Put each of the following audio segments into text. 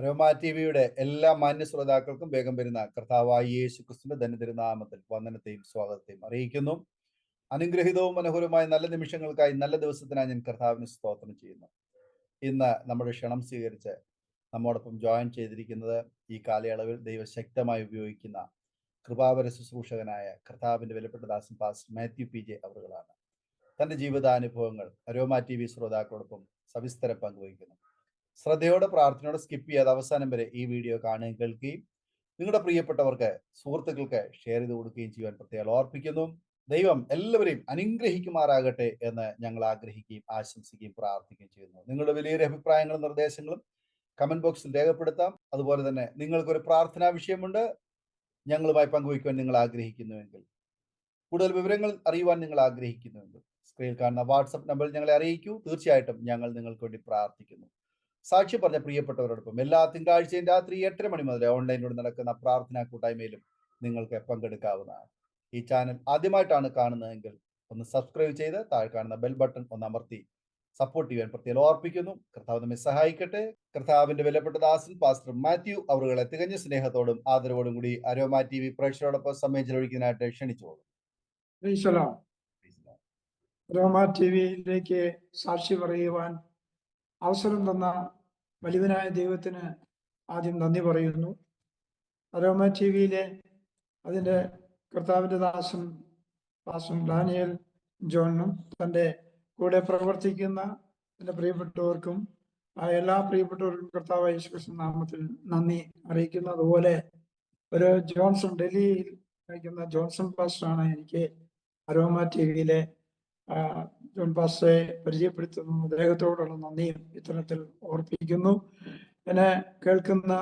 Aroma ടിവിയുടെ എല്ലാ മാന്യ ശ്രോതാക്കൾക്കും വേഗം വരുന്ന കർത്താവായ യേശു ക്രിസ്തുവിന്റെ ധന്യതിരുനാമത്തിൽ വന്ദനത്തെയും സ്വാഗതത്തെയും അറിയിക്കുന്നു. അനുഗ്രഹീതവും മനോഹരമായ നല്ല നിമിഷങ്ങൾക്കായി നല്ല ദിവസത്തിനായി ഞാൻ കർത്താവിന് സ്തോത്രം ചെയ്യുന്നു. ഇന്ന് നമ്മുടെ ക്ഷണം സ്വീകരിച്ച് നമ്മോടൊപ്പം ജോയിൻ ചെയ്തിരിക്കുന്നത് ഈ കാലയളവിൽ ദൈവം ശക്തമായി ഉപയോഗിക്കുന്ന കൃപാവര ശുശ്രൂഷകനായ കർത്താവിന്റെ വിലപ്പെട്ട ദാസൻ പാസ്റ്റർ മാത്യു പി ജെ അവറുകളാണ്. തന്റെ ജീവിതാനുഭവങ്ങൾ അരോമ ടി വി ശ്രോതാക്കളോടൊപ്പം സവിസ്തരം പങ്കുവയ്ക്കുന്നു. ശ്രദ്ധയോടെ പ്രാർത്ഥനയോടെ സ്കിപ്പ് ചെയ്യാതെ അവസാനം വരെ ഈ വീഡിയോ കാണുകയും കേൾക്കുകയും നിങ്ങളുടെ പ്രിയപ്പെട്ടവർക്ക് സുഹൃത്തുക്കൾക്ക് ഷെയർ ചെയ്ത് കൊടുക്കുകയും ചെയ്യുവാൻ പ്രത്യേകം ഓർപ്പിക്കുന്നു. ദൈവം എല്ലാവരെയും അനുഗ്രഹിക്കുമാറാകട്ടെ എന്ന് ഞങ്ങൾ ആഗ്രഹിക്കുകയും ആശംസിക്കുകയും പ്രാർത്ഥിക്കുകയും ചെയ്യുന്നു. നിങ്ങളുടെ വലിയൊരു അഭിപ്രായങ്ങളും നിർദ്ദേശങ്ങളും കമന്റ് ബോക്സിൽ രേഖപ്പെടുത്താം. അതുപോലെ തന്നെ നിങ്ങൾക്കൊരു പ്രാർത്ഥനാ വിഷയമുണ്ട് ഞങ്ങളുമായി പങ്കുവയ്ക്കുവാൻ നിങ്ങൾ ആഗ്രഹിക്കുന്നുവെങ്കിൽ, കൂടുതൽ വിവരങ്ങൾ അറിയുവാൻ നിങ്ങൾ ആഗ്രഹിക്കുന്നുവെങ്കിൽ സ്ക്രീനിൽ കാണുന്ന വാട്സപ്പ് നമ്പറിൽ ഞങ്ങളെ അറിയിക്കൂ. തീർച്ചയായിട്ടും ഞങ്ങൾ നിങ്ങൾക്ക് വേണ്ടി പ്രാർത്ഥിക്കുന്നു. സാക്ഷി പറഞ്ഞ പ്രിയപ്പെട്ടവരോടൊപ്പം എല്ലാ തിങ്കളാഴ്ചയും രാത്രി 8:30 മണി മുതൽ ഓൺലൈനിലൂടെ നടക്കുന്ന പ്രാർത്ഥനാ കൂട്ടായ്മയിലും നിങ്ങൾക്ക് പങ്കെടുക്കാവുന്നതാണ്. ഈ ചാനൽ ആദ്യമായിട്ടാണ് കാണുന്നതെങ്കിൽ ഒന്ന് സബ്സ്ക്രൈബ് ചെയ്ത് താഴെ കാണുന്ന ബെൽ ബട്ടൺ ഒന്ന് അമർത്തി സപ്പോർട്ട് ചെയ്യാൻ പ്രത്യേകം ഓർപ്പിക്കുന്നു. കർത്താവ് നമ്മെ സഹായിക്കട്ടെ. കർത്താവിന്റെ വിലപ്പെട്ട ദാസൻ പാസ്റ്റർ മാത്യു അവറുകളെ തികഞ്ഞ സ്നേഹത്തോടും ആദരവോടും കൂടി അരോമ ടി വി പ്രേക്ഷകരോടൊപ്പം സമയം ചെലവഴിക്കാനായിട്ട് ക്ഷണിച്ചോളൂ. അരോമ ടി വിയിലേക്ക് സാക്ഷി പറയുവാൻ അവസരം തന്ന വലിയവനായ ദൈവത്തിന് ആദ്യം നന്ദി പറയുന്നു. അരോമ ടി വിയിലെ അതിൻ്റെ കർത്താവിൻ്റെ ദാസൻ പാസ്റ്റർ ഡാനിയൽ ജോണിനും തൻ്റെ കൂടെ പ്രവർത്തിക്കുന്ന എൻ്റെ പ്രിയപ്പെട്ടവർക്കും എല്ലാ പ്രിയപ്പെട്ടവർക്കും കർത്താവ് യേശുക്രിസ്തു നാമത്തിൽ നന്ദി അറിയിക്കുന്നു. അതുപോലെ ഒരു ജോൺസൺ, ഡൽഹിയിൽ കഴിക്കുന്ന ജോൺസൺ പാസ്റ്ററാണ് എനിക്ക് അരോമ ടി വിയിലെ ജോൺ പാസ്റ്ററെ പരിചയപ്പെടുത്തുന്നു. അദ്ദേഹത്തോടുള്ള നന്ദിയും ഇത്തരത്തിൽ ഓർപ്പിക്കുന്നു. എന്നെ കേൾക്കുന്ന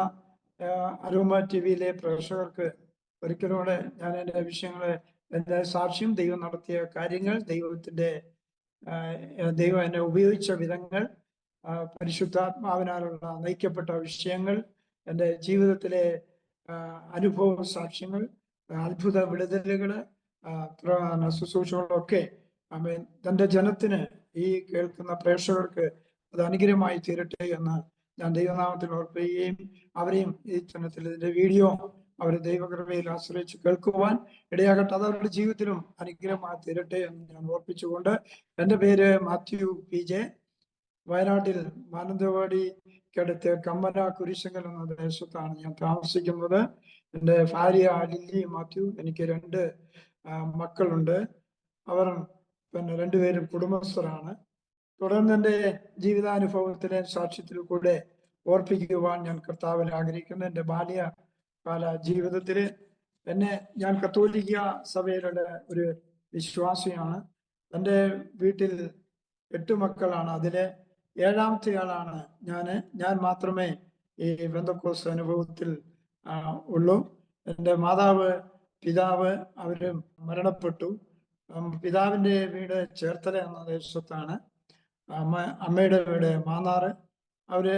അരോമ ടി വിയിലെ പ്രേക്ഷകർക്ക് ഒരിക്കലൂടെ ഞാൻ എൻ്റെ വിഷയങ്ങളെ, എൻ്റെ സാക്ഷ്യം, ദൈവം നടത്തിയ കാര്യങ്ങൾ, ദൈവം എന്നെ ഉപയോഗിച്ച വിധങ്ങൾ, പരിശുദ്ധാത്മാവിനാലുള്ള നയിക്കപ്പെട്ട വിഷയങ്ങൾ, എൻ്റെ ജീവിതത്തിലെ അനുഭവ സാക്ഷ്യങ്ങൾ, അത്ഭുത വിടുതലുകൾ, ശുശ്രൂഷകളൊക്കെ തൻ്റെ ജനത്തിന്, ഈ കേൾക്കുന്ന പ്രേക്ഷകർക്ക് അത് അനുഗ്രഹമായി തീരട്ടെ എന്ന് ഞാൻ ദൈവനാമത്തിൽ ഓർപ്പിക്കുകയും അവരെയും ഈ ജനത്തിൽ ഇതിൻ്റെ വീഡിയോ അവർ ദൈവകൃപയിൽ ആശ്രയിച്ച് കേൾക്കുവാൻ ഇടയാകട്ടെ. അത് അവരുടെ ജീവിതത്തിലും അനുഗ്രഹമായി തീരട്ടെ എന്ന് ഞാൻ ഓർപ്പിച്ചുകൊണ്ട്, എൻ്റെ പേര് മാത്യു പി ജെ. വയനാട്ടിൽ മാനന്തവാടിക്കടുത്ത് കമ്മന കുരിശങ്കൽ എന്ന ദേശത്താണ് ഞാൻ താമസിക്കുന്നത്. എൻ്റെ ഭാര്യ ലില്ലി മാത്യു. എനിക്ക് 2 മക്കളുണ്ട്. അവർ രണ്ടുപേരും കുടുംബസ്ഥരാണ്. തുടർന്ന് എൻ്റെ ജീവിതാനുഭവത്തിലെ സാക്ഷ്യത്തിൽ കൂടെ ഓർപ്പിക്കുവാൻ ഞാൻ കർത്താവിൽ ആഗ്രഹിക്കുന്നു. എൻ്റെ ബാല്യകാല ജീവിതത്തിൽ ഞാൻ കത്തോലിക്ക സഭയിലുള്ള ഒരു വിശ്വാസിയാണ്. എൻ്റെ വീട്ടിൽ 8 മക്കളാണ്. അതിലെ 7ാമത്തെ ആളാണ് ഞാൻ മാത്രമേ ഈ പെന്തക്കോസ്ത് അനുഭവത്തിൽ ഉള്ളൂ. എൻ്റെ മാതാവ്, പിതാവ് അവര് മരണപ്പെട്ടു. പിതാവിൻ്റെ വീട് ചേർത്തല എന്ന ദേശത്താണ്. അമ്മയുടെ വീട് മാന്നാറ്. അവര്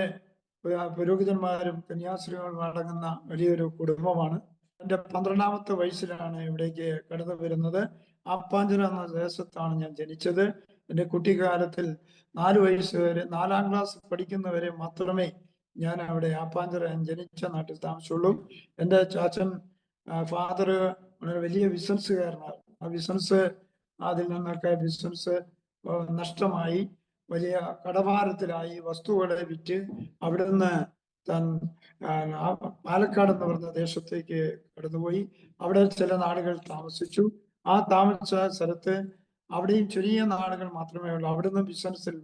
പുരോഹിതന്മാരും കന്യാസ്ത്രീകളും അടങ്ങുന്ന വലിയൊരു കുടുംബമാണ്. എൻ്റെ 12ാമത്തെ വയസ്സിലാണ് ഇവിടേക്ക് കടന്നു വരുന്നത്. ആപ്പാഞ്ചിറ എന്ന ദേശത്താണ് ഞാൻ ജനിച്ചത്. എൻ്റെ കുട്ടിക്കാലത്തിൽ 4 വയസ്സ് വരെ, 4ാം ക്ലാസ് പഠിക്കുന്നവരെ മാത്രമേ ഞാൻ അവിടെ ആപ്പാഞ്ചിറ ജനിച്ച നാട്ടിൽ താമസിച്ചുള്ളൂ. എൻ്റെ ചാച്ചൻ ഫാദർ വളരെ വലിയ ബിസിനസ്സുകാരനാണ്. ആ അതിൽ നിന്നൊക്കെ ബിസിനസ് നഷ്ടമായി, വലിയ കടഭാരത്തിലായി. വസ്തുക്കളെ വിറ്റ് അവിടുന്ന് പാലക്കാട് എന്ന് പറഞ്ഞ ദേശത്തേക്ക് കടന്നുപോയി. അവിടെ ചില നാളുകൾ താമസിച്ചു. ആ താമസിച്ച സ്ഥലത്ത് അവിടെയും ചെറിയ നാളുകൾ മാത്രമേ ഉള്ളൂ. അവിടുന്ന് ബിസിനസ്സിൽ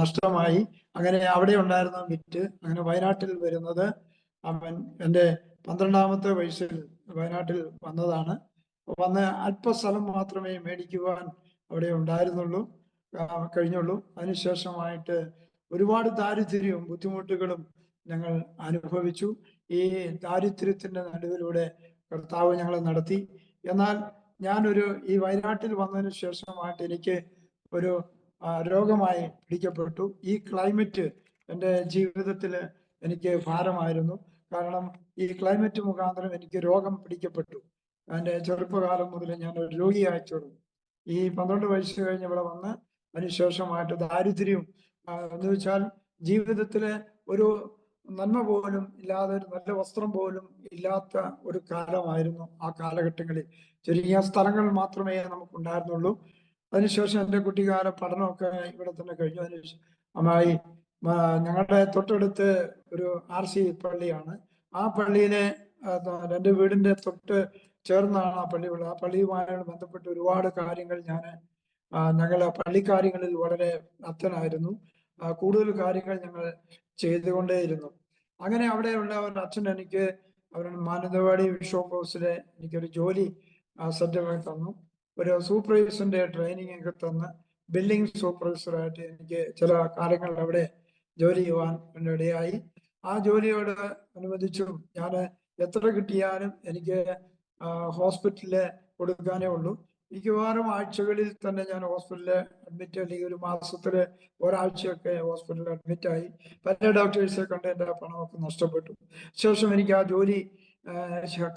നഷ്ടമായി. അങ്ങനെ അവിടെ ഉണ്ടായിരുന്ന വിറ്റ് അങ്ങനെ വയനാട്ടിൽ വരുന്നത്, എൻ്റെ 12ാമത്തെ വയസ്സിൽ വയനാട്ടിൽ വന്നതാണ്. വന്ന് അല്പസ്ഥലം മാത്രമേ മേടിക്കുവാൻ അവിടെ കഴിഞ്ഞുള്ളൂ. അതിനുശേഷമായിട്ട് ഒരുപാട് ദാരിദ്ര്യവും ബുദ്ധിമുട്ടുകളും ഞങ്ങൾ അനുഭവിച്ചു. ഈ ദാരിദ്ര്യത്തിന്റെ നടുവിലൂടെ കർത്താവ് ഞങ്ങളെ നടത്തി. എന്നാൽ ഈ വയനാട്ടിൽ വന്നതിന് ശേഷമായിട്ട് എനിക്ക് ഒരു രോഗമായി പിടിക്കപ്പെട്ടു. ഈ ക്ലൈമറ്റ് എൻ്റെ ജീവിതത്തിൽ എനിക്ക് ഭാരമായിരുന്നു. കാരണം ഈ ക്ലൈമറ്റ് മുഖാന്തരം എനിക്ക് രോഗം പിടിക്കപ്പെട്ടു. എൻ്റെ ചെറുപ്പകാലം മുതൽ ഞാൻ ഒരു രോഗിയായി തീർന്നു. ഈ 12 വയസ്സ് കഴിഞ്ഞ് ഇവിടെ വന്ന് അതിനുശേഷമായിട്ട് ദാരിദ്ര്യം എന്ന് വെച്ചാൽ ജീവിതത്തിലെ ഒരു നന്മ പോലും ഇല്ലാതെ, ഒരു നല്ല വസ്ത്രം പോലും ഇല്ലാത്ത ഒരു കാലമായിരുന്നു ആ കാലഘട്ടങ്ങളിൽ. ചുരുങ്ങിയ സ്ഥലങ്ങൾ മാത്രമേ നമുക്കുണ്ടായിരുന്നുള്ളൂ. അതിനുശേഷം എൻ്റെ കുട്ടിക്കാല പഠനമൊക്കെ ഇവിടെ തന്നെ കഴിഞ്ഞു. അമ്മായി ഞങ്ങളുടെ തൊട്ടടുത്ത് ഒരു RC പള്ളിയാണ്. ആ പള്ളിയിലെ എൻ്റെ വീടിന്റെ തൊട്ട് ചേർന്നാണ് ആ പള്ളിയുള്ളത്. ആ പള്ളിയുമായി ബന്ധപ്പെട്ട് ഒരുപാട് കാര്യങ്ങൾ ഞങ്ങൾ പള്ളിക്കാര്യങ്ങളിൽ വളരെ അത്തനായിരുന്നു. കൂടുതൽ കാര്യങ്ങൾ ഞങ്ങൾ ചെയ്തുകൊണ്ടേയിരുന്നു. അങ്ങനെ അവിടെയുള്ള ഒരു അച്ഛൻ എനിക്ക് അവരുടെ മാനന്തവാടി ബിഷപ്പ് ഹൗസിലെ എനിക്കൊരു ജോലി സർട്ടിഫിക്കറ്റ് തന്നു. ഒരു സൂപ്പർവൈസറിന്റെ ട്രെയിനിങ് ഒക്കെ തന്ന് ബിൽഡിംഗ് സൂപ്പർവൈസറായിട്ട് എനിക്ക് ചില കാര്യങ്ങൾ അവിടെ ജോലി ചെയ്യുവാൻ ഇടയായി. ആ ജോലിയോട് അനുബന്ധിച്ചും ഞാൻ എത്ര കിട്ടിയാലും എനിക്ക് ഹോസ്പിറ്റലിൽ കൊടുക്കാനേ ഉള്ളൂ. മിക്കവാറും ആഴ്ചകളിൽ തന്നെ ഞാൻ ഹോസ്പിറ്റലിൽ അഡ്മിറ്റ്, അല്ലെങ്കിൽ ഒരു മാസത്തില് ഒരാഴ്ചയൊക്കെ ഹോസ്പിറ്റലിൽ അഡ്മിറ്റായി. പല ഡോക്ടേഴ്സെ കണ്ട് എൻ്റെ പണമൊക്കെ നഷ്ടപ്പെട്ടു. ശേഷം എനിക്ക് ആ ജോലി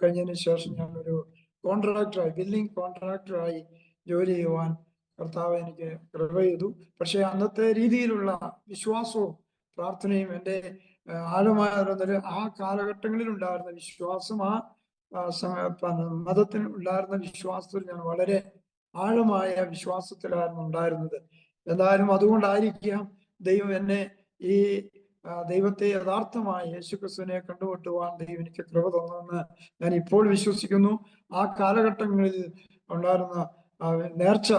കഴിഞ്ഞതിന് ശേഷം ഞാനൊരു കോൺട്രാക്ടറായി, ബില്ലിംഗ് കോൺട്രാക്ടറായി ജോലി ചെയ്യുവാൻ കർത്താവ് എനിക്ക് കൃപ ചെയ്തു. പക്ഷെ അന്നത്തെ രീതിയിലുള്ള വിശ്വാസവും പ്രാർത്ഥനയും എൻ്റെ ആഴമായ ആ കാലഘട്ടങ്ങളിൽ ഉണ്ടായിരുന്ന വിശ്വാസം, മതത്തിന് ഉണ്ടായിരുന്ന വിശ്വാസത്തിൽ ഞാൻ വളരെ ആഴമായ വിശ്വാസത്തിലായിരുന്നു ഉണ്ടായിരുന്നത്. എന്തായാലും അതുകൊണ്ടായിരിക്കാം ദൈവം എന്നെ ഈ ദൈവത്തെ യഥാർത്ഥമായി യേശുക്രിസ്തുവിനെ കണ്ടുമുട്ടുവാൻ ദൈവം എനിക്ക് കൃപ തന്നതെന്ന് ഞാൻ ഇപ്പോൾ വിശ്വസിക്കുന്നു. ആ കാലഘട്ടങ്ങളിൽ ഉണ്ടായിരുന്ന നേർച്ച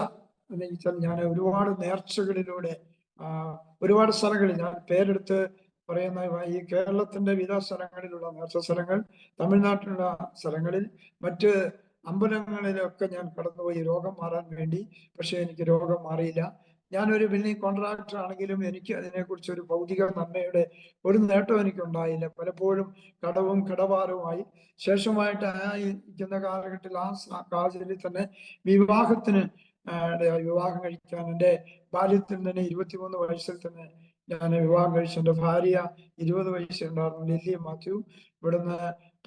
എന്ന് വെച്ചാൽ, ഞാൻ ഒരുപാട് നേർച്ചകളിലൂടെ ഒരുപാട് സ്ഥലങ്ങളിൽ, ഞാൻ പേരെടുത്ത് പറയുന്ന ഈ കേരളത്തിന്റെ വിവിധ സ്ഥലങ്ങളിലുള്ള നേർച്ച സ്ഥലങ്ങൾ, തമിഴ്നാട്ടിലുള്ള സ്ഥലങ്ങളിൽ, മറ്റ് അമ്പലങ്ങളിലൊക്കെ ഞാൻ കടന്നുപോയി രോഗം മാറാൻ വേണ്ടി. പക്ഷെ എനിക്ക് രോഗം മാറിയില്ല. ഞാനൊരു ബിൽഡിംഗ് കോൺട്രാക്ടർ ആണെങ്കിലും എനിക്ക് അതിനെക്കുറിച്ച് ഒരു ഭൗതിക നന്മയുടെ ഒരു നേട്ടം എനിക്കുണ്ടായില്ല. പലപ്പോഴും കടവും കടഭാരവുമായി. ശേഷമായിട്ട് ഇരിക്കുന്ന കാലഘട്ടത്തിൽ ആ സാഹചര്യത്തിൽ തന്നെ വിവാഹത്തിന് വിവാഹം കഴിക്കാൻ, എൻ്റെ ബാല്യത്തിൽ തന്നെ 23 വയസ്സിൽ തന്നെ ഞാൻ വിവാഹം കഴിച്ചു. എൻ്റെ ഭാര്യ 20 വയസ്സുണ്ടായിരുന്നു, ലില്ലി മാത്യു. ഇവിടുന്ന്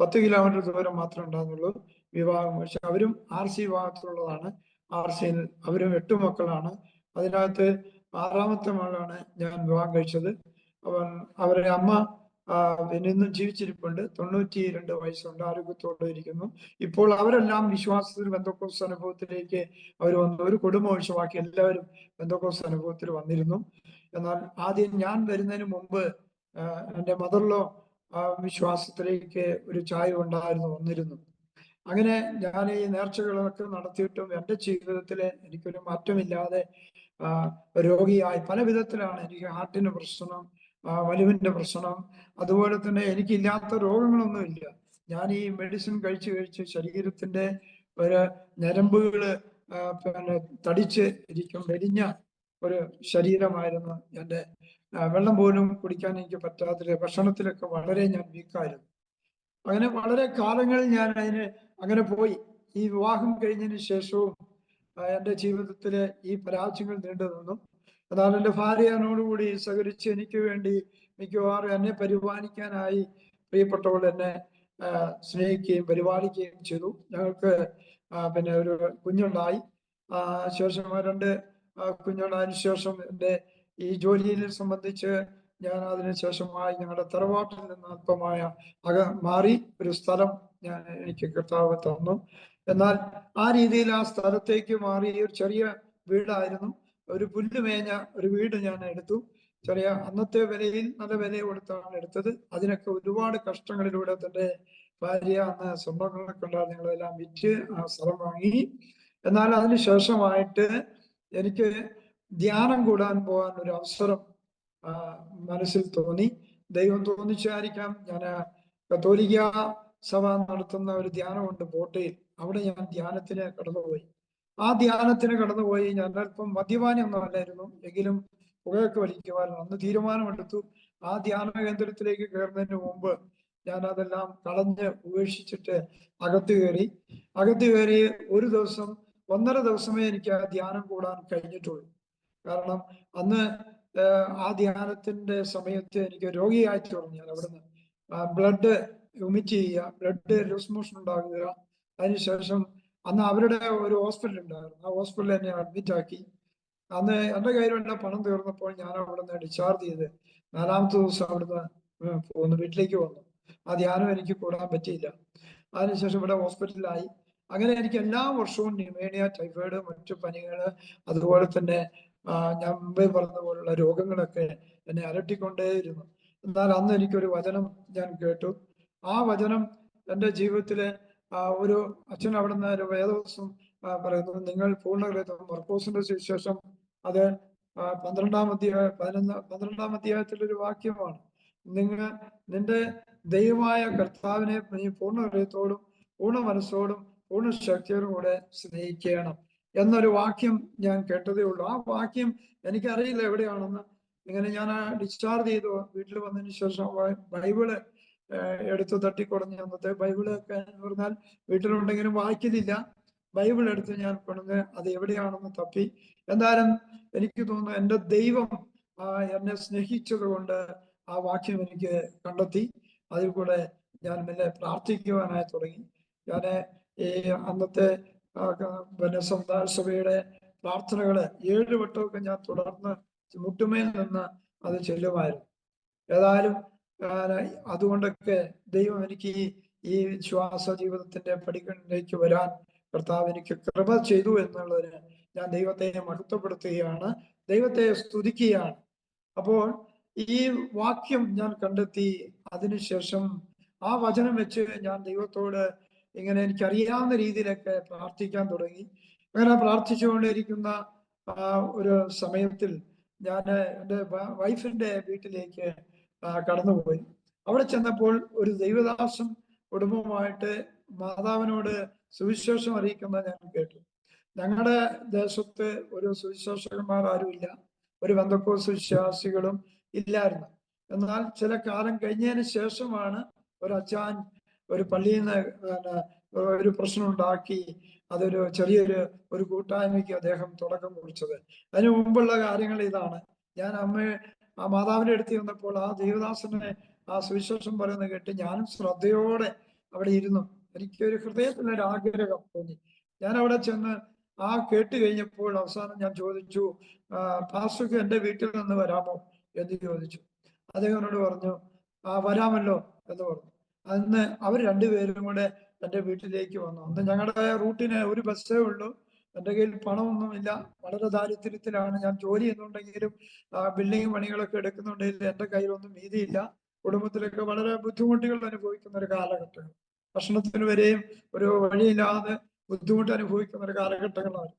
10 കിലോമീറ്റർ ദൂരം മാത്രമേ ഉണ്ടായിരുന്നുള്ളൂ. വിവാഹം കഴിച്ചു. അവരും RC വിഭാഗത്തിലുള്ളതാണ്. RCയിൽ അവരും 8 മക്കളാണ്. അതിനകത്ത് 6ാമത്തെ മകളാണ് ഞാൻ വിവാഹം കഴിച്ചത്. അവരുടെ അമ്മ ഇന്നും ജീവിച്ചിരിപ്പുണ്ട്. 92 വയസ്സുണ്ട്, ആരോഗ്യത്തോടെ ഇരിക്കുന്നു. ഇപ്പോൾ അവരെല്ലാം വിശ്വാസത്തിൽ പെന്തക്കോസ്ത് അനുഭവത്തിലേക്ക് അവർ വന്നു. ഒരു കുടുംബം ഒഴിച്ചുവാക്കി എല്ലാവരും പെന്തക്കോസ്ത് അനുഭവത്തിൽ വന്നിരുന്നു. എന്നാൽ ആദ്യം ഞാൻ വരുന്നതിന് മുമ്പ് എൻ്റെ മദറിലോ വിശ്വാസത്തിലേക്ക് ഒരു ചായ്വ് വന്നിരുന്നു. അങ്ങനെ ഞാൻ ഈ നേർച്ചകളൊക്കെ നടത്തിയിട്ടും എൻ്റെ ജീവിതത്തിൽ എനിക്കൊരു മാറ്റമില്ലാതെ രോഗിയായി. പല വിധത്തിലാണ്. എനിക്ക് ഹാർട്ടിന് പ്രശ്നം, വലിവിന്റെ പ്രശ്നം, അതുപോലെ തന്നെ എനിക്കില്ലാത്ത രോഗങ്ങളൊന്നുമില്ല. ഞാൻ ഈ മെഡിസിൻ കഴിച്ച് ശരീരത്തിന്റെ ഒരു ഞരമ്പുകള് പിന്നെ തടിച്ച് ഇരിക്കും, മെലിഞ്ഞ ഒരു ശരീരമായിരുന്നു എൻ്റെ. വെള്ളം പോലും കുടിക്കാൻ എനിക്ക് പറ്റാത്ത, ഭക്ഷണത്തിലൊക്കെ വളരെ ഞാൻ വീക്കായിരുന്നു. അങ്ങനെ വളരെ കാലങ്ങൾ ഞാൻ അങ്ങനെ പോയി. ഈ വിവാഹം കഴിഞ്ഞതിന് ശേഷവും എൻ്റെ ജീവിതത്തിലെ ഈ പരാജയങ്ങൾ നീണ്ടു നിന്നു. എന്നാൽ എൻ്റെ ഭാര്യയോടുകൂടി സഹകരിച്ച് എനിക്ക് വേണ്ടി മിക്കവാറും എന്നെ പരിപാലിക്കാനായി പ്രിയപ്പെട്ടവൾ എന്നെ സ്നേഹിക്കുകയും പരിപാലിക്കുകയും ചെയ്തു. ഞങ്ങൾക്ക് പിന്നെ ഒരു കുഞ്ഞുണ്ടായി. ശേഷം 2 കുഞ്ഞുണ്ടായതിനു ശേഷം എൻ്റെ ഈ ജോലിയിൽ സംബന്ധിച്ച് ഞാൻ അതിനുശേഷമായി ഞങ്ങളുടെ തറവാട്ടിൽ നിന്ന് അല്പമായ മാറി ഒരു സ്ഥലം എനിക്ക് കർത്താവ് തന്നു. എന്നാൽ ആ രീതിയിൽ ആ സ്ഥലത്തേക്ക് മാറി ഒരു ചെറിയ വീടായിരുന്നു. ഒരു പുല്ലുമേഞ്ഞ ഒരു വീട് ഞാൻ എടുത്തു. ചെറിയ അന്നത്തെ വിലയിൽ നല്ല വില കൊടുത്താണ് എടുത്തത്. അതിനൊക്കെ ഒരുപാട് കഷ്ടങ്ങളിലൂടെ തന്റെ ഭാര്യ, അന്ന് സ്വർണ്ണങ്ങളൊക്കെ ഉണ്ടായിരുന്നു, ഞങ്ങളെല്ലാം വിറ്റ് ആ സ്ഥലം വാങ്ങി. എന്നാൽ അതിനുശേഷമായിട്ട് എനിക്ക് ധ്യാനം കൂടാൻ പോകാൻ ഒരു അവസരം മനസ്സിൽ തോന്നി. ദൈവം തോന്നിച്ചായിരിക്കാം. ഞാൻ കത്തോലിക്ക സഭ നടത്തുന്ന ഒരു ധ്യാനമുണ്ട് കോട്ടയിൽ. അവിടെ ഞാൻ ധ്യാനത്തിന് കടന്നുപോയി. ആ ധ്യാനത്തിന് കടന്നുപോയി. ഞാൻ അല്പം മദ്യപാനൊന്നും അല്ലായിരുന്നു, എങ്കിലും പുകയൊക്കെ വലിക്കുവാനും അന്ന് തീരുമാനമെടുത്തു. ആ ധ്യാന കേന്ദ്രത്തിലേക്ക് കയറുന്നതിന് മുമ്പ് ഞാൻ അതെല്ലാം കളഞ്ഞ് ഉപേക്ഷിച്ചിട്ട് അകത്ത് കയറി ഒരു ദിവസം 1.5 ദിവസമേ എനിക്ക് ആ ധ്യാനം കൂടാൻ കഴിഞ്ഞിട്ടുള്ളൂ. കാരണം അന്ന് ആ ധ്യാനത്തിന്റെ സമയത്ത് എനിക്ക് രോഗിയായി തുടങ്ങി. ഞാൻ അവിടുന്ന് ബ്ലഡ് വൊമിറ്റ് ചെയ്യുക, ബ്ലഡ് ലൂസ് മോഷൻ ഉണ്ടാകുക. അതിനുശേഷം അന്ന് അവരുടെ ഒരു ഹോസ്പിറ്റൽ ഉണ്ടായിരുന്നു, ആ ഹോസ്പിറ്റലിൽ എന്നെ അഡ്മിറ്റ് ആക്കി. അന്ന് എൻ്റെ കയ്യിലുള്ള പണം തീർന്നപ്പോൾ ഞാൻ അവിടുന്ന് ഡിസ്ചാർജ് ചെയ്ത് 4ാമത്തെ ദിവസം അവിടുന്ന് പോന്നു, വീട്ടിലേക്ക് വന്നു. ആ ധ്യാനം എനിക്ക് കൂടാൻ പറ്റിയില്ല. അതിനുശേഷം ഇവിടെ ഹോസ്പിറ്റലിലായി. അങ്ങനെ എനിക്ക് എല്ലാ വർഷവും ന്യൂമോണിയ, ടൈഫോയിഡ്, മറ്റു പനികള്, അതുപോലെ തന്നെ ഞാൻ മുമ്പേ പറഞ്ഞ പോലുള്ള രോഗങ്ങളൊക്കെ എന്നെ അലട്ടിക്കൊണ്ടേയിരുന്നു. എന്നാൽ അന്ന് എനിക്കൊരു വചനം ഞാൻ കേട്ടു. ആ വചനം എൻ്റെ ജീവിതത്തിലെ ഒരു അച്ഛൻ അവിടുന്ന് ഒരു വേദവസ്തും പറയുന്നത്, നിങ്ങൾ പൂർണ്ണഹൃദയത്തോടെ, മർക്കോസിന്റെ സുവിശേഷം അത് 12-ാം അധ്യായത്തിലൊരു വാക്യമാണ്. നിന്റെ ദൈവമായ കർത്താവിനെ നീ പൂർണ്ണ ഹൃദയത്തോടും പൂർണ്ണ മനസ്സോടും പൂർണ്ണ ശക്തിയോടും കൂടെ സ്നേഹിക്കണം എന്നൊരു വാക്യം ഞാൻ കേട്ടതേ ഉള്ളൂ. ആ വാക്യം എനിക്കറിയില്ല എവിടെയാണെന്ന്. ഇങ്ങനെ ഞാൻ ഡിസ്ചാർജ് ചെയ്തു വീട്ടിൽ വന്നതിന് ശേഷം ബൈബിള് എടുത്ത് തട്ടിക്കുടഞ്ഞ്, അന്നത്തെ ബൈബിളൊക്കെ എന്ന് പറഞ്ഞാൽ വീട്ടിലുണ്ടെങ്കിലും വായിക്കുന്നില്ല. ബൈബിൾ എടുത്ത് ഞാൻ കൊണ്ടുവന്ന് അത് എവിടെയാണെന്ന് തപ്പി. എന്തായാലും എനിക്ക് തോന്നുന്നു എൻ്റെ ദൈവം എന്നെ സ്നേഹിച്ചത് കൊണ്ട് ആ വാക്യം എനിക്ക് കണ്ടെത്തി. അതിൽ കൂടെ ഞാൻ മെല്ലെ പ്രാർത്ഥിക്കുവാനായി തുടങ്ങി. ഞാൻ ഈ അന്നത്തെ പിന്നെ സമുദായ സഭയുടെ പ്രാർത്ഥനകള് 7 വട്ടമൊക്കെ ഞാൻ തുടർന്ന് മുട്ടുമേൽ നിന്ന് അത് ചെല്ലുമായിരുന്നു. ഏതായാലും അതുകൊണ്ടൊക്കെ ദൈവം എനിക്ക് ഈ വിശ്വാസ ജീവിതത്തിന്റെ പടികളിലേക്ക് വരാൻ കർത്താവ് എനിക്ക് കൃപ ചെയ്തു എന്നുള്ളതിന് ഞാൻ ദൈവത്തെ മഹത്വപ്പെടുത്തുകയാണ്, ദൈവത്തെ സ്തുതിക്കുകയാണ്. അപ്പോൾ ഈ വാക്യം ഞാൻ കണ്ടെത്തി. അതിനുശേഷം ആ വചനം വെച്ച് ഞാൻ ദൈവത്തോട് ഇങ്ങനെ എനിക്കറിയാവുന്ന രീതിയിലൊക്കെ പ്രാർത്ഥിക്കാൻ തുടങ്ങി. അങ്ങനെ പ്രാർത്ഥിച്ചുകൊണ്ടിരിക്കുന്ന ഒരു സമയത്തിൽ ഞാൻ എൻ്റെ വൈഫിന്റെ വീട്ടിലേക്ക് കടന്നുപോയി. അവിടെ ചെന്നപ്പോൾ ഒരു ദൈവദാസം കുടുംബമായിട്ട് മാതാവിനോട് സുവിശേഷം അറിയിക്കുന്ന ഞാൻ കേട്ടു. ഞങ്ങളുടെ ദേശത്ത് ഒരു സുവിശേഷകന്മാർ ആരുമില്ല, ഒരു പെന്തക്കോസ്ത് വിശ്വാസികളും ഇല്ലായിരുന്നു. എന്നാൽ ചില കാലം കഴിഞ്ഞതിന് ശേഷമാണ് ഒരു അച്ചാൻ ഒരു പള്ളിയിൽ നിന്ന് ഒരു പ്രശ്നം ഉണ്ടാക്കി അതൊരു ചെറിയൊരു കൂട്ടായ്മയ്ക്ക് അദ്ദേഹം തുടക്കം കുറിച്ചത്. അതിനു മുമ്പുള്ള കാര്യങ്ങൾ ഇതാണ്. ഞാൻ ആ മാതാവിന്റെ അടുത്ത് ചെന്നപ്പോൾ ആ ദേവദാസനെ ആ സുവിശേഷം പറയുന്നത് കേട്ട് ഞാനും ശ്രദ്ധയോടെ അവിടെ ഇരുന്നു. എനിക്കൊരു ഹൃദയത്തിലൊരു ആഗ്രഹം തോന്നി. ഞാൻ അവിടെ ചെന്ന് കേട്ട് കഴിഞ്ഞപ്പോൾ അവസാനം ഞാൻ ചോദിച്ചു, പാസ്റ്റർക്ക് എൻ്റെ വീട്ടിൽ നിന്ന് വരാമോ എന്ന് ചോദിച്ചു. അദ്ദേഹം എന്നോട് പറഞ്ഞു, വരാമല്ലോ എന്ന് പറഞ്ഞു. അന്ന് അവർ രണ്ടുപേരും കൂടെ എൻ്റെ വീട്ടിലേക്ക് വന്നു. അന്ന് ഞങ്ങളുടെ റൂട്ടിന് ഒരു ബസ്സേ ഉള്ളൂ. എൻ്റെ കയ്യിൽ പണമൊന്നുമില്ല, വളരെ ദാരിദ്ര്യത്തിലാണ്. ഞാൻ ജോലി ചെയ്യുന്നുണ്ടെങ്കിലും ബിൽഡിംഗ് പണികളൊക്കെ എടുക്കുന്നുണ്ടെങ്കിലും എൻ്റെ കയ്യിലൊന്നും വീതിയില്ല. കുടുംബത്തിലൊക്കെ വളരെ ബുദ്ധിമുട്ടുകൾ അനുഭവിക്കുന്ന ഒരു കാലഘട്ടം, ഭക്ഷണത്തിന് വരെയും ഒരു വഴിയില്ലാതെ ബുദ്ധിമുട്ട് അനുഭവിക്കുന്ന ഒരു കാലഘട്ടങ്ങളാണ്.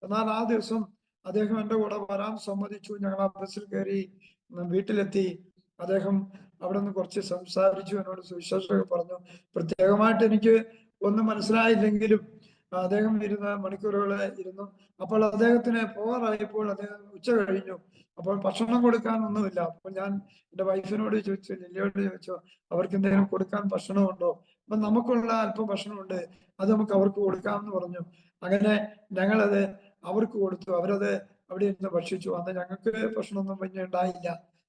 എന്നാൽ ആ ദിവസം അദ്ദേഹം എൻ്റെ കൂടെ വരാൻ സമ്മതിച്ചു. ഞങ്ങൾ ആ ബസ്സിൽ കയറി വീട്ടിലെത്തി. അദ്ദേഹം അവിടെ നിന്ന് കുറച്ച് സംസാരിച്ചു, എന്നോട് സുവിശേഷമൊക്കെ പറഞ്ഞു. പ്രത്യേകമായിട്ട് എനിക്ക് ഒന്നും മനസ്സിലായില്ലെങ്കിലും അദ്ദേഹം ഇരുന്ന് മണിക്കൂറുകളെ ഇരുന്നു. അപ്പോൾ അദ്ദേഹത്തിന് പോകാറായപ്പോൾ അദ്ദേഹം ഉച്ച കഴിഞ്ഞു. അപ്പോൾ ഭക്ഷണം കൊടുക്കാനൊന്നുമില്ല. അപ്പോൾ ഞാൻ എൻ്റെ വൈഫിനോട് ചോദിച്ചു, ലില്ലിയോട് ചോദിച്ചു, അവർക്ക് എന്തെങ്കിലും കൊടുക്കാൻ ഭക്ഷണമുണ്ടോ? അപ്പൊ നമുക്കുള്ള അല്പം ഭക്ഷണമുണ്ട്, അത് നമുക്ക് അവർക്ക് കൊടുക്കാമെന്ന് പറഞ്ഞു. അങ്ങനെ ഞങ്ങളത് അവർക്ക് കൊടുത്തു. അവരത് അവിടെ ഇരുന്ന് ഭക്ഷിച്ചു. അന്ന് ഞങ്ങൾക്ക് ഭക്ഷണമൊന്നും പിന്നെ ഉണ്ടായില്ല.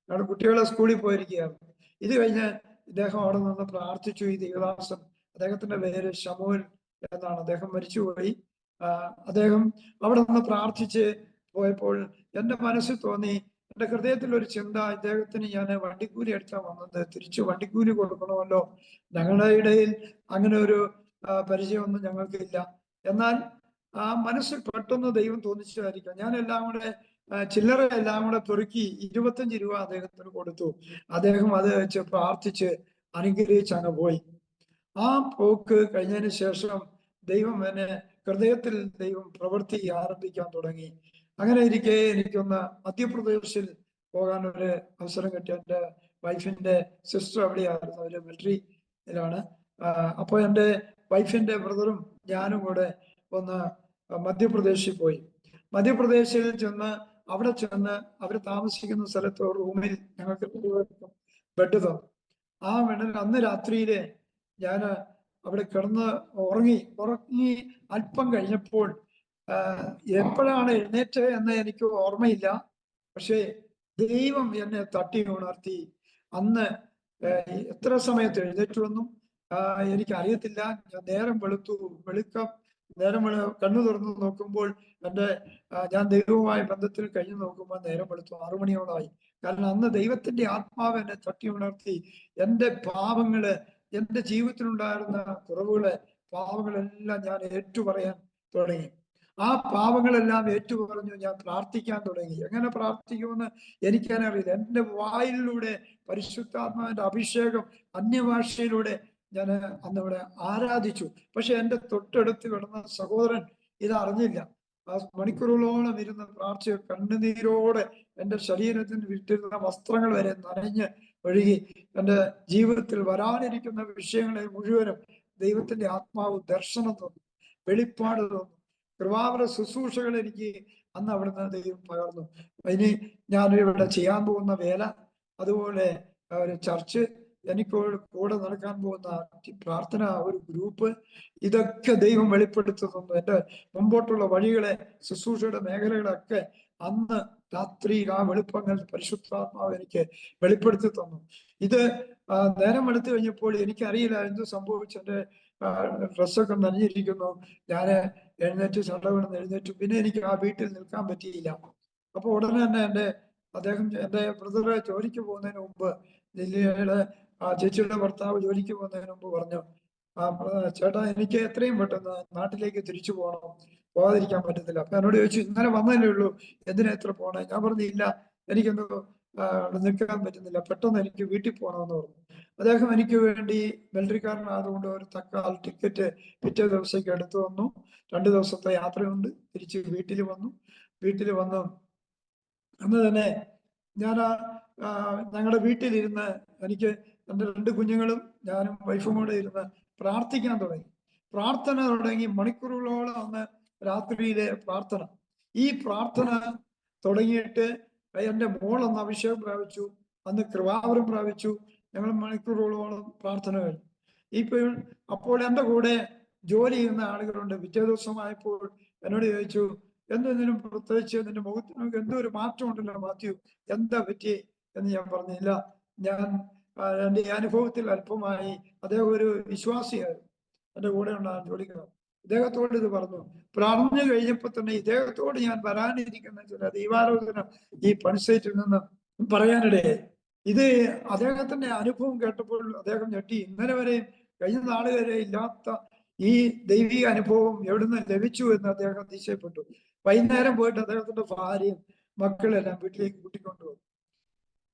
ഞങ്ങളുടെ കുട്ടികളെ സ്കൂളിൽ പോയിരിക്കുകയാണ്. ഇത് കഴിഞ്ഞ് ഇദ്ദേഹം അവിടെ നിന്ന് പ്രാർത്ഥിച്ചു. ഈ ദേവദാസൻ, അദ്ദേഹത്തിന്റെ പേര് ശമൂൽ എന്നാണ്, അദ്ദേഹം മരിച്ചുപോയി. അദ്ദേഹം അവിടെ നിന്ന് പ്രാർത്ഥിച്ച് പോയപ്പോൾ എൻ്റെ മനസ്സിൽ തോന്നി, എൻ്റെ ഹൃദയത്തിൽ ഒരു ചിന്ത, ഇദ്ദേഹത്തിന് ഞാൻ വണ്ടിക്കൂലി എടുത്താൽ വന്നത്, തിരിച്ചു വണ്ടിക്കൂലി കൊടുക്കണമല്ലോ. ഞങ്ങളുടെ ഇടയിൽ അങ്ങനെ ഒരു പരിചയമൊന്നും ഞങ്ങൾക്കില്ല. എന്നാൽ മനസ്സിൽ പെട്ടെന്ന് ദൈവം തോന്നിച്ചതായിരിക്കാം. ഞാൻ എല്ലാം കൂടെ ചില്ലറ എല്ലാം കൂടെ പെറുക്കി 25 രൂപ അദ്ദേഹത്തിന് കൊടുത്തു. അദ്ദേഹം അത് വെച്ച് പ്രാർത്ഥിച്ച് അനുഗ്രഹിച്ച് അങ്ങ് പോയി. ആ പോക്ക് കഴിഞ്ഞതിന് ശേഷം ദൈവം എന്നെ ഹൃദയത്തിൽ ദൈവം പ്രവൃത്തി ആരംഭിക്കാൻ തുടങ്ങി. അങ്ങനെ ഇരിക്കെ എനിക്കൊന്ന് മധ്യപ്രദേശിൽ പോകാൻ ഒരു അവസരം കിട്ടി. എൻ്റെ വൈഫിന്റെ സിസ്റ്റർ അവിടെയായിരുന്നു, അവര് മിലിറ്ററിയിലാണ്. അപ്പോൾ എൻ്റെ വൈഫിന്റെ ബ്രദറും ഞാനും കൂടെ ഒന്ന് മധ്യപ്രദേശിൽ പോയി. മധ്യപ്രദേശിൽ ചെന്ന് അവിടെ ചെന്ന് അവർ താമസിക്കുന്ന സ്ഥലത്ത് റൂമിൽ ഞങ്ങൾക്ക് ബെഡ് തന്നു. ആ ബെഡിൽ അന്ന് രാത്രിയില് ഞാൻ അവിടെ കിടന്ന് ഉറങ്ങി അല്പം കഴിഞ്ഞപ്പോൾ എപ്പോഴാണ് എഴുന്നേറ്റ് എന്ന് എനിക്ക് ഓർമ്മയില്ല. പക്ഷേ ദൈവം എന്നെ തട്ടി ഉണർത്തി. അന്ന് എത്ര സമയത്ത് എഴുന്നേറ്റ് വന്നു എനിക്ക് അറിയത്തില്ല. നേരം വെളുക്കം നേരം കണ്ണു തുറന്നു നോക്കുമ്പോൾ ഞാൻ ദൈവവുമായി ബന്ധത്തിൽ കഴിഞ്ഞു നോക്കുമ്പോൾ നേരം വെളുത്തു, 6 മണിയോളായി. കാരണം അന്ന് ദൈവത്തിന്റെ ആത്മാവ് എന്നെ തട്ടി ഉണർത്തി. എൻ്റെ പാപങ്ങള്, എൻ്റെ ജീവിതത്തിലുണ്ടായിരുന്ന കുറവുകള്, പാവങ്ങളെല്ലാം ഞാൻ ഏറ്റുപറയാൻ തുടങ്ങി. ആ പാവങ്ങളെല്ലാം ഏറ്റുപറഞ്ഞു ഞാൻ പ്രാർത്ഥിക്കാൻ തുടങ്ങി. എങ്ങനെ പ്രാർത്ഥിക്കുമെന്ന് എനിക്കറിയില്ല. എൻ്റെ വായിലൂടെ പരിശുദ്ധാത്മാവിന്റെ അഭിഷേകം അന്യഭാഷയിലൂടെ ഞാൻ അന്നിവിടെ ആരാധിച്ചു. പക്ഷെ എൻ്റെ തൊട്ടടുത്ത് കിടന്ന സഹോദരൻ ഇത് അറിഞ്ഞില്ല. ആ മണിക്കൂറുകളോളം ഇരുന്ന് പ്രാർത്ഥിച്ചു. കണ്ണുനീരോടെ എൻ്റെ ശരീരത്തിന് വിട്ടിരുന്ന വസ്ത്രങ്ങൾ വരെ നനഞ്ഞ് ഒഴുകി. എൻ്റെ ജീവിതത്തിൽ വരാനിരിക്കുന്ന വിഷയങ്ങളെ മുഴുവനും ദൈവത്തിന്റെ ആത്മാവ് ദർശനം തന്നു, വെളിപ്പാട് തന്നു. കൃപാവര ശുശ്രൂഷകൾ എനിക്ക് അന്ന് അവിടുന്ന് ദൈവം പകർന്നു. ഇനി ഞാൻ ഇവിടെ ചെയ്യാൻ പോകുന്ന വേല, അതുപോലെ ഒരു ചർച്ച്, എനിക്ക് കൂടെ നടക്കാൻ പോകുന്ന പ്രാർത്ഥന ഒരു ഗ്രൂപ്പ്, ഇതൊക്കെ ദൈവം വെളിപ്പെടുത്തി തന്നു. എൻ്റെ മുമ്പോട്ടുള്ള വഴികളെ, ശുശ്രൂഷയുടെ മേഖലകളൊക്കെ അന്ന് രാത്രിയിൽ ആ വെളുപ്പങ്ങൾ പരിശുദ്ധാത്മാവ് എനിക്ക് വെളിപ്പെടുത്തി തന്നു. ഇത് നേരം വെളുത്തു കഴിഞ്ഞപ്പോൾ എനിക്കറിയില്ല എന്ത് സംഭവിച്ചു. എൻ്റെ ഡ്രസ്സൊക്കെ നനഞ്ഞിരിക്കുന്നു. ഞാൻ എഴുന്നേറ്റ് ചടവെന്ന് എഴുന്നേറ്റു. പിന്നെ എനിക്ക് ആ വീട്ടിൽ നിൽക്കാൻ പറ്റിയില്ല. അപ്പൊ ഉടനെ തന്നെ എൻ്റെ ബ്രദറെ ജോലിക്ക് പോകുന്നതിന് മുമ്പ്, ലില്ലിയുടെ ചേച്ചിയുടെ ഭർത്താവ് ജോലിക്ക് പോകുന്നതിന് മുമ്പ് പറഞ്ഞു, ചേട്ടാ എനിക്ക് എത്രയും പെട്ടെന്ന് നാട്ടിലേക്ക് തിരിച്ചു പോകണം, പോകാതിരിക്കാൻ പറ്റത്തില്ല. അപ്പൊ എന്നോട് ചോദിച്ചു, ഇന്നലെ വന്നതല്ലേ ഉള്ളൂ, എന്തിനാ എത്ര പോണേ? ഞാൻ പറഞ്ഞില്ല, എനിക്കൊന്ന് നിൽക്കാൻ പറ്റുന്നില്ല, പെട്ടെന്ന് എനിക്ക് വീട്ടിൽ പോകണമെന്ന് പറഞ്ഞു. അദ്ദേഹം എനിക്ക് വേണ്ടി മിലിറ്ററിക്കാരനായതുകൊണ്ട് ഒരു തക്കാൽ ടിക്കറ്റ് പിറ്റേ ദിവസത്തേക്ക് എടുത്തു വന്നു. 2 ദിവസത്തെ യാത്രയുണ്ട്. തിരിച്ച് വീട്ടിൽ വന്നു അന്ന് തന്നെ ഞാൻ ഞങ്ങളുടെ വീട്ടിലിരുന്ന്, എനിക്ക് എൻ്റെ 2 കുഞ്ഞുങ്ങളും ഞാനും വൈഫും കൂടെ ഇരുന്ന് പ്രാർത്ഥിക്കാൻ തുടങ്ങി. പ്രാർത്ഥന തുടങ്ങി മണിക്കൂറുകളോളം അന്ന് രാത്രിയിലെ പ്രാർത്ഥന. ഈ പ്രാർത്ഥന തുടങ്ങിയിട്ട് എൻ്റെ മോളൊന്ന് അഭിഷേകം പ്രാപിച്ചു, അന്ന് കൃപാവരം പ്രാപിച്ചു. ഞങ്ങൾ മണിക്കൂറുകളോളം പ്രാർത്ഥന കഴിഞ്ഞു. അപ്പോൾ എൻ്റെ കൂടെ ജോലി ചെയ്യുന്ന ആളുകളുണ്ട്. പിറ്റേ ദിവസമായപ്പോൾ എന്നോട് ചോദിച്ചു, എന്തെങ്കിലും പ്രത്യേകിച്ച് നിന്റെ മുഖത്തിന് എന്തോ ഒരു മാറ്റം ഉണ്ടല്ലോ മാത്യു, എന്താ പറ്റി എന്ന് ഞാൻ പറഞ്ഞില്ല. എൻ്റെ അനുഭവത്തിൽ അല്പമായി, അദ്ദേഹം ഒരു വിശ്വാസിയായിരുന്നു, എൻ്റെ കൂടെ ഉണ്ടാകുന്ന ജോലിക്കാരൻ. ഇദ്ദേഹത്തോട് ഇത് പറഞ്ഞു കഴിഞ്ഞപ്പോൾ തന്നെ ഇദ്ദേഹത്തോട് ഞാൻ വരാനിരിക്കുന്ന ചില ദൈവാലോചന ഈ പണിസൈറ്റിൽ നിന്ന് പറയാനിടയായി. ഇത് അദ്ദേഹത്തിന്റെ അനുഭവം കേട്ടപ്പോൾ അദ്ദേഹം ഞെട്ടി. ഇന്നലെ വരെ, കഴിഞ്ഞ നാള് വരെ ഇല്ലാത്ത ഈ ദൈവിക അനുഭവം എവിടുന്ന് ലഭിച്ചു എന്ന് അദ്ദേഹം അതിശയപ്പെട്ടു. വൈകുന്നേരം പോയിട്ട് അദ്ദേഹത്തിന്റെ ഭാര്യയും മക്കളെല്ലാം വീട്ടിലേക്ക് കൂട്ടിക്കൊണ്ടുപോകും.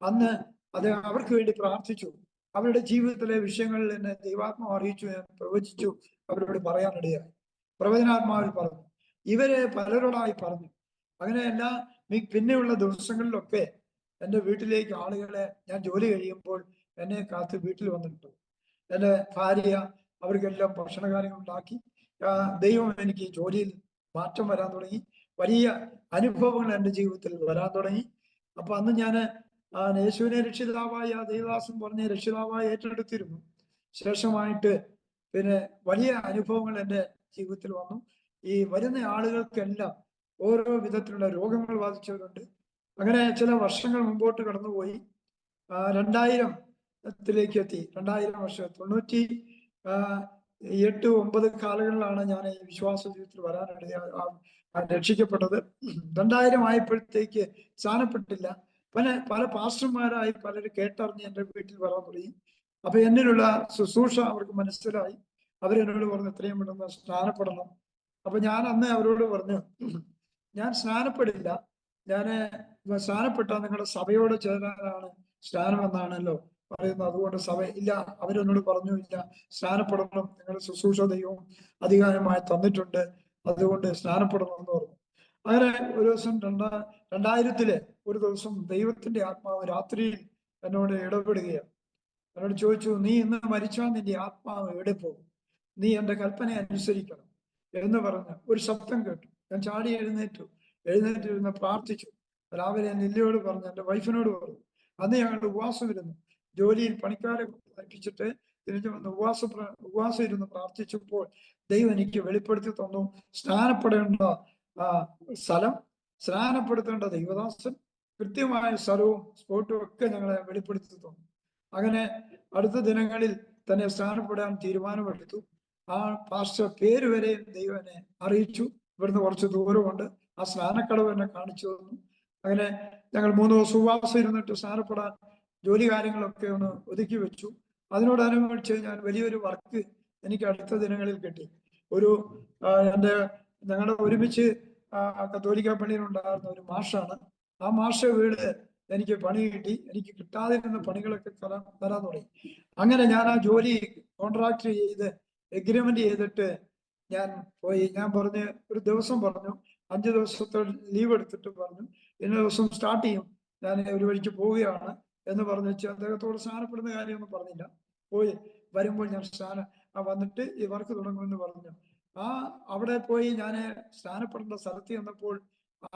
അന്ന് അദ്ദേഹം അവർക്ക് വേണ്ടി പ്രാർത്ഥിച്ചു. അവരുടെ ജീവിതത്തിലെ വിഷയങ്ങളിൽ എന്നെ ദൈവാത്മാവ് അറിയിച്ചു, ഞാൻ പ്രവചിച്ചു, അവരോട് പറയാനിടയായി. പ്രവചനാത്മാവിൽ പറഞ്ഞു, ഇവരെ പലരോടായി പറഞ്ഞു. അങ്ങനെയല്ല, പിന്നെയുള്ള ദിവസങ്ങളിലൊക്കെ എൻ്റെ വീട്ടിലേക്ക് ആളുകളെ, ഞാൻ ജോലി കഴിയുമ്പോൾ എന്നെ കാത്ത് വീട്ടിൽ വന്നിട്ടു. എൻ്റെ ഭാര്യ അവർക്കെല്ലാം ഭക്ഷണ കാര്യങ്ങൾ ഉണ്ടാക്കി. ദൈവം എനിക്ക് ജോലിയിൽ മാറ്റം വരാൻ തുടങ്ങി. വലിയ അനുഭവങ്ങൾ എൻ്റെ ജീവിതത്തിൽ വരാൻ തുടങ്ങി. അപ്പൊ അന്ന് ഞാൻ യേശുവിനെ രക്ഷിതാവായി, ആ ദേവദാസൻ പറഞ്ഞ രക്ഷിതാവായി ഏറ്റെടുത്തിരുന്നു. ശേഷമായിട്ട് പിന്നെ വലിയ അനുഭവങ്ങൾ എൻ്റെ ജീവിതത്തിൽ വന്നു. ഈ വരുന്ന ആളുകൾക്കെല്ലാം ഓരോ വിധത്തിലുള്ള രോഗങ്ങൾ ബാധിച്ചവരുണ്ട്. അങ്ങനെ ചില വർഷങ്ങൾ മുമ്പോട്ട് കടന്നുപോയി. 2000-ത്തിലേക്ക് എത്തി. 2000 വർഷം, 98-99 കാലങ്ങളിലാണ് ഞാൻ ഈ വിശ്വാസ ജീവിതത്തിൽ വരാനിടയ രക്ഷിക്കപ്പെട്ടത്. 2000 ആയപ്പോഴത്തേക്ക് സ്ഥാനപ്പെട്ടില്ല. പല പാസ്റ്റർമാരായി പലര് കേട്ടറിഞ്ഞ് എൻ്റെ വീട്ടിൽ വരാൻ തുടങ്ങി. അപ്പൊ എന്നിലുള്ള ശുശ്രൂഷ അവർക്ക് മനസ്സിലായി. അവരെന്നോട് പറഞ്ഞു, എത്രയും പെട്ടെന്ന് സ്നാനപ്പെടണം. അപ്പൊ ഞാൻ അന്ന് അവരോട് പറഞ്ഞു, ഞാൻ സ്നാനപ്പെടില്ല, ഞാൻ സ്നാനപ്പെട്ടാൽ നിങ്ങളുടെ സഭയോട് ചേരാനാണ് സ്നാനം എന്നാണല്ലോ പറയുന്നത്, അതുകൊണ്ട് സഭ ഇല്ല. അവരെന്നോട് പറഞ്ഞു, ഇല്ല, സ്നാനപ്പെടണം, നിങ്ങളുടെ ശുശ്രൂഷ ദൈവം അധികാരമായി തന്നിട്ടുണ്ട്, അതുകൊണ്ട് സ്നാനപ്പെടണം എന്ന് പറഞ്ഞു. അങ്ങനെ ഒരു ദിവസം 2000-ത്തിലെ ഒരു ദിവസം ദൈവത്തിന്റെ ആത്മാവ് രാത്രിയിൽ എന്നോട് ഇടപെടുകയാണ്. എന്നോട് ചോദിച്ചു, നീ ഇന്ന് മരിച്ചാൽ നിന്റെ ആത്മാവ് എവിടെ പോകും? നീ എൻ്റെ കൽപ്പന അനുസരിക്കണം എന്ന് പറഞ്ഞ് ഒരു ശബ്ദം കേട്ടു. ഞാൻ ചാടി എഴുന്നേറ്റിരുന്ന് പ്രാർത്ഥിച്ചു. രാവിലെ ഞാൻ ലില്ലിയോട് പറഞ്ഞു, എൻ്റെ വൈഫിനോട് പറഞ്ഞു. അന്ന് ഞങ്ങൾ ഉപവാസം ഇരുന്നു. ജോലിയിൽ പണിക്കാരെ പഠിപ്പിച്ചിട്ട് തിരിച്ചു വന്ന് ഉപവാസം ഇരുന്ന് പ്രാർത്ഥിച്ചപ്പോൾ ദൈവം എനിക്ക് വെളിപ്പെടുത്തി തന്നു സ്നാനപ്പെടേണ്ട സ്ഥലം, സ്നാനപ്പെടുത്തേണ്ട ദൈവദാസൻ, കൃത്യമായ സ്ഥലവും സ്പോട്ടും ഒക്കെ ഞങ്ങളെ വെളിപ്പെടുത്തി തന്നു. അങ്ങനെ അടുത്ത ദിനങ്ങളിൽ തന്നെ സ്നാനപ്പെടാൻ തീരുമാനമെടുത്തു. ആ പാസ്റ്റർ പേര് വരെ ദൈവം എന്നെ അറിയിച്ചു. ഇവിടുന്ന് കുറച്ച് ദൂരമുണ്ട്. ആ സ്നാനക്കടവ് എന്നെ കാണിച്ചു തന്നു. അങ്ങനെ ഞങ്ങൾ 3 ദിവസം ഉപവാസം ഇരുന്നിട്ട് സ്നാനപ്പെടാൻ ജോലി കാര്യങ്ങളൊക്കെ ഒന്ന് ഒതുക്കി വെച്ചു. അതിനോടനുബന്ധിച്ച് ഞാൻ വലിയൊരു വർക്ക് എനിക്ക് അടുത്ത ദിനങ്ങളിൽ കിട്ടി. ഒരു എൻ്റെ ഞങ്ങളുടെ ഒരുമിച്ച് കത്തോലിക്ക പള്ളിയിൽ ഉണ്ടായിരുന്ന ഒരു മാഷാണ്. ആ മാഷ വീട് എനിക്ക് പണി കിട്ടി. എനിക്ക് കിട്ടാതിരുന്ന പണികളൊക്കെ തരാൻ തുടങ്ങി. അങ്ങനെ ഞാൻ ആ ജോലി കോൺട്രാക്ട് ചെയ്ത് എഗ്രിമെന്റ് ചെയ്തിട്ട് ഞാൻ പോയി. ഞാൻ പറഞ്ഞ് ഒരു ദിവസം പറഞ്ഞു, 5 ദിവസത്തെ ലീവ് എടുത്തിട്ട് പറഞ്ഞു ഇന്ന ദിവസം സ്റ്റാർട്ട് ചെയ്യും, ഞാൻ ഒരു വഴിക്ക് പോവുകയാണ് എന്ന് പറഞ്ഞു വെച്ചാൽ അദ്ദേഹത്തോട് സ്നാനപ്പെടുന്ന കാര്യമൊന്നും പറഞ്ഞില്ല. പോയി വരുമ്പോൾ ഞാൻ വന്നിട്ട് ഈ വർക്ക് തുടങ്ങുമെന്ന് പറഞ്ഞു. അവിടെ പോയി ഞാൻ സ്നാനപ്പെടേണ്ട സ്ഥലത്ത് ചെന്നപ്പോൾ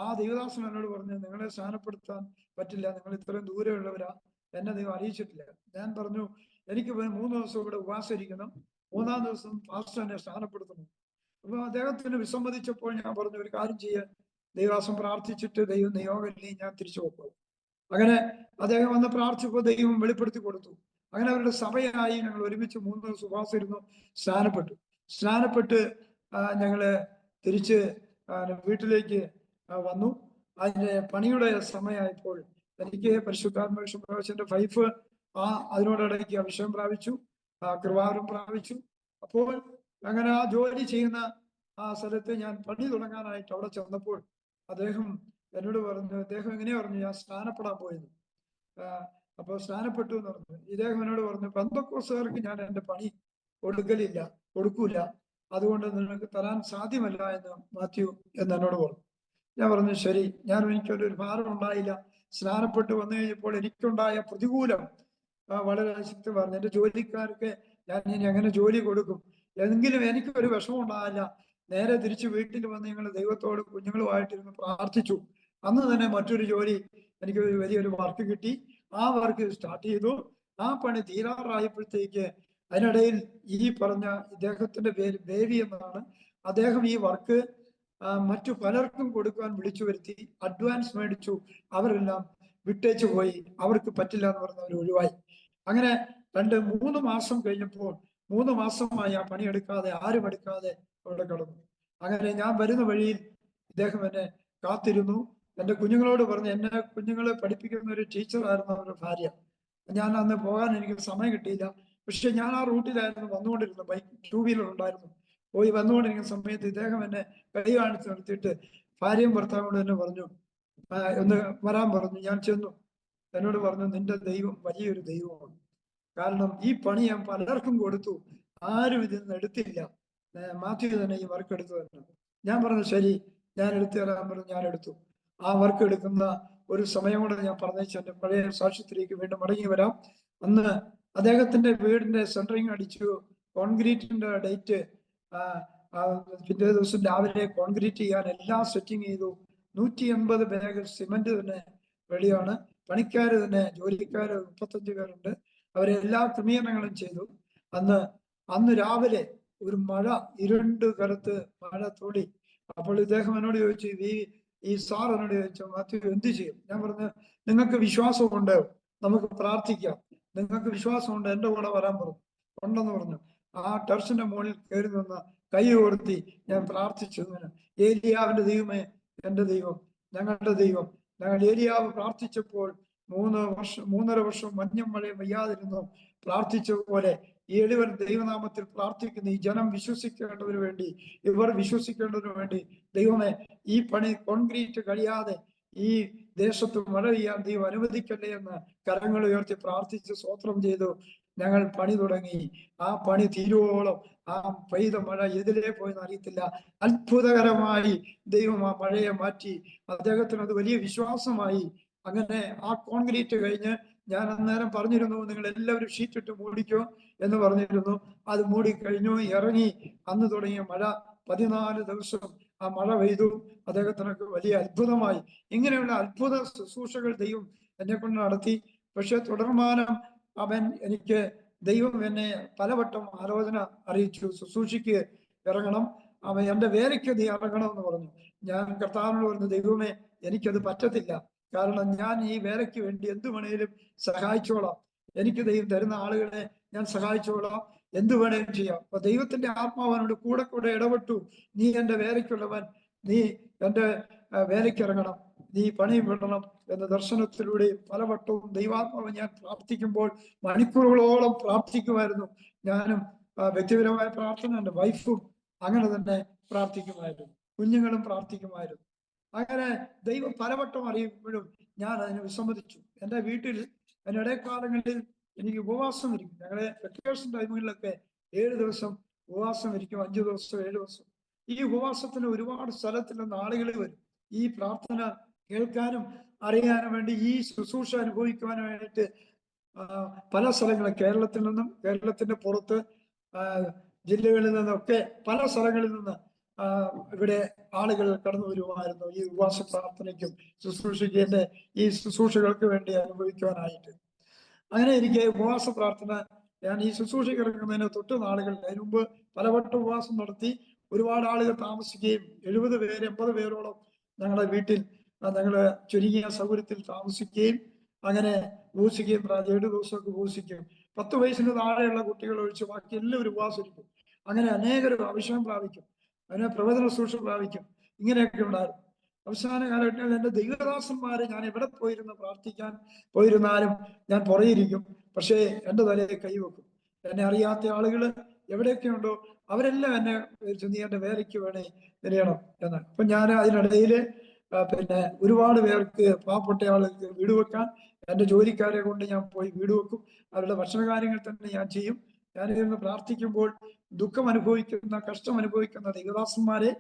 ആ ദൈവദാസൻ എന്നോട് പറഞ്ഞു, നിങ്ങളെ സ്നാനപ്പെടുത്താൻ പറ്റില്ല, നിങ്ങൾ ഇത്രയും ദൂരെയുള്ളവരാ, എന്നെ ദൈവം അറിയിച്ചിട്ടില്ല. ഞാൻ പറഞ്ഞു, എനിക്ക് 3 ദിവസം ഇവിടെ ഉപവാസം ഇരിക്കണം, 3-ാം ദിവസം പാസ്റ്റർ എന്നെ സ്നാനപ്പെടുത്തണം. അപ്പൊ അദ്ദേഹത്തിന് വിസമ്മതിച്ചപ്പോൾ ഞാൻ പറഞ്ഞു, ഒരു കാര്യം ചെയ്യാൻ, ദൈവദാസൻ പ്രാർത്ഥിച്ചിട്ട് ദൈവം നിയോഗമില്ലേ ഞാൻ തിരിച്ചു പോകും. അങ്ങനെ അദ്ദേഹം വന്ന് പ്രാർത്ഥിച്ചപ്പോൾ ദൈവം വെളിപ്പെടുത്തി കൊടുത്തു. അങ്ങനെ അവരുടെ സഭയായി ഞങ്ങൾ ഒരുമിച്ച് 3 ദിവസം ഉപവാസം ഇരുന്നു, സ്നാനപ്പെട്ട് ഞങ്ങള് തിരിച്ച് വീട്ടിലേക്ക് വന്നു. അതിന്റെ പണിയുടെ സമയമായപ്പോൾ എനിക്ക് പരിശുദ്ധാത്മ ഫൈഫ് അതിനോടിടയ്ക്ക് അഭിഷേകം പ്രാപിച്ചു, കൃപാവരം പ്രാപിച്ചു. അപ്പോൾ അങ്ങനെ ആ ജോലി ചെയ്യുന്ന ആ സ്ഥലത്ത് ഞാൻ പണി തുടങ്ങാനായിട്ട് അവിടെ ചെന്നപ്പോൾ അദ്ദേഹം എന്നോട് പറഞ്ഞു, അദ്ദേഹം എങ്ങനെയാ പറഞ്ഞു, ഞാൻ സ്നാനപ്പെടാൻ പോയിരുന്നു. അപ്പോൾ സ്നാനപ്പെട്ടു എന്ന് പറഞ്ഞു. ഇദ്ദേഹം എന്നോട് പറഞ്ഞു, പെന്തക്കോസ്തുകാർക്ക് ഞാൻ എൻ്റെ പണി കൊടുക്കൂല, അതുകൊണ്ട് നിനക്ക് തരാൻ സാധ്യമല്ല എന്ന് മാത്യു എന്ന് എന്നോട് പറഞ്ഞു. ഞാൻ പറഞ്ഞു, ശരി. എനിക്കൊരു ഭാരം ഉണ്ടായില്ല. സ്നാനപ്പെട്ട് വന്നു കഴിഞ്ഞപ്പോൾ എനിക്കുണ്ടായ പ്രതികൂലം വളരെ ശക്തമായിരുന്നു. എൻ്റെ ജോലിക്കാർക്ക് ഞാൻ ഇനി എങ്ങനെ ജോലി കൊടുക്കും? എങ്കിലും എനിക്കൊരു വിഷമം ഉണ്ടായില്ല. നേരെ തിരിച്ച് വീട്ടിൽ വന്ന് ഞങ്ങൾ ദൈവത്തോട് കുഞ്ഞുങ്ങളുമായിട്ടിരുന്ന് പ്രാർത്ഥിച്ചു. അന്ന് തന്നെ മറ്റൊരു ജോലി, എനിക്ക് വലിയൊരു വർക്ക് കിട്ടി. ആ വർക്ക് സ്റ്റാർട്ട് ചെയ്തു. ആ പണി തീരാറായപ്പോഴത്തേക്ക് അതിനിടയിൽ ഈ പറഞ്ഞ ഇദ്ദേഹത്തിന്റെ പേര് ബേബി എന്നാണ്, അദ്ദേഹം ഈ വർക്ക് മറ്റു പലർക്കും കൊടുക്കാൻ വിളിച്ചു വരുത്തി, അഡ്വാൻസ് മേടിച്ചു. അവരെല്ലാം വിട്ടേച്ചു പോയി, അവർക്ക് പറ്റില്ല എന്ന് പറഞ്ഞവർ ഒഴിവായി. അങ്ങനെ 2-3 മാസം കഴിഞ്ഞപ്പോൾ 3 മാസമായി ആ പണിയെടുക്കാതെ, ആരും എടുക്കാതെ അവിടെ കിടന്നു. അങ്ങനെ ഞാൻ വരുന്ന വഴിയിൽ ഇദ്ദേഹം എന്നെ കാത്തിരുന്നു. എൻ്റെ കുഞ്ഞുങ്ങളോട് പറഞ്ഞു, എന്നെ കുഞ്ഞുങ്ങളെ പഠിപ്പിക്കുന്ന ഒരു ടീച്ചറായിരുന്നു അവരുടെ ഭാര്യ. ഞാൻ അന്ന് പോകാൻ എനിക്ക് സമയം കിട്ടിയില്ല. പക്ഷെ ഞാൻ ആ റൂട്ടിലായിരുന്നു വന്നുകൊണ്ടിരുന്നു, ബൈക്ക് 2 വീലർ ഉണ്ടായിരുന്നു. പോയി വന്നുകൊണ്ടിരിക്കുന്ന സമയത്ത് ഇദ്ദേഹം എന്നെ കൈ കാണിച്ച് നിർത്തിയിട്ട് ഭാര്യയും ഭർത്താവോട് തന്നെ പറഞ്ഞു, ഒന്ന് വരാൻ പറഞ്ഞു. ഞാൻ ചെന്നു. എന്നോട് പറഞ്ഞു, നിന്റെ ദൈവം വലിയൊരു ദൈവമാണ്. കാരണം ഈ പണി ഞാൻ പലർക്കും കൊടുത്തു, ആരും ഇതിൽ നിന്ന് എടുത്തില്ല. മാത്യു തന്നെ ഈ വർക്ക് എടുത്തു തന്നെ. ഞാൻ പറഞ്ഞു, ശരി, ഞാൻ എടുത്തു തരാൻ പറഞ്ഞു. ഞാൻ എടുത്തു. ആ വർക്ക് എടുക്കുന്ന ഒരു സമയം കൂടെ ഞാൻ പറഞ്ഞേച്ചു എൻ്റെ പഴയ സാക്ഷ്യത്തിലേക്ക് വീണ്ടും മടങ്ങി വരാം. അന്ന് അദ്ദേഹത്തിന്റെ വീടിന്റെ സെൻട്രിങ് അടിച്ചു, കോൺക്രീറ്റിന്റെ ഡേറ്റ്, പിറ്റേ ദിവസം രാവിലെ കോൺക്രീറ്റ് ചെയ്യാൻ എല്ലാം സെറ്റിങ് ചെയ്തു. 180 ബാഗ് സിമന്റ് തന്നെ റെഡിയാണ്. പണിക്കാര് തന്നെ, ജോലിക്കാര് 35 പേരുണ്ട്. അവരെ എല്ലാ ക്രമീകരണങ്ങളും ചെയ്തു. അന്ന് രാവിലെ ഒരു മഴ, ഇരുണ്ട് കറുത്ത് മഴ തൊടി. അപ്പോൾ ഇദ്ദേഹം എന്നോട് ചോദിച്ചു, ഈ സാർ എന്നോട് ചോദിച്ചു, മാത്യു എന്ത് ചെയ്യും? ഞാൻ പറഞ്ഞു, നിങ്ങൾക്ക് വിശ്വാസമുണ്ട്, നമുക്ക് പ്രാർത്ഥിക്കാം. നിങ്ങൾക്ക് വിശ്വാസമുണ്ട്, എൻ്റെ കൂടെ വരാൻ പറഞ്ഞു. ഉണ്ടെന്ന് പറഞ്ഞു. ആ ടെറസിന്റെ മുകളിൽ കയറി നിന്ന് കൈ ഉയർത്തി ഞാൻ പ്രാർത്ഥിച്ചു. ഏലിയാവിന്റെ ദൈവമേ, എൻ്റെ ദൈവം, ഞങ്ങളുടെ ദൈവം. ഞങ്ങൾ ഏലിയാവ് പ്രാർത്ഥിച്ചപ്പോൾ 3.5 വർഷം മഞ്ഞും മഴയും വയ്യാതിരുന്നു. പ്രാർത്ഥിച്ച പോലെ ഈ എളിവൻ ദൈവനാമത്തിൽ പ്രാർത്ഥിക്കുന്ന ഈ ജനം വിശ്വസിക്കേണ്ടതിനു വേണ്ടി, ഇവർ വിശ്വസിക്കേണ്ടതിനു വേണ്ടി, ദൈവമേ, ഈ പണി കോൺക്രീറ്റ് കഴിയാതെ ഈ ദേശത്ത് മഴ പെയ്യാൻ ദൈവം അനുവദിക്കട്ടെ എന്ന് കരങ്ങൾ ഉയർത്തി പ്രാർത്ഥിച്ച് സ്തോത്രം ചെയ്തു. ഞങ്ങൾ പണി തുടങ്ങി. ആ പണി തീരുവോളം ആ പെയ്ത മഴ എതിരെ പോയെന്ന് അറിയത്തില്ല, അത്ഭുതകരമായി ദൈവം ആ മഴയെ മാറ്റി. അദ്ദേഹത്തിന് അത് വലിയ വിശ്വാസമായി. അങ്ങനെ ആ കോൺക്രീറ്റ് കഴിഞ്ഞ് ഞാൻ അന്നേരം പറഞ്ഞിരുന്നു, നിങ്ങൾ എല്ലാവരും ഷീറ്റ് ഇട്ട് മൂടിക്കോ എന്ന് പറഞ്ഞിരുന്നു. അത് മൂടിക്കഴിഞ്ഞു, ഇറങ്ങി. അന്ന് തുടങ്ങിയ മഴ 14 ദിവസം ആ മഴ പെയ്തു. അദ്ദേഹത്തിനൊക്കെ വലിയ അത്ഭുതമായി. ഇങ്ങനെയുള്ള അത്ഭുത ശുശ്രൂഷകൾ ദൈവം എന്നെ കൊണ്ട് നടത്തി. പക്ഷെ തുടർമാനം ദൈവം എന്നെ പലവട്ടം ആലോചന അറിയിച്ചു, ശുശ്രൂഷയ്ക്ക് ഇറങ്ങണം, എൻ്റെ വേലയ്ക്ക് നീ ഇറങ്ങണമെന്ന് പറഞ്ഞു. ഞാൻ കർത്താവിനോട് പറഞ്ഞു, ദൈവമേ, എനിക്കത് പറ്റത്തില്ല. കാരണം ഞാൻ ഈ വേലയ്ക്ക് വേണ്ടി എന്ത് വേണേലും സഹായിച്ചോളാം. എനിക്ക് ദൈവം തരുന്ന ആളുകളെ ഞാൻ സഹായിച്ചോളാം, എന്ത് വേണേലും ചെയ്യാം. അപ്പൊ ദൈവത്തിന്റെ ആത്മാവനോട് കൂടെ ഇടപെട്ടു, നീ എൻ്റെ വേലയ്ക്കുള്ളവൻ, നീ എൻ്റെ വേലയ്ക്ക് ഇറങ്ങണം. നീ പണി വിടണം എന്ന ദർശനത്തിലൂടെ പലവട്ടവും ദൈവാത്മാവ് ഞാൻ പ്രാർത്ഥിക്കുമ്പോൾ മണിക്കൂറുകളോളം പ്രാർത്ഥിക്കുമായിരുന്നു. ഞാനും വ്യക്തിപരമായ പ്രാർത്ഥന, എൻ്റെ വൈഫും അങ്ങനെ തന്നെ പ്രാർത്ഥിക്കുമായിരുന്നു, കുഞ്ഞുങ്ങളും പ്രാർത്ഥിക്കുമായിരുന്നു. അങ്ങനെ ദൈവം പലവട്ടം അറിയുമ്പോഴും ഞാൻ അതിന് വിസമ്മതിച്ചു. എൻ്റെ വീട്ടിൽ ഇടക്കാലങ്ങളിൽ എനിക്ക് ഉപവാസം ഇരിക്കും. ഞങ്ങളെ വെക്കേഷൻ ടൈമുകളിലൊക്കെ 7 ദിവസം ഉപവാസം ഇരിക്കും, 5 ദിവസം 7 ദിവസം. ഈ ഉപവാസത്തിന് ഒരുപാട് സ്ഥലത്തിൽ നിന്ന് ആളുകൾ വരും ഈ പ്രാർത്ഥന കേൾക്കാനും അറിയാനും വേണ്ടി, ഈ ശുശ്രൂഷ അനുഭവിക്കുവാനായിട്ട്. പല സ്ഥലങ്ങളിൽ, കേരളത്തിൽ നിന്നും കേരളത്തിന്റെ പുറത്ത് ജില്ലകളിൽ നിന്നൊക്കെ പല സ്ഥലങ്ങളിൽ നിന്ന് ഇവിടെ ആളുകൾ കടന്നു വരുമായിരുന്നു ഈ ഉപവാസ പ്രാർത്ഥനയ്ക്കും ശുശ്രൂഷയ്ക്ക് ഈ ശുശ്രൂഷകൾക്ക് വേണ്ടി അനുഭവിക്കുവാനായിട്ട്. അങ്ങനെ എനിക്ക് ഉപവാസ പ്രാർത്ഥന, ഞാൻ ഈ ശുശ്രൂഷയ്ക്ക് ഇറങ്ങുന്നതിന് തൊട്ട് നാളുകളിൽ അതിന് മുമ്പ് പലവട്ടം ഉപവാസം നടത്തി ഒരുപാട് ആളുകൾ താമസിക്കുകയും 70 പേര് 80 പേരോളം ഞങ്ങളുടെ വീട്ടിൽ ഞങ്ങള് ചുരുങ്ങിയ സൗകര്യത്തിൽ താമസിക്കുകയും അങ്ങനെ ഉപവസിക്കുകയും 7 ദിവസമൊക്കെ ഉപവസിക്കും. 10 വയസ്സിന് താഴെയുള്ള കുട്ടികൾ ഒഴിച്ച് ബാക്കി എല്ലാവരും ഉപവാസിക്കും. അങ്ങനെ അനേകരും അഭിഷേകം പ്രാപിക്കും, അങ്ങനെ പ്രവചന ശുശ്രൂഷ പ്രാപിക്കും. ഇങ്ങനെയൊക്കെ ഉണ്ടായിരുന്നു. അവസാന കാലഘട്ടങ്ങളിൽ എൻ്റെ ദൈവദാസന്മാരെ ഞാൻ എവിടെ പോയിരുന്ന് പ്രാർത്ഥിക്കാൻ പോയിരുന്നാലും ഞാൻ പുറയിരിക്കും, പക്ഷേ എൻ്റെ തലയെ കൈവെക്കും. എന്നെ അറിയാത്ത ആളുകൾ എവിടെയൊക്കെ ഉണ്ടോ അവരെല്ലാം എന്നെ നീ എൻ്റെ വേലയ്ക്ക് വേണേ നിലയണം എന്ന്. അപ്പൊ ഞാൻ അതിനിടയിൽ പിന്നെ ഒരുപാട് പേർക്ക്, പാവപ്പെട്ട ആളുകൾക്ക് വീട് വെക്കാൻ എൻ്റെ ജോലിക്കാരെ കൊണ്ട് ഞാൻ പോയി വീട് വെക്കും. അവരുടെ ഭക്ഷണകാര്യങ്ങൾ തന്നെ ഞാൻ ചെയ്യും. ഞാനിരുന്ന് പ്രാർത്ഥിക്കുമ്പോൾ ദുഃഖം അനുഭവിക്കുന്ന, കഷ്ടം അനുഭവിക്കുന്ന ദൈവദാസന്മാരെ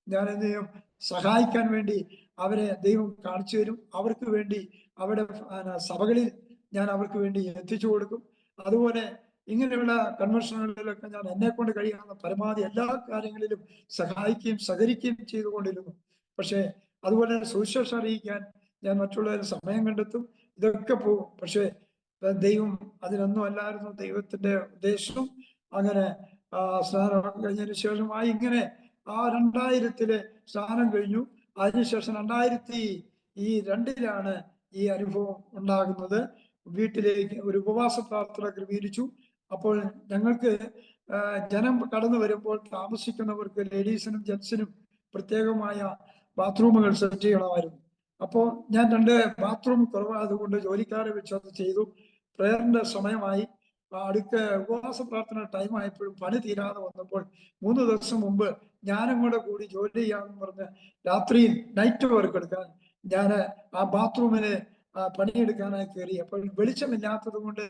ഞാൻ എന്ത് ചെയ്യും, സഹായിക്കാൻ വേണ്ടി അവരെ ദൈവം കാണിച്ചു തരും. അവർക്ക് വേണ്ടി അവിടെ സഭകളിൽ ഞാൻ അവർക്ക് വേണ്ടി എത്തിച്ചു കൊടുക്കും. അതുപോലെ ഇങ്ങനെയുള്ള കൺവെൻഷനുകളിലൊക്കെ ഞാൻ എന്നെ കൊണ്ട് കഴിയാവുന്ന പരമാവധി എല്ലാ കാര്യങ്ങളിലും സഹായിക്കുകയും സഹകരിക്കുകയും ചെയ്തുകൊണ്ടിരുന്നു. പക്ഷേ അതുപോലെ സുവിശേഷം അറിയിക്കാൻ ഞാൻ മറ്റുള്ളവരെ സമയം കണ്ടെത്തും, ഇതൊക്കെ പോകും. പക്ഷേ ദൈവം അതിനൊന്നും അല്ലായിരുന്നു ദൈവത്തിന്റെ ഉദ്ദേശം. അങ്ങനെ സ്നാനം കഴിഞ്ഞതിന് ശേഷമായി ഇങ്ങനെ 2000 സ്നാനം കഴിഞ്ഞു. അതിനുശേഷം 2002 ഈ അനുഭവം ഉണ്ടാകുന്നത്. വീട്ടിലേക്ക് ഒരു ഉപവാസ പ്രാർത്ഥന ക്രമീകരിച്ചു. അപ്പോൾ ഞങ്ങൾക്ക് ജനം കടന്നു വരുമ്പോൾ താമസിക്കുന്നവർക്ക് ലേഡീസിനും ജെന്റ്സിനും പ്രത്യേകമായ ബാത്റൂമുകൾ സെറ്റ് ചെയ്യണമായിരുന്നു. അപ്പോൾ ഞാൻ 2 ബാത്റൂം കുറവായതുകൊണ്ട് ജോലിക്കാരെ വെച്ച് അത് ചെയ്തു. പ്രേയറിന്റെ സമയമായി, അടുക്ക ഉപവാസ പ്രാർത്ഥന ടൈം ആയപ്പോഴും പണി തീരാതെ വന്നപ്പോൾ 3 ദിവസം മുമ്പ് ഞാനും കൂടി ജോലി ചെയ്യാമെന്ന് പറഞ്ഞ് രാത്രിയിൽ നൈറ്റ് വർക്ക് എടുക്കാൻ ഞാൻ ആ ബാത്റൂമിന് പണിയെടുക്കാനായി കയറി. അപ്പോൾ വെളിച്ചമില്ലാത്തത് കൊണ്ട്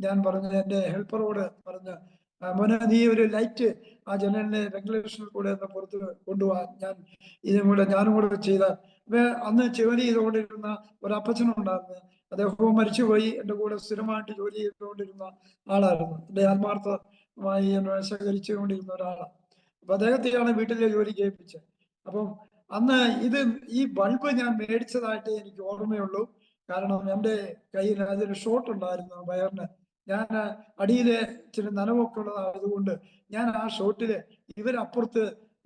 ഞാൻ പറഞ്ഞ് എൻ്റെ ഹെൽപ്പറോട് പറഞ്ഞ്, മോനെ നീ ഒരു ലൈറ്റ് ആ ജനലിന്റെ റെഗുലേഷനിൽ കൂടെ ഒന്ന് പുറത്ത് കൊണ്ടുപോകാൻ, ഞാനും കൂടെ ചെയ്ത. അന്ന് ജോലി ചെയ്തുകൊണ്ടിരുന്ന ഒരു അപ്പച്ചനുണ്ടായിരുന്നു. അദ്ദേഹവും മരിച്ചുപോയി. എൻ്റെ കൂടെ സ്ഥിരമായിട്ട് ജോലി ചെയ്തുകൊണ്ടിരുന്ന ആളായിരുന്നു. എൻ്റെ ആത്മാർത്ഥമായി എന്നെ സഹകരിച്ചുകൊണ്ടിരുന്ന ഒരാളാണ്. അപ്പൊ അദ്ദേഹത്തെയാണ് വീട്ടിലെ ജോലി ചെയ്യിപ്പിച്ചത്. അപ്പം അന്ന് ഈ ബൾബ് ഞാൻ മേടിച്ചതായിട്ട് എനിക്ക് ഓർമ്മയുള്ളൂ. കാരണം എൻ്റെ കയ്യിൽ അതിൽ ഷോർട്ട് ഉണ്ടായിരുന്നു വയറിന്. ഞാൻ അടിയിലെ ചില നനവൊക്കെ ഉള്ളതായതുകൊണ്ട് ഞാൻ ആ ഷോട്ടില് ഇവരപ്പുറത്ത്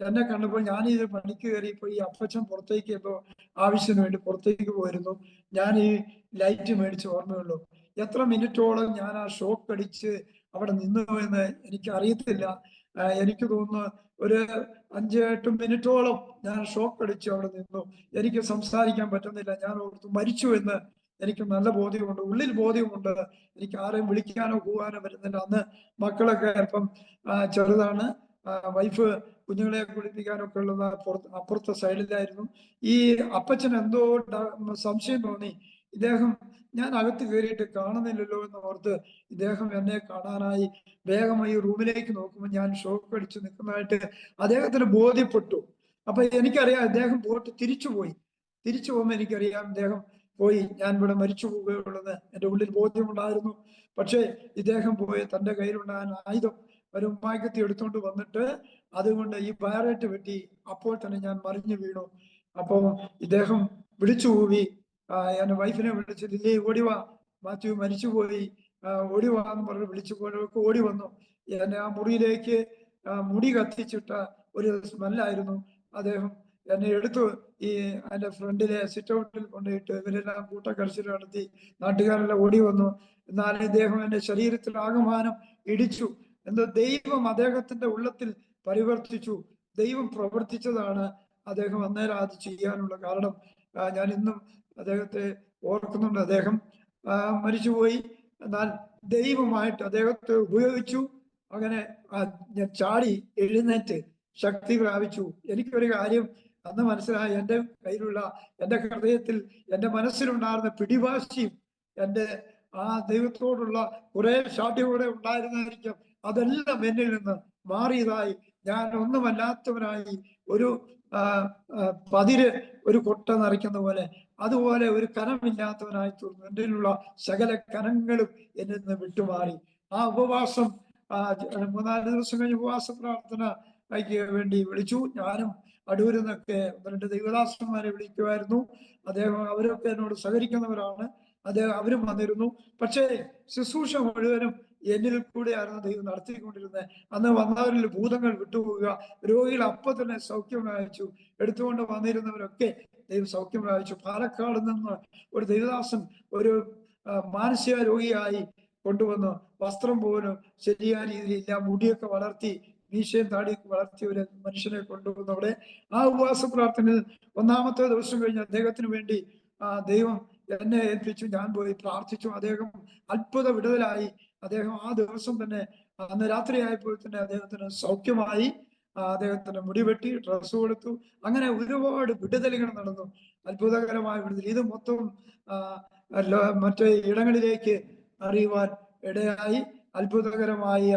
എന്നെ കണ്ടപ്പോൾ ഞാനിത് പണിക്ക് കയറിയപ്പോൾ ഈ അപ്പച്ചൻ പുറത്തേക്ക് എന്തോ ആവശ്യത്തിന് വേണ്ടി പുറത്തേക്ക് പോയിരുന്നു. ഞാൻ ഈ ലൈറ്റ് മേടിച്ച് ഓർമ്മയുള്ളൂ. എത്ര മിനിറ്റോളം ഞാൻ ആ ഷോക്ക് അടിച്ച് അവിടെ നിന്നു എന്ന് എനിക്ക് അറിയത്തില്ല. എനിക്ക് തോന്നുന്നു ഒരു 5-8 മിനിറ്റോളം ഞാൻ ഷോക്ക് അടിച്ച് അവിടെ നിന്നു. എനിക്ക് സംസാരിക്കാൻ പറ്റുന്നില്ല. ഞാൻ ഓർത്തു മരിച്ചു എന്ന് എനിക്ക് നല്ല ബോധ്യമുണ്ട്, ഉള്ളിൽ ബോധ്യമുണ്ട്. എനിക്ക് ആരെയും വിളിക്കാനോ പോകാനോ പറ്റുന്നില്ല. അന്ന് മക്കളൊക്കെ അല്പം ചെറുതാണ്. വൈഫ് കുഞ്ഞുങ്ങളെ കുളിപ്പിക്കാനൊക്കെ ഉള്ളത് അപ്പുറത്തെ സൈഡിലായിരുന്നു. ഈ അപ്പച്ചന് എന്തോ സംശയം തോന്നി. ഇദ്ദേഹം ഞാൻ അകത്ത് കയറിയിട്ട് കാണുന്നില്ലല്ലോ എന്ന് ഓർത്ത് ഇദ്ദേഹം എന്നെ കാണാനായി വേഗം ഈ റൂമിലേക്ക് നോക്കുമ്പോൾ ഞാൻ ഷോക്ക് അടിച്ച് നിൽക്കുന്നതായിട്ട് അദ്ദേഹത്തിന് ബോധ്യപ്പെട്ടു. അപ്പൊ എനിക്കറിയാം ഇദ്ദേഹം പോയിട്ട് തിരിച്ചു പോകുമ്പോൾ എനിക്കറിയാം ഇദ്ദേഹം പോയി, ഞാൻ ഇവിടെ മരിച്ചു പോവുകയുള്ളത് എൻ്റെ ഉള്ളിൽ ബോധ്യമുണ്ടായിരുന്നു. പക്ഷേ ഇദ്ദേഹം പോയി തൻ്റെ കയ്യിലുണ്ടായ ആയുധം ഒരു ഉമ്മാക്കത്തി എടുത്തുകൊണ്ട് വന്നിട്ട് അതുകൊണ്ട് ഈ വയറേറ്റ് വെട്ടി. അപ്പോൾ തന്നെ ഞാൻ മറിഞ്ഞു വീണു. അപ്പോൾ ഇദ്ദേഹം വിളിച്ചു കൂവി, എൻ്റെ വൈഫിനെ വിളിച്ച്, ലില്ലി ഓടിവാ, മാത്യു മരിച്ചുപോയി, ഓടിവാന്ന് പറഞ്ഞ് വിളിച്ചപ്പോഴൊക്കെ ഓടി വന്നു. എന്നെ ആ മുറിയിലേക്ക് മുടി കത്തിച്ചിട്ട ഒരു സ്മെല്ലായിരുന്നു. അദ്ദേഹം എന്നെ എടുത്തു ഈ എൻ്റെ ഫ്രണ്ടിലെ സിറ്റ് ഔട്ടിൽ കൊണ്ടുപോയിട്ട് ഇവരെല്ലാം കൂട്ടക്കരച്ചിൽ നടത്തി. നാട്ടുകാരെല്ലാം ഓടി വന്നു. എന്നാൽ ഇദ്ദേഹം എൻ്റെ ശരീരത്തിൽ ആകമാനം ഇടിച്ചു. എന്തോ ദൈവം അദ്ദേഹത്തിന്റെ ഉള്ളത്തിൽ പരിവർത്തിച്ചു. ദൈവം പ്രവർത്തിച്ചതാണ് അദ്ദേഹം അന്നേരം അത് ചെയ്യാനുള്ള കാരണം. ഞാൻ ഇന്നും അദ്ദേഹത്തെ ഓർക്കുന്നുണ്ട്. അദ്ദേഹം മരിച്ചുപോയി. എന്നാൽ ദൈവമായിട്ട് അദ്ദേഹത്തെ ഉപയോഗിച്ചു. അങ്ങനെ ഞാൻ ചാടി എഴുന്നേറ്റ് ശക്തി പ്രാപിച്ചു. എനിക്കൊരു കാര്യം അന്ന് മനസ്സിലായി. എൻ്റെ കയ്യിലുള്ള, എൻ്റെ ഹൃദയത്തിൽ, എൻ്റെ മനസ്സിലുണ്ടായിരുന്ന പിടിവാശിയും എൻ്റെ ആ ദൈവത്തോടുള്ള കുറെ ശാഠ്യകൂടെ ഉണ്ടായിരുന്നായിരിക്കും, അതെല്ലാം എന്നിൽ നിന്ന് മാറിയതായി. ഞാൻ ഒന്നുമല്ലാത്തവനായി, ഒരു പതിര് ഒരു കൊട്ട നിറയ്ക്കുന്ന പോലെ, അതുപോലെ ഒരു കനമില്ലാത്തവനായി തീർന്നു. എന്നിലുള്ള സകല കനങ്ങളും എന്നിൽ നിന്ന് വിട്ടുമാറി. ആ ഉപവാസം 3-4 ദിവസം കഴിഞ്ഞ് ഉപവാസ പ്രാർത്ഥനയ്ക്ക് വേണ്ടി വിളിച്ചു. ഞാനും അടൂരിൽ നിന്നൊക്കെ 1-2 ദൈവദാസന്മാരെ വിളിക്കുമായിരുന്നു. അവരൊക്കെ എന്നോട് സഹകരിക്കുന്നവരാണ്. അവരും വന്നിരുന്നു. പക്ഷേ ശുശ്രൂഷ മുഴുവനും എന്നിൽ കൂടെയായിരുന്നു ദൈവം നടത്തിക്കൊണ്ടിരുന്നത്. അന്ന് വന്നവരിൽ ഭൂതങ്ങൾ വിട്ടുപോവുക, രോഗികൾ അപ്പം തന്നെ സൗഖ്യം പ്രാപിച്ചു. എടുത്തുകൊണ്ട് വന്നിരുന്നവരൊക്കെ ദൈവം സൗഖ്യം പ്രാപിച്ചു. പാലക്കാട് നിന്ന് ഒരു ദൈവദാസൻ ഒരു മാനസിക രോഗിയായി കൊണ്ടുവന്ന്, വസ്ത്രം പോലും ശരിയായ രീതിയിലില്ല, മുടിയൊക്കെ വളർത്തി, മീശയും താടി വളർത്തിയ ഒരു മനുഷ്യനെ കൊണ്ടുവന്ന് അവിടെ ആ ഉപവാസ പ്രാർത്ഥനയിൽ 1-ാമത്തെ ദിവസം കഴിഞ്ഞ് അദ്ദേഹത്തിന് വേണ്ടി ദൈവം എന്നെ ഏൽപ്പിച്ചു. ഞാൻ പോയി പ്രാർത്ഥിച്ചു. അദ്ദേഹം അത്ഭുത വിടുതലായി. അദ്ദേഹം ആ ദിവസം തന്നെ, അന്ന് രാത്രിയായപ്പോൾ തന്നെ അദ്ദേഹത്തിന് സൗഖ്യമായി. അദ്ദേഹത്തിന് മുടി വെട്ടി, ഡ്രസ്സ് കൊടുത്തു. അങ്ങനെ ഒരുപാട് വിടുതലുകൾ നടന്നു. അത്ഭുതകരമായ വിടുതൽ. ഇത് മൊത്തം മറ്റേ ഇടങ്ങളിലേക്ക് അറിയുവാൻ ഇടയായി. അത്ഭുതകരമായ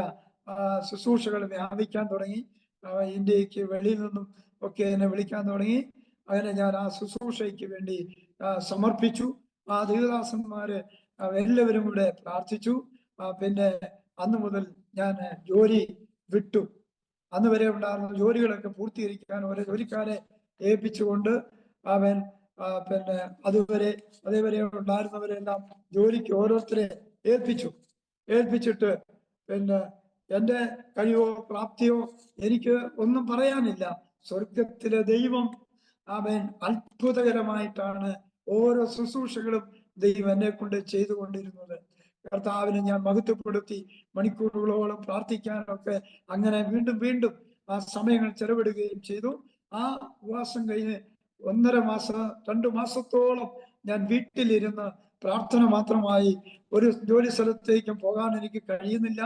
ശുശ്രൂഷകൾ വ്യാപിക്കാൻ തുടങ്ങി. ഇന്ത്യക്ക് വെളിയിൽ നിന്നും ഒക്കെ എന്നെ വിളിക്കാൻ തുടങ്ങി. അങ്ങനെ ഞാൻ ആ ശുശ്രൂഷയ്ക്ക് വേണ്ടി സമർപ്പിച്ചു. ആ ദൈവദാസന്മാര് എല്ലാവരും കൂടെ പ്രാർത്ഥിച്ചു. പിന്നെ അന്ന് മുതൽ ഞാൻ ജോലി വിട്ടു. അന്ന് വരെ ഉണ്ടായിരുന്ന ജോലികളൊക്കെ പൂർത്തീകരിക്കാൻ ഓരോ ജോലിക്കാരെ ഏൽപ്പിച്ചുകൊണ്ട് അവൻ പിന്നെ അതേവരെ ഉണ്ടായിരുന്നവരെല്ലാം ജോലിക്ക് ഓരോരുത്തരെ ഏൽപ്പിച്ചിട്ട് പിന്നെ എൻ്റെ കഴിവോ പ്രാപ്തിയോ എനിക്ക് ഒന്നും പറയാനില്ല. സ്വർഗത്തിലെ ദൈവം അവൻ അത്ഭുതകരമായിട്ടാണ് ഓരോ ശുശ്രൂഷകളും ദൈവം എന്നെ കൊണ്ട് ചെയ്തുകൊണ്ടിരുന്നത്. കർത്താവിനെ ഞാൻ മഹത്വപ്പെടുത്തി മണിക്കൂറുകളോളം പ്രാർത്ഥിക്കാനൊക്കെ അങ്ങനെ വീണ്ടും ആ സമയങ്ങൾ ചെലവിടുകയും ചെയ്തു. ആ ഉപവാസം കഴിഞ്ഞ് 1.5 മാസം 2 മാസത്തോളം ഞാൻ വീട്ടിലിരുന്ന് പ്രാർത്ഥന മാത്രമായി. ഒരു ജോലി സ്ഥലത്തേക്കും പോകാൻ എനിക്ക് കഴിയുന്നില്ല.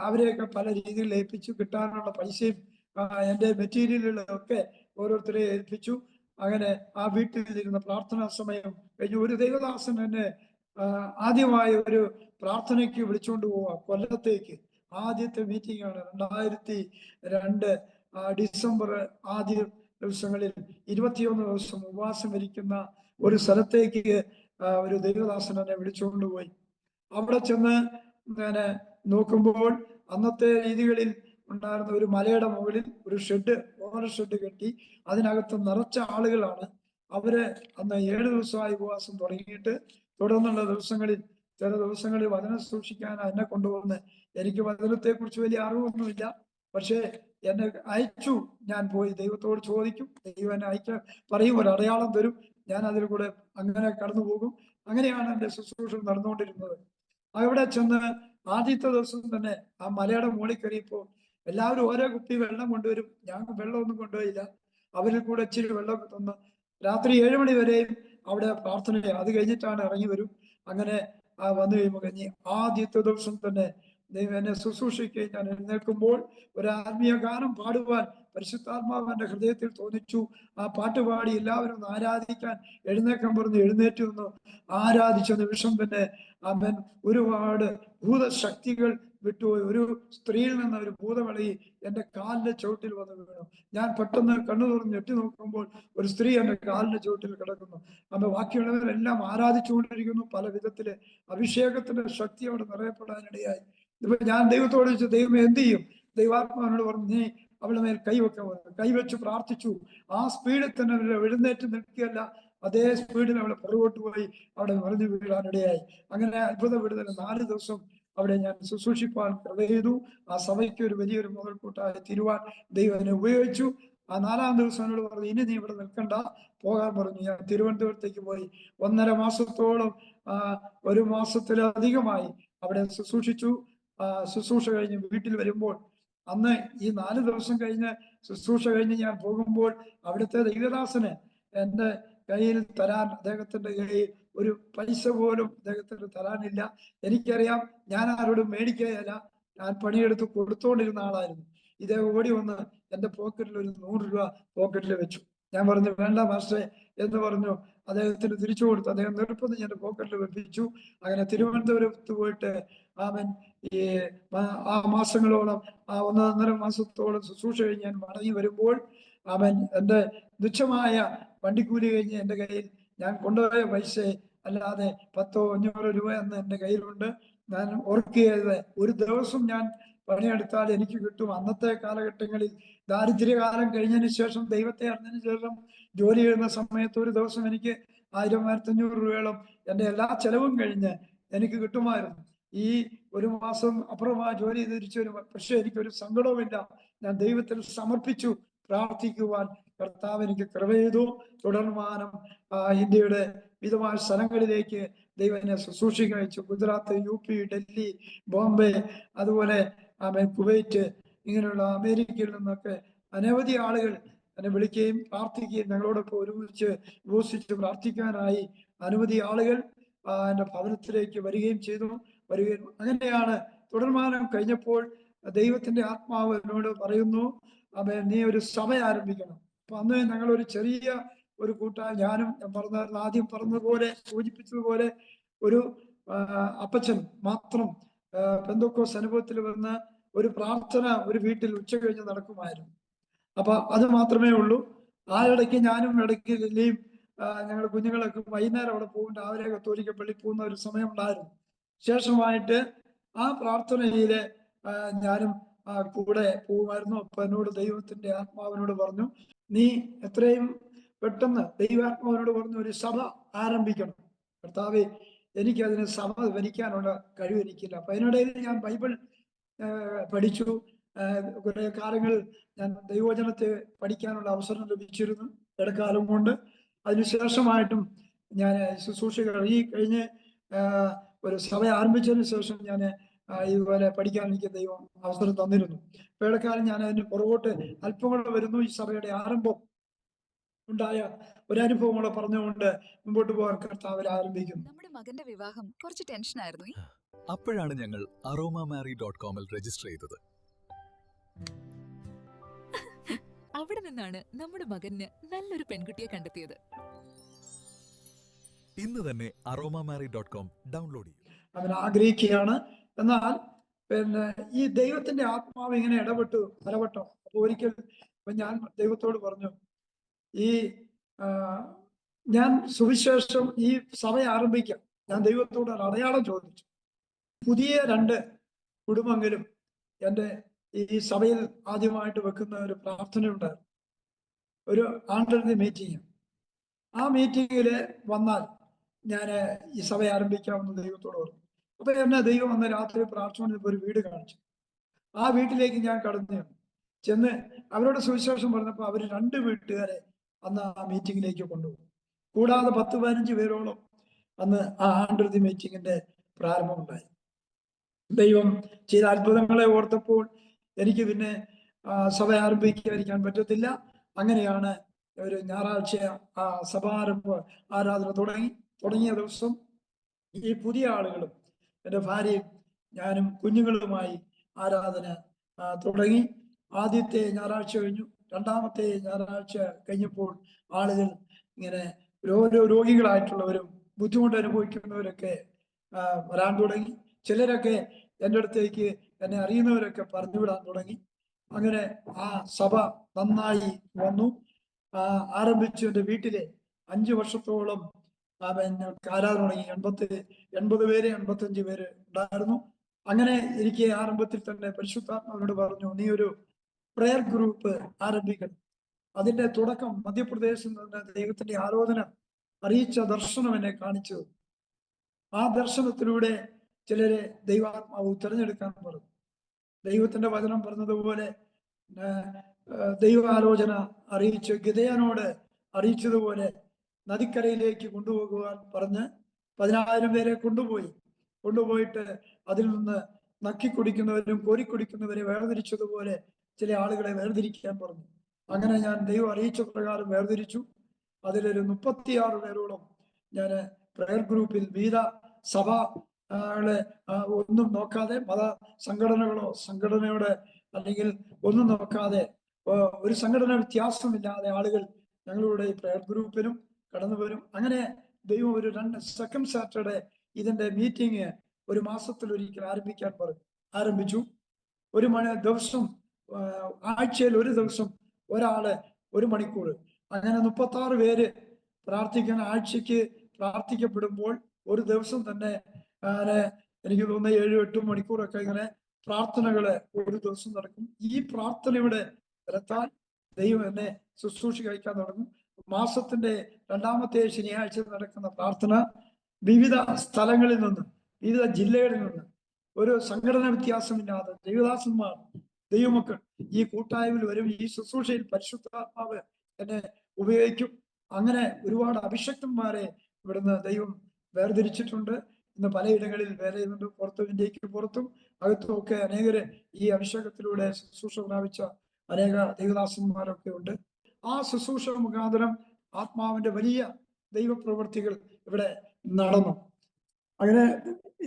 അവരെയൊക്കെ പല രീതിയിൽ ഏൽപ്പിച്ചു. കിട്ടാനുള്ള പൈസയും എൻ്റെ മെറ്റീരിയലുകളൊക്കെ ഓരോരുത്തരെ ഏൽപ്പിച്ചു. അങ്ങനെ ആ വീട്ടിലിരുന്ന പ്രാർത്ഥനാ സമയം കഴിഞ്ഞു. ഒരു ദൈവദാസൻ എന്നെ ആദ്യമായ ഒരു പ്രാർത്ഥനയ്ക്ക് വിളിച്ചുകൊണ്ട് പോവാ കൊല്ലത്തേക്ക്. ആദ്യത്തെ മീറ്റിംഗ് ആണ്. 2002 ഡിസംബർ ആദ്യ ദിവസങ്ങളിൽ 21 ദിവസം ഉപവാസം ഇരിക്കുന്ന ഒരു സ്ഥലത്തേക്ക് ഒരു ദൈവദാസൻ എന്നെ വിളിച്ചുകൊണ്ട് പോയി. അവിടെ ചെന്ന് ഞാൻ നോക്കുമ്പോൾ അന്നത്തെ രീതികളിൽ ഉണ്ടായിരുന്ന ഒരു മലയുടെ മുകളിൽ ഒരു ഓല ഷെഡ് കെട്ടി അതിനകത്ത് നിറച്ച ആളുകളാണ്. അവര് അന്ന് 7 ദിവസമായി ഉപവാസം തുടങ്ങിയിട്ട് തുടർന്നുള്ള ദിവസങ്ങളിൽ ചില ദിവസങ്ങളിൽ വചനം സൂക്ഷിക്കാൻ എന്നെ കൊണ്ടുപോകുന്നത്. എനിക്ക് വചനത്തെ കുറിച്ച് വലിയ അറിവൊന്നുമില്ല. പക്ഷേ എന്നെ അയച്ചു. ഞാൻ പോയി ദൈവത്തോട് ചോദിക്കും. ദൈവം എന്നെ പറയും, ഒരു അടയാളം തരും. ഞാൻ അതിൽ കൂടെ അങ്ങനെ കടന്നു പോകും. അങ്ങനെയാണ് എൻ്റെ ശുശ്രൂഷ നടന്നുകൊണ്ടിരുന്നത്. അവിടെ ചെന്ന് ആദ്യത്തെ ദിവസം തന്നെ ആ മലയുടെ മുകളിൽ കയറിയപ്പോൾ എല്ലാവരും ഓരോ കുപ്പി വെള്ളം കൊണ്ടുവരും. ഞാൻ വെള്ളമൊന്നും കൊണ്ടുപോയില്ല. അവരിൽ കൂടെ ഇച്ചിരി വെള്ളം തന്ന് രാത്രി 7 മണി വരെയും അവിടെ പ്രാർത്ഥനയാണ്. അത് കഴിഞ്ഞിട്ടാണ് ഇറങ്ങി വരും. അങ്ങനെ വന്നു കഴിയുമ്പോൾ ആദ്യത്തെ ദിവസം തന്നെ ദൈവം എന്നെ ശുശ്രൂഷിക്കുകയും ഞാൻ എഴുന്നേൽക്കുമ്പോൾ ഒരു ആത്മീയ ഗാനം പാടുവാൻ പരിശുദ്ധാത്മാവ് എൻ്റെ ഹൃദയത്തിൽ തോന്നിച്ചു. ആ പാട്ടുപാടി എല്ലാവരും ഒന്ന് ആരാധിക്കാൻ എഴുന്നേക്കാൻ പറഞ്ഞ് എഴുന്നേറ്റ് നിന്ന് ആരാധിച്ച നിമിഷം തന്നെ അവൻ ഒരുപാട് ഭൂതശക്തികൾ വിട്ടുപോയി. ഒരു സ്ത്രീയിൽ നിന്ന് ഒരു ഭൂതമളി എൻ്റെ കാലിന്റെ ചുവട്ടിൽ വന്ന് വീണു. ഞാൻ പെട്ടെന്ന് കണ്ണു തുറന്ന് ഞെട്ടി നോക്കുമ്പോൾ ഒരു സ്ത്രീ എൻ്റെ കാലിന്റെ ചുവട്ടിൽ കിടക്കുന്നു. അന്ന് ബാക്കിയുള്ളവരെല്ലാം ആരാധിച്ചുകൊണ്ടിരിക്കുന്നു. പല വിധത്തില് അഭിഷേകത്തിന്റെ ശക്തി അവിടെ നിറയപ്പെടാനിടയായി. ഇപ്പൊ ഞാൻ ദൈവത്തോട് ചോദിച്ചു, ദൈവം എന്ത് ചെയ്യും? ദൈവാത്മാവിനോട് പറഞ്ഞു, നീ അവളുടെ മേൽ കൈവെക്കാൻ പറഞ്ഞു. കൈവച്ച് പ്രാർത്ഥിച്ചു. ആ സ്പീഡിൽ തന്നെ എഴുന്നേറ്റ് നിൽക്കുകയല്ല, അതേ സ്പീഡിൽ അവളെ പുറകോട്ട് പോയി അവിടെ മറിഞ്ഞു വീഴാനിടയായി. അങ്ങനെ അത്ഭുത വിടുതൽ 4 ദിവസം അവിടെ ഞാൻ ശുശ്രൂഷിപ്പാൻ കൃപ ചെയ്തു. ആ സഭയ്ക്ക് ഒരു വലിയൊരു മുതൽക്കൂട്ടായി തീരുവാൻ ദൈവം എന്നെ ഉപയോഗിച്ചു. ആ 4-ാം ദിവസം എന്നോട് പറഞ്ഞു, ഇനി നീ ഇവിടെ നിൽക്കണ്ട, പോകാൻ പറഞ്ഞു. ഞാൻ തിരുവനന്തപുരത്തേക്ക് പോയി 1.5 മാസത്തോളം 1 മാസത്തിലധികമായി അവിടെ ശുശ്രൂഷിച്ചു. ശുശ്രൂഷ കഴിഞ്ഞ് വീട്ടിൽ വരുമ്പോൾ അന്ന് ഈ 4 ദിവസം കഴിഞ്ഞ് ശുശ്രൂഷ കഴിഞ്ഞ് ഞാൻ പോകുമ്പോൾ അവിടുത്തെ ദൈവദാസന് എൻ്റെ കയ്യിൽ തരാൻ, അദ്ദേഹത്തിന്റെ കയ്യിൽ ഒരു പൈസ പോലും അദ്ദേഹത്തിന് തരാനില്ല. എനിക്കറിയാം, ഞാൻ ആരോടും മേടിക്കുകയല്ല, ഞാൻ പണിയെടുത്ത് കൊടുത്തോണ്ടിരുന്ന ആളായിരുന്നു. ഇദ്ദേഹം ഓടി വന്ന് എന്റെ പോക്കറ്റിൽ ഒരു 100 രൂപ പോക്കറ്റിൽ വെച്ചു. ഞാൻ പറഞ്ഞു, വേണ്ട മാസ്റ്ററെ എന്ന് പറഞ്ഞു. അദ്ദേഹത്തിന് തിരിച്ചു കൊടുത്തു. അദ്ദേഹം നിർബന്ധിച്ച് എന്റെ പോക്കറ്റിൽ വെപ്പിച്ചു. അങ്ങനെ തിരുവനന്തപുരത്ത് പോയിട്ട് അവൻ ഈ ആ മാസങ്ങളോളം, ആ 1.5 മാസത്തോളം ശുശ്രൂഷ കഴിഞ്ഞ് ഞാൻ മടങ്ങി വരുമ്പോൾ അവൻ എന്റെ തുച്ഛമായ വണ്ടിക്കൂലി കഴിഞ്ഞ് എന്റെ കയ്യിൽ ഞാൻ കൊണ്ടുപോയ പൈസ അല്ലാതെ 10-500 രൂപ എന്ന് എന്റെ കയ്യിലുണ്ട്. ഞാൻ ഓർക്കുകയത്, ഒരു ദിവസം ഞാൻ പണിയെടുത്താൽ എനിക്ക് കിട്ടും. അന്നത്തെ കാലഘട്ടങ്ങളിൽ ദാരിദ്ര്യകാലം കഴിഞ്ഞതിന് ശേഷം, ദൈവത്തെ അറിഞ്ഞതിന് ശേഷം ജോലി ചെയ്യുന്ന സമയത്ത് ഒരു ദിവസം എനിക്ക് 1000-1500 രൂപയോളം എന്റെ എല്ലാ ചെലവും കഴിഞ്ഞ് എനിക്ക് കിട്ടുമായിരുന്നു. ഈ ഒരു മാസം അപ്പുറം ആ ജോലി തിരിച്ചു വരും. പക്ഷെ എനിക്കൊരു സങ്കടവുമില്ല. ഞാൻ ദൈവത്തിൽ സമർപ്പിച്ചു പ്രാർത്ഥിക്കുവാൻ കർത്താവ് എനിക്ക് കൃപ ചെയ്തു. തുടർമാനം ഇന്ത്യയുടെ വിവിധമായ സ്ഥലങ്ങളിലേക്ക് ദൈവം എന്നെ ശുശ്രൂഷിക്കാൻ അയച്ചു. ഗുജറാത്ത്, UP, ഡൽഹി, ബോംബെ, അതുപോലെ കുവൈറ്റ്, ഇങ്ങനെയുള്ള അമേരിക്കയിൽ നിന്നൊക്കെ അനവധി ആളുകൾ എന്നെ വിളിക്കുകയും പ്രാർത്ഥിക്കുകയും ഞങ്ങളോടൊപ്പം ഒരുമിച്ച് ഉപസിച്ച് പ്രാർത്ഥിക്കാനായി അനവധി ആളുകൾ എന്റെ ഭവനത്തിലേക്ക് വരികയും ചെയ്തു. അങ്ങനെയാണ് തുടർമാനം കഴിഞ്ഞപ്പോൾ ദൈവത്തിന്റെ ആത്മാവ് എന്നോട് പറയുന്നു, നീ ഒരു സഭ ആരംഭിക്കണം. അപ്പൊ അന്ന് ഞങ്ങൾ ഒരു ചെറിയ ഒരു ഞാനും ആദ്യം പറഞ്ഞതുപോലെ സൂചിപ്പിച്ചതുപോലെ ഒരു അപ്പച്ചൻ മാത്രം പെന്തോക്കോസ് അനുഭവത്തിൽ വന്ന് ഒരു പ്രാർത്ഥന ഒരു വീട്ടിൽ ഉച്ച കഴിഞ്ഞ് നടക്കുമായിരുന്നു. അപ്പൊ അത് മാത്രമേ ഉള്ളൂ. ആ ഇടയ്ക്ക് ഞാനും ഇടയ്ക്ക് ലില്ലിയും ഞങ്ങൾ കുഞ്ഞുങ്ങളൊക്കെ വൈകുന്നേരം അവിടെ പോകും. രാവിലെ കത്തോലിക്ക പള്ളി പോകുന്ന ഒരു സമയം ഉണ്ടായിരുന്നു. ശേഷമായിട്ട് ആ പ്രാർത്ഥനയില് ഞാനും കൂടെ പോകുമായിരുന്നു. അപ്പൊ എന്നോട് ദൈവത്തിന്റെ ആത്മാവിനോട് പറഞ്ഞു, നീ എത്രയും പെട്ടെന്ന് ദൈവാത്മാവിനോട് പറഞ്ഞു ഒരു സഭ ആരംഭിക്കണം. കർത്താവേ, എനിക്കതിന് സഭ ഭരിക്കാനുള്ള കഴിവ് എനിക്കില്ല. അപ്പൊ അതിനിടയിൽ ഞാൻ ബൈബിൾ പഠിച്ചു. കുറെ കാര്യങ്ങൾ ഞാൻ ദൈവവചനത്തെ പഠിക്കാനുള്ള അവസരം ലഭിച്ചിരുന്നു ഇടക്കാലം കൊണ്ട്. അതിനുശേഷമായിട്ടും ഞാൻ ശുശ്രൂഷകൾ ഈ കഴിഞ്ഞ് ഒരു സഭ ആരംഭിച്ചതിന് ശേഷം ഞാൻ ഇതുപോലെ പഠിക്കാൻ എനിക്ക് ദൈവം അവസരം തന്നിരുന്നു. അപ്പൊ ഇടക്കാലം ഞാൻ അതിന് പുറകോട്ട് അല്പം കൂടെ വരുന്നു. ഈ സഭയുടെ ആരംഭം ഉണ്ടായ ഒരനുഭവം കൂടെ പറഞ്ഞുകൊണ്ട് മുമ്പോട്ട് പോകാൻ കർത്താവിൽ ആരംഭിക്കുന്നു. നമ്മുടെ മകന്റെ വിവാഹം കുറച്ച് ടെൻഷനായിരുന്നു. അപ്പോഴാണ് ഞങ്ങൾ aromamary.com രജിസ്റ്റർ ചെയ്തത്. അവിടെ നിന്നാണ് നമ്മുടെ മകന് നല്ലൊരു പെൺകുട്ടിയെ കണ്ടെത്തിയത്. ഇന്ന് തന്നെ aromamary.com ഡൗൺലോഡ് ചെയ്യും. അവൻ ആഗ്രഹിക്കുകയാണ്. എന്നാൽ പിന്നെ ഈ ദൈവത്തിന്റെ ആത്മാവ് ഇങ്ങനെ ഇടപെട്ടോ. അപ്പൊ ഒരിക്കൽ ഞാൻ ദൈവത്തോട് പറഞ്ഞു, ഈ ഞാൻ സുവിശേഷം ഈ സഭ ആരംഭിക്കാം. ഞാൻ ദൈവത്തോട് ഒരു അടയാളം ചോദിച്ചു. പുതിയ 2 കുടുംബങ്ങളും എൻ്റെ ഈ സഭയിൽ ആദ്യമായിട്ട് വെക്കുന്ന ഒരു പ്രാർത്ഥന ഉണ്ടായിരുന്നു. ഒരു ആണ്ടർലി മീറ്റിംഗ്. ആ മീറ്റിങ്ങില് വന്നാൽ ഞാൻ ഈ സഭ ആരംഭിക്കാമെന്ന് ദൈവത്തോട് പറഞ്ഞു. അപ്പൊ എന്നെ ദൈവം അന്ന് രാത്രി പ്രാർത്ഥന ഒരു വീട് കാണിച്ചു. ആ വീട്ടിലേക്ക് ഞാൻ കടന്നു ചെന്ന് അവരോട് സുവിശേഷം പറഞ്ഞപ്പോൾ അവർ 2 വീട്ടുകാരെ അന്ന് ആ മീറ്റിങ്ങിലേക്ക് കൊണ്ടുപോകും. കൂടാതെ 10-15 പേരോളം അന്ന് ആ ആണ്ടർലി മീറ്റിങ്ങിന്റെ പ്രാരംഭം ഉണ്ടായി. ദൈവം ചെയ്ത അത്ഭുതങ്ങളെ ഓർത്തപ്പോൾ എനിക്ക് പിന്നെ സഭ ആരംഭിക്കാതിരിക്കാൻ പറ്റത്തില്ല. അങ്ങനെയാണ് ഒരു ഞായറാഴ്ച സഭാരംഭ ആരാധന തുടങ്ങിയ ദിവസം ഈ പുതിയ ആളുകളും എൻ്റെ ഭാര്യയും ഞാനും കുഞ്ഞുങ്ങളുമായി ആരാധന തുടങ്ങി. ആദ്യത്തെ ഞായറാഴ്ച കഴിഞ്ഞു. 2ാമത്തെ ഞായറാഴ്ച കഴിഞ്ഞപ്പോൾ ആളുകൾ ഇങ്ങനെ ഓരോ രോഗികളായിട്ടുള്ളവരും ബുദ്ധിമുട്ട് അനുഭവിക്കുന്നവരൊക്കെ വരാൻ തുടങ്ങി. ചിലരൊക്കെ എൻ്റെ അടുത്തേക്ക് എന്നെ അറിയുന്നവരൊക്കെ പറഞ്ഞുവിടാൻ തുടങ്ങി. അങ്ങനെ ആ സഭ നന്നായി വന്നു. ആരംഭിച്ചു. എൻ്റെ വീട്ടിലെ 5 വർഷത്തോളം ആരാധന തുടങ്ങി. 80 പേര് 85 പേര് ഉണ്ടായിരുന്നു. അങ്ങനെ എനിക്ക് ആരംഭത്തിൽ തന്നെ പരിശുദ്ധാത്മാവിനോട് പറഞ്ഞു, നീ ഒരു പ്രയർ ഗ്രൂപ്പ് ആരംഭിക്കണം. അതിന്റെ തുടക്കം മധ്യപ്രദേശിൽ നിന്ന് ദൈവത്തിന്റെ ആലോചന അറിയിച്ച ദർശനം എന്നെ കാണിച്ചത്. ആ ദർശനത്തിലൂടെ ചിലരെ ദൈവാത്മാവ് തിരഞ്ഞെടുക്കാൻ പറഞ്ഞു. ദൈവത്തിന്റെ വചനം പറഞ്ഞതുപോലെ ദൈവാലോചന അറിയിച്ച് ഗിദെയോനോട് അറിയിച്ചതുപോലെ നദിക്കരയിലേക്ക് കൊണ്ടുപോകുവാൻ പറഞ്ഞ് 10,000 പേരെ കൊണ്ടുപോയിട്ട് അതിൽ നിന്ന് നക്കിക്കുടിക്കുന്നവരും കോരിക്കുടിക്കുന്നവരെ വേർതിരിച്ചതുപോലെ ചില ആളുകളെ വേർതിരിക്കാൻ പറഞ്ഞു. അങ്ങനെ ഞാൻ ദൈവം അറിയിച്ച പ്രകാരം വേർതിരിച്ചു. അതിലൊരു 36 പേരോളം ഞാൻ പ്രയർ ഗ്രൂപ്പിൽ വിവിധ സഭകളെ ഒന്നും നോക്കാതെ, മത സംഘടനയുടെ അല്ലെങ്കിൽ ഒന്നും നോക്കാതെ, ഒരു സംഘടന വ്യത്യാസമില്ലാതെ ആളുകൾ ഞങ്ങളുടെ ഈ പ്രയർ ഗ്രൂപ്പിനും കടന്നു വരും. അങ്ങനെ ദൈവം ഒരു സെക്കൻഡ് സാറ്റർഡേ ഇതിന്റെ മീറ്റിംഗ് ഒരു മാസത്തിലൊരിക്കൽ ആരംഭിച്ചു. ഒരു ദിവസം, ആഴ്ചയിൽ ഒരു ദിവസം ഒരാള് 1 മണിക്കൂർ, അങ്ങനെ 36 പേര് പ്രാർത്ഥിക്കാൻ ആഴ്ചക്ക് പ്രാർത്ഥിക്കപ്പെടുമ്പോൾ ഒരു ദിവസം തന്നെ എനിക്ക് തോന്നുന്ന 7-8 മണിക്കൂറൊക്കെ ഇങ്ങനെ പ്രാർത്ഥനകള് ഒരു ദിവസം നടക്കും. ഈ പ്രാർത്ഥനയുടെ ഫലത്താൽ ദൈവം എന്നെ ശുശ്രൂഷ കഴിക്കാൻ തുടങ്ങും. മാസത്തിന്റെ 2ാമത്തെ ശനിയാഴ്ച നടക്കുന്ന പ്രാർത്ഥന വിവിധ സ്ഥലങ്ങളിൽ നിന്ന്, വിവിധ ജില്ലകളിൽ നിന്ന്, ഒരു സംഘടന വ്യത്യാസമില്ലാതെ ദൈവദാസന്മാർ, ദൈവമക്കൾ ഈ കൂട്ടായ്മയിൽ വരും. ഈ ശുശ്രൂഷയിൽ പരിശുദ്ധാത്മാവ് എന്നെ ഉപയോഗിക്കും. അങ്ങനെ ഒരുപാട് അഭിഷക്തന്മാരെ ഇവിടുന്ന് ദൈവം വേർതിരിച്ചിട്ടുണ്ട്. ഇന്ന് പലയിടങ്ങളിൽ വേല ചെയ്യുന്നുണ്ട്. പുറത്തും, ഇന്ത്യക്ക് പുറത്തും അകത്തും ഒക്കെ അനേകര് ഈ അഭിഷേകത്തിലൂടെ ശുശ്രൂഷ പ്രാപിച്ച അനേക ദൈവദാസന്മാരൊക്കെ ഉണ്ട്. ആ ശുശ്രൂഷ മുഖാന്തരം ആത്മാവിന്റെ വലിയ ദൈവപ്രവൃത്തികൾ ഇവിടെ നടന്നു. അങ്ങനെ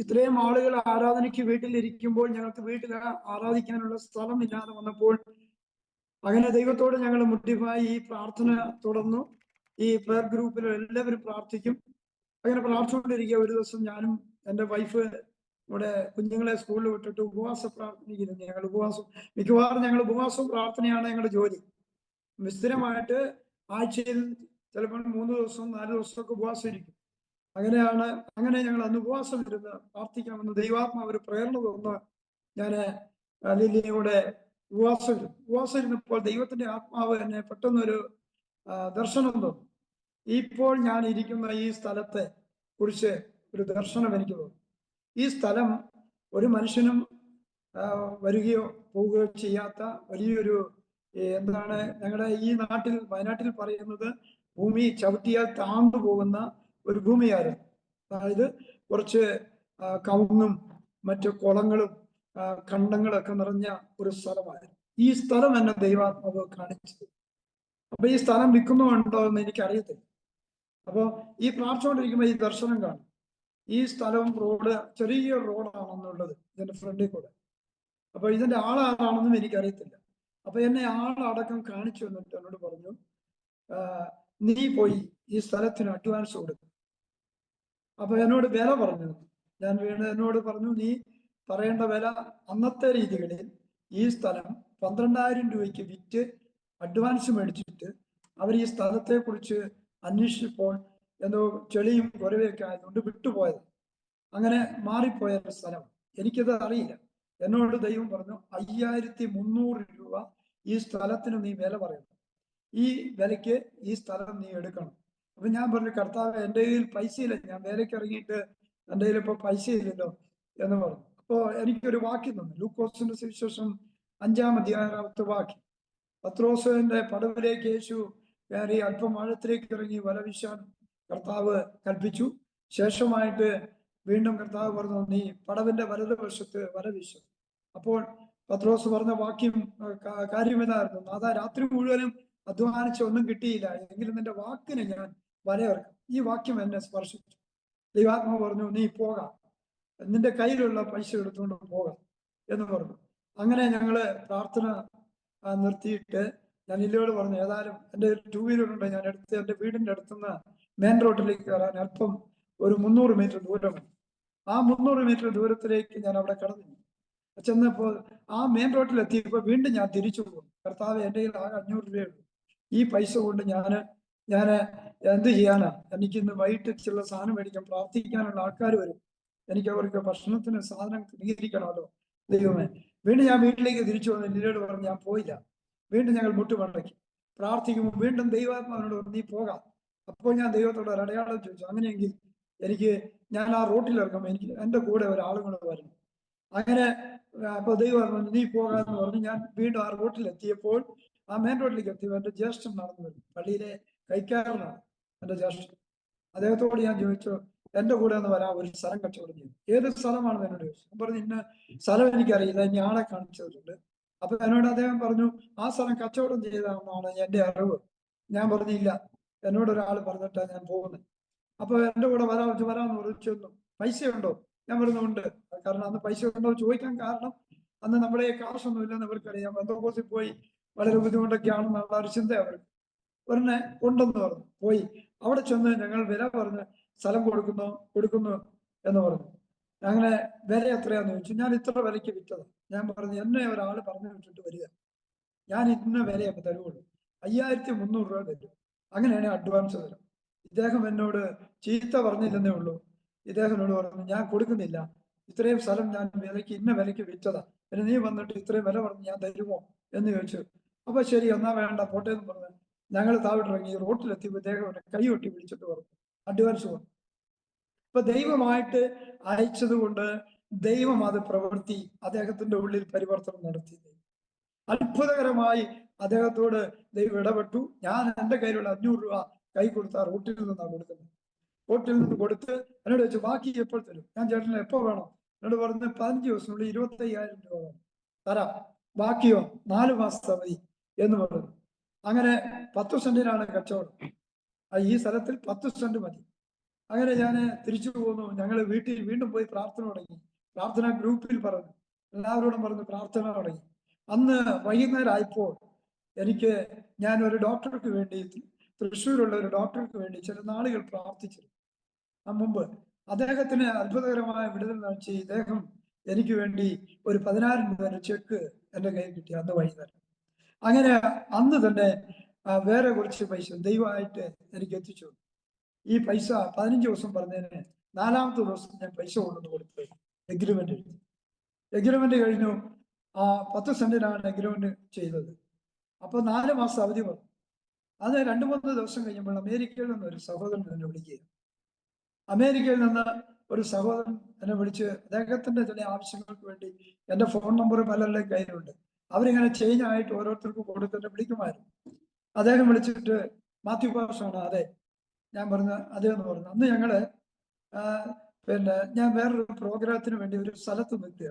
ഇത്രയും ആളുകൾ ആരാധനയ്ക്ക് വീട്ടിലിരിക്കുമ്പോൾ ഞങ്ങൾക്ക് വീട്ടിൽ ആരാധിക്കാനുള്ള സ്ഥലം ഇല്ലാതെ വന്നപ്പോൾ അങ്ങനെ ദൈവത്തോട് ഞങ്ങൾ മുട്ടിപ്പായി ഈ പ്രാർത്ഥന തുടർന്നു. ഈ പ്രയർ ഗ്രൂപ്പിൽ എല്ലാവരും പ്രാർത്ഥിക്കും. അങ്ങനെ പ്രാർത്ഥിച്ചുകൊണ്ടിരിക്കുക. ഒരു ദിവസം ഞാനും എൻ്റെ വൈഫ് ഇവിടെ കുഞ്ഞുങ്ങളെ സ്കൂളിൽ വിട്ടിട്ട് ഉപവാസ പ്രാർത്ഥനയ്ക്കിരുന്നു. മിക്കവാറും ഞങ്ങൾ ഉപവാസവും പ്രാർത്ഥനയാണ് ഞങ്ങളുടെ ജോലി. സ്ഥിരമായിട്ട് ആഴ്ചയിൽ ചിലപ്പോൾ 3 ദിവസം 4 ദിവസമൊക്കെ ഉപവാസം ഇരിക്കും. അങ്ങനെ ഞങ്ങൾ അന്ന് ഉപവാസം ഇരുന്ന് പ്രാർത്ഥിക്കാമെന്ന് ദൈവാത്മാവ് ഒരു പ്രേരണ തോന്നുന്ന ഞാൻ ലില്ലിയുടെ ഉപവാസം ഇരുന്നപ്പോൾ ദൈവത്തിന്റെ ആത്മാവ് എന്നെ പെട്ടെന്നൊരു ദർശനം തോന്നി. ഇപ്പോൾ ഞാൻ ഇരിക്കുന്ന ഈ സ്ഥലത്തെ കുറിച്ച് ഒരു ദർശനം എനിക്ക് തോന്നി. ഈ സ്ഥലം ഒരു മനുഷ്യനും വരികയോ പോവുകയോ ചെയ്യാത്ത വലിയൊരു, എന്താണ് ഞങ്ങളുടെ ഈ നാട്ടിൽ, വയനാട്ടിൽ പറയുന്നത്, ഭൂമി ചവിട്ടിയാൽ താഴ്ന്നു പോകുന്ന ഒരു ഭൂമിയായിരുന്നു. അതായത് കുറച്ച് കവുങ്ങും മറ്റു കുളങ്ങളും കണ്ടങ്ങളൊക്കെ നിറഞ്ഞ ഒരു സ്ഥലമായിരുന്നു. ഈ സ്ഥലം എന്നെ ദൈവാത്മാവ് കാണിച്ചത്. അപ്പൊ ഈ സ്ഥലം വിൽക്കുന്നുണ്ടോ എന്ന് എനിക്കറിയത്തില്ല. അപ്പൊ ഈ പ്രാർത്ഥിച്ചുകൊണ്ടിരിക്കുമ്പോൾ ഈ ദർശനം കാണും. ഈ സ്ഥലവും ചെറിയ റോഡാണെന്നുള്ളത് ഇതിന്റെ ഫ്രണ്ടിൽ കൂടെ. അപ്പൊ ഇതിന്റെ ആളാരാണെന്നും എനിക്കറിയത്തില്ല. അപ്പൊ എന്നെ ആളടക്കം കാണിച്ചു എന്നിട്ട് എന്നോട് പറഞ്ഞു, നീ പോയി ഈ സ്ഥലത്തിന് അഡ്വാൻസ് കൊടുക്കും. അപ്പൊ എന്നോട് വില പറഞ്ഞു. ഞാൻ എന്നോട് പറഞ്ഞു, നീ പറയേണ്ട വില അന്നത്തെ രീതികളിൽ ഈ സ്ഥലം 12,000 രൂപയ്ക്ക് വിറ്റ് അഡ്വാൻസ് മേടിച്ചിട്ട് അവർ ഈ സ്ഥലത്തെ കുറിച്ച് അന്വേഷിച്ചപ്പോൾ എന്തോ ചെളിയും കുറവയൊക്കെ ആയതുകൊണ്ട് വിട്ടുപോയത്, അങ്ങനെ മാറിപ്പോയ സ്ഥലം. എനിക്കത് അറിയില്ല. എന്നോട് ദൈവം പറഞ്ഞു, 5,300 രൂപ ഈ സ്ഥലത്തിന് നീ വില പറയണം. ഈ വിലയ്ക്ക് ഈ സ്ഥലം നീ എടുക്കണം. അപ്പൊ ഞാൻ പറഞ്ഞു, കർത്താവ്, എൻ്റെ കയ്യിൽ പൈസ ഇല്ല, ഞാൻ വേലയ്ക്ക് ഇറങ്ങിയിട്ട് എൻ്റെ കയ്യിൽ ഇപ്പൊ പൈസ ഇല്ലല്ലോ എന്ന് പറഞ്ഞു. അപ്പോ എനിക്കൊരു വാക്യം തന്നു. ലൂക്കോസിന്റെ സുവിശേഷം 5-ാം അധ്യായത്തെ വാക്യം. പത്രോസിന്റെ പടവിലേക്ക് യേശു കയറി അല്പം ആഴത്തിലേക്ക് ഇറങ്ങി വല വീശാൻ കർത്താവ് കൽപ്പിച്ചു. ശേഷമായിട്ട് വീണ്ടും കർത്താവ് പറഞ്ഞു, നീ പടവിന്റെ വലതുവശത്ത് വല വീശു. അപ്പോൾ പത്രോസ് പറഞ്ഞ വാക്യം കാര്യം ഇതായിരുന്നു, നാഥാ, രാത്രി മുഴുവനും അധ്വാനിച്ച് ഒന്നും കിട്ടിയില്ല, എങ്കിലും നിന്റെ വാക്കിന് ഞാൻ വലയിറക്കും. ഈ വാക്യം എന്നെ സ്പർശിച്ചു. ദൈവാത്മാവ് പറഞ്ഞു, നീ പോകാം, നിന്റെ കയ്യിലുള്ള പൈസ എടുത്തുകൊണ്ട് പോകാം എന്ന് പറഞ്ഞു. അങ്ങനെ ഞങ്ങള് പ്രാർത്ഥന നിർത്തിയിട്ട് ഞാൻ ഇല്ലോട് പറഞ്ഞു, ഏതായാലും എൻ്റെ 2 വീലർ ഉണ്ട്, ഞാൻ എടുത്ത് എൻ്റെ വീടിന്റെ അടുത്തുനിന്ന് മെയിൻ റോഡിലേക്ക് കയറാൻ അല്പം ഒരു 300 മീറ്റർ ദൂരമാണ്. ആ 300 മീറ്റർ ദൂരത്തിലേക്ക് ഞാൻ അവിടെ കടന്നു ചെന്നപ്പോൾ ആ മെയിൻ റോഡിൽ എത്തിയപ്പോൾ വീണ്ടും ഞാൻ തിരിച്ചു പോകും. കർത്താവ്, എൻ്റെ കയ്യിൽ ആകെ 500 രൂപയുള്ളൂ. ഈ പൈസ കൊണ്ട് ഞാൻ എന്ത് ചെയ്യാനാ? എനിക്ക് ഇന്ന് വൈകിട്ട് ചില സാധനം മേടിക്കാൻ പ്രാർത്ഥിക്കാനുള്ള ആൾക്കാർ വരും, എനിക്ക് അവർക്ക് ഭക്ഷണത്തിന് സാധനം ക്രമീകരിക്കണമല്ലോ ദൈവമേ. വീണ്ടും ഞാൻ വീട്ടിലേക്ക് തിരിച്ചു വന്ന് ലില്ലിയോട് പറഞ്ഞു, ഞാൻ പോയില്ല. വീണ്ടും ഞങ്ങൾ മുട്ടുമടക്കി പ്രാർത്ഥിക്കുമ്പോൾ വീണ്ടും ദൈവാത്മാവിനോട് പറഞ്ഞു, നീ പോകാം. അപ്പോൾ ഞാൻ ദൈവത്തോട് ഒരു അടയാളം ചോദിച്ചു, അങ്ങനെയെങ്കിൽ ഞാൻ ആ റോട്ടിൽ ഇറങ്ങുമ്പോൾ എനിക്ക് എൻ്റെ കൂടെ ഒരാളും കൂടെ വരണം. അങ്ങനെ അപ്പൊ ദൈവം പറഞ്ഞു, നീ പോകാന്ന് പറഞ്ഞു. ഞാൻ വീണ്ടും ആ റോട്ടിൽ എത്തിയപ്പോൾ, ആ മെയിൻ റോഡിലേക്ക് എത്തിയപ്പോൾ എൻ്റെ ജ്യേഷ്ഠൻ നടന്നു വരും. പള്ളിയിലെ കൈക്കാരനാണ് എൻ്റെ ജ്യേഷ്ഠൻ. അദ്ദേഹത്തോട് ഞാൻ ചോദിച്ചു, എൻ്റെ കൂടെ ഒന്ന് വരാൻ, ഒരു സ്ഥലം കച്ചവടം ചെയ്തു. ഏത് സ്ഥലമാണെന്ന് എന്നോട് ചോദിച്ചു. ഞാൻ പറഞ്ഞു, ഇന്ന സ്ഥലം എനിക്കറിയില്ല, ഇനി ആളെ കാണിച്ചിട്ടുണ്ട്. അപ്പൊ എന്നോട് അദ്ദേഹം പറഞ്ഞു, ആ സ്ഥലം കച്ചവടം ചെയ്താണെന്നാണ് എൻ്റെ അറിവ്. ഞാൻ പറഞ്ഞില്ല, എന്നോട് ഒരാൾ പറഞ്ഞിട്ടാണ് ഞാൻ പോകുന്നത്. അപ്പൊ എൻ്റെ കൂടെ വരാമെന്ന് പറഞ്ഞു. പൈസ ഉണ്ടോ? ഞാൻ പറയുന്നുണ്ട്. കാരണം അന്ന് പൈസ ഉണ്ടോ ചോദിക്കാൻ കാരണം അന്ന് നമ്മുടെ കാശൊന്നും ഇല്ലെന്ന് അവർക്കറിയാം. ബന്ധോക്കോസിൽ പോയി വളരെ ബുദ്ധിമുട്ടൊക്കെയാണെന്നുള്ള ഒരു ചിന്ത അവർക്ക്. ഒരെണ്ണെ ഉണ്ടെന്ന് പറഞ്ഞു. പോയി അവിടെ ചെന്ന് ഞങ്ങൾ വില പറഞ്ഞ് സ്ഥലം കൊടുക്കുന്നു എന്ന് പറഞ്ഞു. അങ്ങനെ വില എത്രയാന്ന് ചോദിച്ചു. ഞാൻ ഇത്ര വിലയ്ക്ക് വിറ്റത്. ഞാൻ പറഞ്ഞു എന്നെ ഒരാൾ പറഞ്ഞു വിട്ടിട്ട് വരിക, ഞാൻ ഇന്ന വിലയൊക്കെ തരുവുള്ളൂ, 5300 രൂപ തരും, അങ്ങനെയാണ് അഡ്വാൻസ് തരും. ഇദ്ദേഹം എന്നോട് ചീത്ത പറഞ്ഞില്ലെന്നേ ഉള്ളൂ. ഇദ്ദേഹത്തിനോട് പറഞ്ഞു ഞാൻ കൊടുക്കുന്നില്ല, ഇത്രയും സ്ഥലം ഞാൻ ഇന്ന വിലയ്ക്ക് വിറ്റതാ, പിന്നെ നീ വന്നിട്ട് ഇത്രയും വില പറഞ്ഞ് ഞാൻ തരുമോ എന്ന് ചോദിച്ചു. അപ്പൊ ശരി എന്നാ വേണ്ട പോട്ടെ എന്ന് പറഞ്ഞു. ഞങ്ങൾ താഴോട്ടിറങ്ങി റോട്ടിലെത്തിയപ്പോൾ ഇദ്ദേഹം കൈ കൊട്ടി പിടിച്ചിട്ട് പറഞ്ഞു അഡ്വാൻസ് പറഞ്ഞു. ഇപ്പൊ ദൈവമായിട്ട് അയച്ചത് കൊണ്ട് ദൈവം അത് പ്രവൃത്തി അദ്ദേഹത്തിന്റെ ഉള്ളിൽ പരിവർത്തനം നടത്തി. അത്ഭുതകരമായി അദ്ദേഹത്തോട് ദൈവം ഇടപെട്ടു. ഞാൻ എൻ്റെ കയ്യിലുള്ള 500 രൂപ കൈ കൊടുത്ത റോട്ടിൽ നിന്നാണ് കൊടുക്കുന്നത്. റോട്ടിൽ നിന്ന് കൊടുത്ത് എന്നോട് വെച്ചു ബാക്കി എപ്പോൾ തരും? ഞാൻ ചേട്ടന് എപ്പോ വേണം? എന്നോട് പറഞ്ഞ് 15 ദിവസത്തിനുള്ളിൽ 25,000 രൂപ വേണം, തരാം, ബാക്കിയോ 4 മാസത്തെ മതി എന്ന് പറഞ്ഞു. അങ്ങനെ 10 സെന്റിനാണ് കച്ചവടം. ഈ സ്ഥലത്തിൽ 10 സെന്റ് മതി. അങ്ങനെ ഞാൻ തിരിച്ചു പോന്നു. ഞങ്ങൾ വീട്ടിൽ വീണ്ടും പോയി പ്രാർത്ഥന തുടങ്ങി. പ്രാർത്ഥന ഗ്രൂപ്പിൽ പറഞ്ഞു, എല്ലാവരോടും പറഞ്ഞു പ്രാർത്ഥന തുടങ്ങി. അന്ന് വൈകുന്നേരം ആയപ്പോൾ ഞാൻ ഒരു ഡോക്ടർക്ക് വേണ്ടി, തൃശ്ശൂരുള്ള ഒരു ഡോക്ടർക്ക് വേണ്ടി ചില നാളുകൾ പ്രാർത്ഥിച്ചിരുന്നു. മുമ്പ് അദ്ദേഹത്തിന് അത്ഭുതകരമായ വിടുതൽ നടത്തി. ഇദ്ദേഹം എനിക്ക് വേണ്ടി ഒരു 10,000 രൂപ ചെക്ക് എൻ്റെ കയ്യിൽ കിട്ടി അന്ന് വൈകുന്നേരം. അങ്ങനെ അന്ന് തന്നെ വേറെ കുറച്ച് പൈസ ദൈവമായിട്ട് എനിക്ക് എത്തിച്ചു. ഈ പൈസ 15 ദിവസം പറഞ്ഞതിന് 4ാമത്തെ ദിവസം ഞാൻ പൈസ കൊണ്ടുവന്ന് കൊടുത്തു. എഗ്രിമെന്റ് എഴുതി. എഗ്രിമെന്റ് കഴിഞ്ഞു. 10 സെന്റിനാണ് എഗ്രിമെന്റ് ചെയ്തത്. അപ്പൊ 4 മാസം അവധി വന്നു. അത് 2-3 ദിവസം കഴിയുമ്പോൾ അമേരിക്കയിൽ നിന്ന് ഒരു സഹോദരൻ എന്നെ വിളിക്കുക. അമേരിക്കയിൽ നിന്ന് ഒരു സഹോദരൻ എന്നെ വിളിച്ച് അദ്ദേഹത്തിന്റെ ചില ആവശ്യങ്ങൾക്ക് വേണ്ടി എൻ്റെ ഫോൺ നമ്പർ പലരുടെ കയ്യിലുണ്ട്. അവരിങ്ങനെ ചേഞ്ച് ആയിട്ട് ഓരോരുത്തർക്കും കൊടുത്തിട്ട് വിളിക്കുമായിരുന്നു. അദ്ദേഹം വിളിച്ചിട്ട് മാത്യു പാഷാണ്? അതെ. ഞാൻ പറഞ്ഞു അതെ എന്ന് പറഞ്ഞു. അന്ന് ഞങ്ങള് ഞാൻ വേറൊരു പ്രോഗ്രാമത്തിന് വേണ്ടി ഒരു സ്ഥലത്ത് നിൽക്കുക,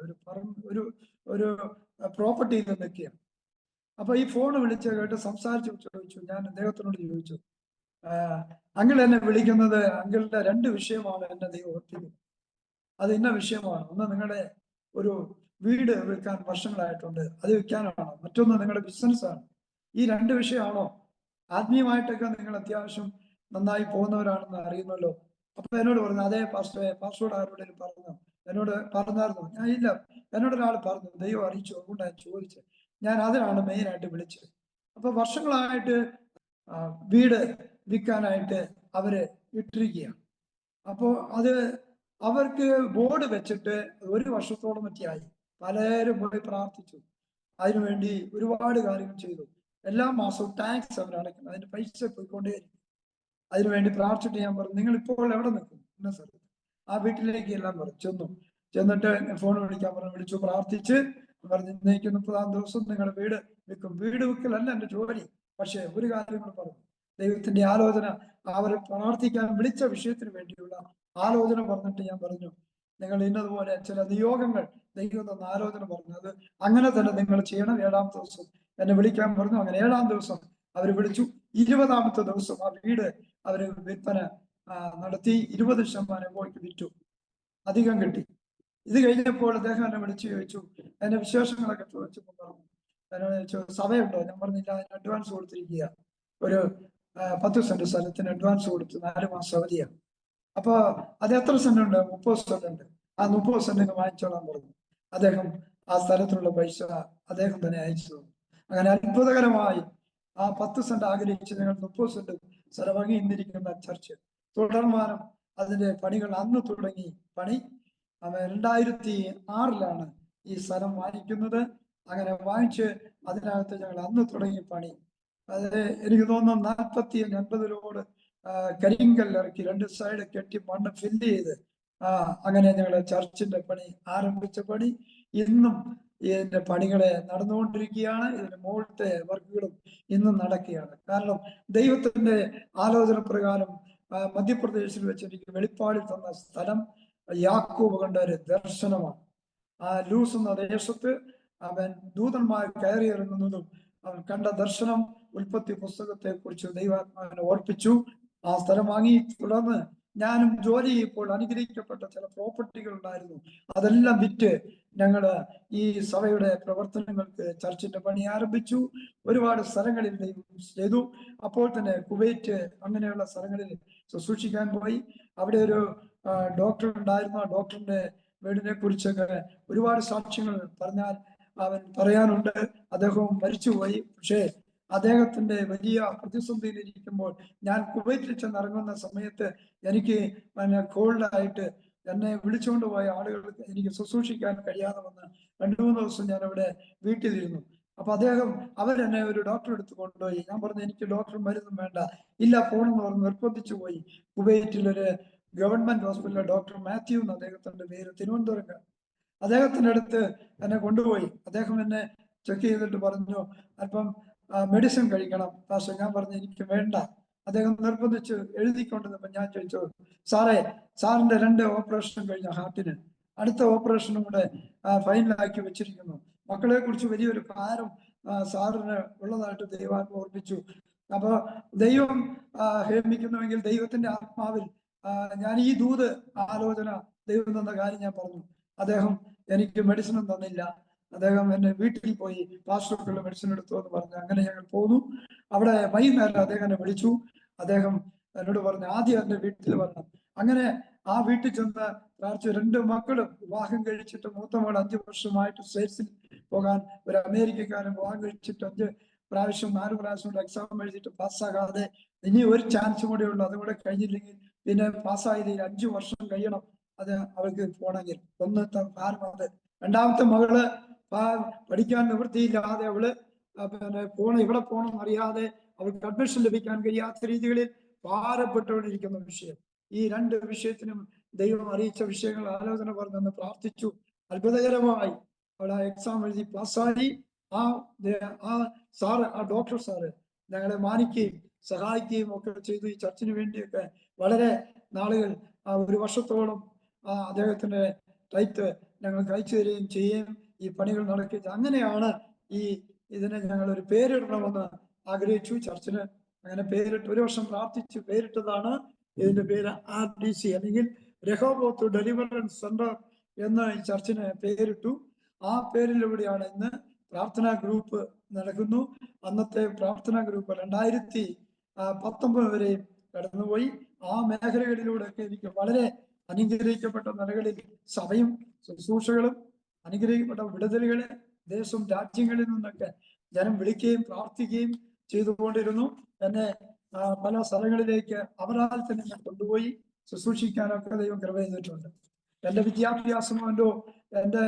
ഒരു പ്രോപ്പർട്ടിയിൽ നിൽക്കുകയാണ്. അപ്പൊ ഈ ഫോൺ വിളിച്ച് കേട്ട് സംസാരിച്ചു ചോദിച്ചു. ഞാൻ അദ്ദേഹത്തിനോട് ചോദിച്ചു, അങ്കിൾ എന്നെ വിളിക്കുന്നത് അങ്കിളുടെ 2 വിഷയമാണ് എന്നെ ദൈവം ഓർപ്പിക്കുന്നത്. അത് ഇന്ന വിഷയമാണ്. ഒന്ന് നിങ്ങളുടെ ഒരു വീട് വിൽക്കാൻ വർഷങ്ങളായിട്ടുണ്ട്, അത് വിൽക്കാനാണോ? മറ്റൊന്ന് നിങ്ങളുടെ ബിസിനസ്സാണ്. ഈ 2 വിഷയമാണോ? ആത്മീയമായിട്ടൊക്കെ നിങ്ങൾ അത്യാവശ്യം നന്നായി പോകുന്നവരാണെന്ന് അറിയുന്നല്ലോ. അപ്പൊ എന്നോട് പറഞ്ഞു അതേ പാസ്റ്ററോട് ആരോടെങ്കിലും പറഞ്ഞു? എന്നോട് പറഞ്ഞായിരുന്നു? ഞാൻ ഇല്ല, എന്നോട് ഒരാൾ പറഞ്ഞു, ദൈവം അറിയിച്ചു, അതുകൊണ്ടാണ് ഞാൻ ചോദിച്ചത്. ഞാൻ അതിനാണ് മെയിനായിട്ട് വിളിച്ചത്. അപ്പൊ വർഷങ്ങളായിട്ട് വീട് വിൽക്കാനായിട്ട് അവര് ഇട്ടിരിക്കുകയാണ്. അപ്പോൾ അത് അവർക്ക് ബോർഡ് വെച്ചിട്ട് 1 വർഷത്തോളം പറ്റിയായി. പലരും പോയി പ്രാർത്ഥിച്ചു, അതിനുവേണ്ടി ഒരുപാട് കാര്യങ്ങൾ ചെയ്തു. എല്ലാ മാസവും ടാക്സ് അവർ അടയ്ക്കണം, അതിന്റെ പൈസ പോയിക്കൊണ്ടേയിരിക്കും. അതിനുവേണ്ടി പ്രാർത്ഥിച്ചിട്ട് ഞാൻ പറഞ്ഞു, നിങ്ങൾ ഇപ്പോൾ എവിടെ നിൽക്കും? ഇന്ന സ്ഥലത്ത്. ആ വീട്ടിലേക്ക് എല്ലാം പറഞ്ഞു. ചെന്നിട്ട് ഫോൺ വിളിക്കാൻ പറഞ്ഞു. വിളിച്ചു, പ്രാർത്ഥിച്ച് പറഞ്ഞു, ഇന്നേക്ക് 30-ാം ദിവസം നിങ്ങളുടെ വീട് വിൽക്കും. വീട് വിൽക്കലല്ല എൻ്റെ ജോലി. പക്ഷെ ഒരു കാര്യം കൂടെ പറഞ്ഞു, ദൈവത്തിന്റെ ആലോചന, അവർ പ്രാർത്ഥിക്കാൻ വിളിച്ച വിഷയത്തിന് വേണ്ടിയുള്ള ആലോചന പറഞ്ഞിട്ട് ഞാൻ പറഞ്ഞു, നിങ്ങൾ ഇന്നതുപോലെ ചില നിയോഗങ്ങൾ ദൈവം തന്ന ആലോചന പറഞ്ഞു, അത് അങ്ങനെ തന്നെ നിങ്ങൾ ചെയ്യണം. 7-ാം ദിവസം എന്നെ വിളിക്കാൻ പറഞ്ഞു. അങ്ങനെ 7-ാം ദിവസം അവർ വിളിച്ചു. 20-ാമത്തെ ദിവസം ആ വീട് അവര് വിൽപ്പന നടത്തി. 20% പോയിക്ക് വിറ്റു, അധികം കിട്ടി. ഇത് കഴിഞ്ഞപ്പോൾ അദ്ദേഹം എന്നെ വിളിച്ചു ചോദിച്ചു, എന്റെ വിശേഷങ്ങളൊക്കെ ചോദിച്ചപ്പോൾ പറഞ്ഞു, എന്നോട് ചോദിച്ചു സഭയുണ്ടോ? ഞാൻ പറഞ്ഞില്ല, അതിന് അഡ്വാൻസ് കൊടുത്തിരിക്കുക. ഒരു 10 സെന്റ് സ്ഥലത്തിന് അഡ്വാൻസ് കൊടുത്ത് 4 മാസം അവധിയാണ്. അപ്പൊ അത് എത്ര സെന്റ് ഉണ്ട്? 30 സെന്റ് ഉണ്ട്. ആ 30 സെന്റിന് വാങ്ങിച്ചോളാൻ പറഞ്ഞു. അദ്ദേഹം ആ സ്ഥലത്തിനുള്ള പൈസ അദ്ദേഹം തന്നെ അയച്ചു തന്നു. അങ്ങനെ അത്ഭുതകരമായി ആ 10 സെന്റ് ആഗ്രഹിച്ച് ഞങ്ങൾ 30 സെന്റ് സ്ഥലം വാങ്ങി ഇന്നിരിക്കുന്ന ചർച്ച്. തുടർമാനം അതിന്റെ പണികൾ അന്ന് തുടങ്ങി. പണി 2006-ലാണ് ഈ സ്ഥലം വാങ്ങിക്കുന്നത്. അങ്ങനെ വാങ്ങിച്ച് അതിനകത്ത് ഞങ്ങൾ അന്ന് തുടങ്ങി പണി. അത് എനിക്ക് തോന്നുന്നു 40-50 ലോഡ് കരിങ്കല്ലിറക്കി 2 സൈഡ് കെട്ടി മണ്ണ് ഫില്ല് ചെയ്ത് അങ്ങനെ ഞങ്ങൾ ചർച്ചിന്റെ പണി ആരംഭിച്ച പണി ഇന്നും ഇതിന്റെ പണികളെ നടന്നുകൊണ്ടിരിക്കുകയാണ്. ഇതിന്റെ മുകളിലത്തെ വർക്കുകളും ഇന്നും നടക്കുകയാണ്. കാരണം ദൈവത്തിന്റെ ആലോചന പ്രകാരം മധ്യപ്രദേശിൽ വെച്ച് എനിക്ക് വെളിപ്പാടിൽ തന്ന സ്ഥലം യാക്കോബ് കണ്ട ഒരു ദർശനമാണ്. ആ ലൂസ് എന്ന ദേശത്ത് അവൻ ദൂതന്മാർ കയറി ഇറങ്ങുന്നതും അവൻ കണ്ട ദർശനം ഉൽപ്പത്തി പുസ്തകത്തെ കുറിച്ച് ദൈവാത്മാവിനെ ഓർപ്പിച്ചു. ആ സ്ഥലം വാങ്ങി. തുടർന്ന് ഞാനും ജോലി ചെയ്യപ്പോൾ അനുഗ്രഹിക്കപ്പെട്ട ചില പ്രോപ്പർട്ടികൾ ഉണ്ടായിരുന്നു. അതെല്ലാം വിറ്റ് ഞങ്ങള് ഈ സഭയുടെ പ്രവർത്തനങ്ങൾക്ക് ചർച്ചിന്റെ പണി ആരംഭിച്ചു. ഒരുപാട് സ്ഥലങ്ങളിൽ ദൈവം ചെയ്തു. അപ്പോൾ തന്നെ കുവൈറ്റ് അങ്ങനെയുള്ള സ്ഥലങ്ങളിൽ ശുശ്രൂഷിക്കാൻ പോയി. അവിടെ ഒരു ഡോക്ടർ ഉണ്ടായിരുന്നു. ആ ഡോക്ടറിന്റെ വീടിനെ കുറിച്ചൊക്കെ ഒരുപാട് സാക്ഷ്യങ്ങൾ പറഞ്ഞാൽ അവൻ പറയാനുണ്ട്. അദ്ദേഹം മരിച്ചുപോയി. പക്ഷേ അദ്ദേഹത്തിന്റെ വലിയ പ്രതിസന്ധിയിലിരിക്കുമ്പോൾ ഞാൻ കുവൈറ്റിൽ ചെന്നിറങ്ങുന്ന സമയത്ത് എനിക്ക് കോൾഡായിട്ട് എന്നെ വിളിച്ചുകൊണ്ട് പോയ ആളുകൾക്ക് എനിക്ക് ശുശ്രൂഷിക്കാൻ കഴിയാതെ വന്ന് 2-3 ദിവസം ഞാൻ അവിടെ വീട്ടിലിരുന്നു. അപ്പൊ അവരെന്നെ ഒരു ഡോക്ടർ എടുത്ത് കൊണ്ടുപോയി. ഞാൻ പറഞ്ഞു എനിക്ക് ഡോക്ടർ മരുന്നും വേണ്ട. ഇല്ല, പോണെന്ന് പറഞ്ഞ് നിർബന്ധിച്ചു പോയി. കുവൈറ്റിലൊരു ഗവൺമെന്റ് ഹോസ്പിറ്റലിലെ ഡോക്ടർ മാത്യു എന്ന് അദ്ദേഹത്തിന്റെ പേര്, തിരുവനന്തപുരം. അദ്ദേഹത്തിന്റെ അടുത്ത് എന്നെ കൊണ്ടുപോയി. അദ്ദേഹം എന്നെ ചെക്ക് ചെയ്തിട്ട് പറഞ്ഞു, അല്പം മെഡിസിൻ കഴിക്കണം. പക്ഷെ ഞാൻ പറഞ്ഞു എനിക്ക് വേണ്ട. അദ്ദേഹം നിർബന്ധിച്ച് എഴുതിക്കൊണ്ടിരുന്നപ്പോൾ ഞാൻ ചോദിച്ചു, സാറിന്റെ 2 ഓപ്പറേഷൻ കഴിഞ്ഞ ഹാർട്ടിന്, അടുത്ത ഓപ്പറേഷനും കൂടെ ഫൈനലാക്കി വെച്ചിരിക്കുന്നു. മക്കളെ കുറിച്ച് വലിയൊരു ഭാരം സാറിന് ഉള്ളതായിട്ട് ദൈവം ഓർപ്പിച്ചു. അപ്പൊ ദൈവം ഹേമിക്കുന്നുവെങ്കിൽ ദൈവത്തിന്റെ ആത്മാവിൽ ഞാൻ ഈ ദൂത് ആലോചന ദൈവം തന്ന കാര്യം ഞാൻ പറഞ്ഞു. അദ്ദേഹം എനിക്ക് മെഡിസിനും തന്നില്ല. അദ്ദേഹം എന്നെ വീട്ടിൽ പോയി പാസ്റ്റർക്കുള്ള മെഡിസിൻ എടുത്തു എന്ന് പറഞ്ഞു. അങ്ങനെ ഞങ്ങൾ പോന്നു. അവിടെ വൈകുന്നേരം അദ്ദേഹം എന്നെ വിളിച്ചു. അദ്ദേഹം എന്നോട് പറഞ്ഞു ആദ്യം എന്റെ വീട്ടിൽ വരണം. അങ്ങനെ ആ വീട്ടിൽ ചെന്ന് പ്രാർത്ഥിച്ചു. 2 മക്കളും വിവാഹം കഴിച്ചിട്ട്, മൂത്ത മകൾ 5 വർഷമായിട്ട് സ്റ്റേറ്റ്സിൽ പോകാൻ, ഒരു അമേരിക്കക്കാരൻ വിവാഹം കഴിച്ചിട്ട് 4 പ്രാവശ്യം എക്സാം എഴുതിയിട്ട് പാസ്സാകാതെ ഇനി ഒരു ചാൻസ് കൂടെ ഉള്ളു. അതും കൂടെ കഴിഞ്ഞില്ലെങ്കിൽ പിന്നെ പാസ്സായതിൽ 5 വർഷം കഴിയണം അത് അവൾക്ക് പോണെങ്കിൽ. ഒന്നത്തെ ഭാരം അത്. രണ്ടാമത്തെ മകള് പഠിക്കാൻ നിവൃത്തിയില്ലാതെ അവള് ഇവിടെ പോകണം അറിയാതെ അവൾക്ക് അഡ്മിഷൻ ലഭിക്കാൻ കഴിയാത്ത രീതികളിൽ ഭാരപ്പെട്ടുകൊണ്ടിരിക്കുന്ന വിഷയം. ഈ 2 വിഷയത്തിനും ദൈവം അറിയിച്ച വിഷയങ്ങൾ ആലോചന പറഞ്ഞെന്ന് പ്രാർത്ഥിച്ചു. അത്ഭുതകരമായി അവൾ ആ എക്സാം എഴുതി പാസ്സായി. ആ ഡോക്ടർ സാറ് ഞങ്ങളെ മാനിക്കുകയും സഹായിക്കുകയും ഒക്കെ ചെയ്തു. ഈ ചർച്ചിന് വേണ്ടിയൊക്കെ വളരെ നാളുകൾ 1 വർഷത്തോളം അദ്ദേഹത്തിന്റെ ടൈറ്റ് ഞങ്ങൾ കഴിച്ചു തരികയും ചെയ്യുകയും ഈ പണികൾ നടക്കുകയും. അങ്ങനെയാണ് ഇതിനെ ഞങ്ങൾ ഒരു പേരിടണമെന്ന് ആഗ്രഹിച്ചു ചർച്ചിന്. അങ്ങനെ പേരിട്ട് 1 വർഷം പ്രാർത്ഥിച്ചു പേരിട്ടതാണ്. ഇതിന്റെ പേര് RDC അല്ലെങ്കിൽ രഹോബോത്ത് ഡെലിവറൻസ് സെന്റർ എന്ന് ഈ ചർച്ചിന് പേരിട്ടു. ആ പേരിലൂടെയാണ് ഇന്ന് പ്രാർത്ഥനാ ഗ്രൂപ്പ് നടക്കുന്നു. അന്നത്തെ പ്രാർത്ഥനാ ഗ്രൂപ്പ് 2019 വരെയും കടന്നുപോയി. ആ മേഖലകളിലൂടെയൊക്കെ എനിക്ക് വളരെ അനുഗ്രഹിക്കപ്പെട്ട നിലകളിൽ സഭയും ശുശ്രൂഷകളും അനുഗ്രഹിക്കപ്പെട്ട വിടുതലുകളെ ദേശം രാജ്യങ്ങളിൽ നിന്നൊക്കെ ജനം വിളിക്കുകയും പ്രാർത്ഥിക്കുകയും ചെയ്തുകൊണ്ടിരുന്നു. എന്നെ പല സ്ഥലങ്ങളിലേക്ക് അവരാൽ തന്നെ കൊണ്ടുപോയി ശുശ്രൂഷിക്കാനൊക്കെ ദൈവം കൃപ ചെയ്തിട്ടുണ്ട്. എന്റെ വിദ്യാഭ്യാസമോ എന്റെ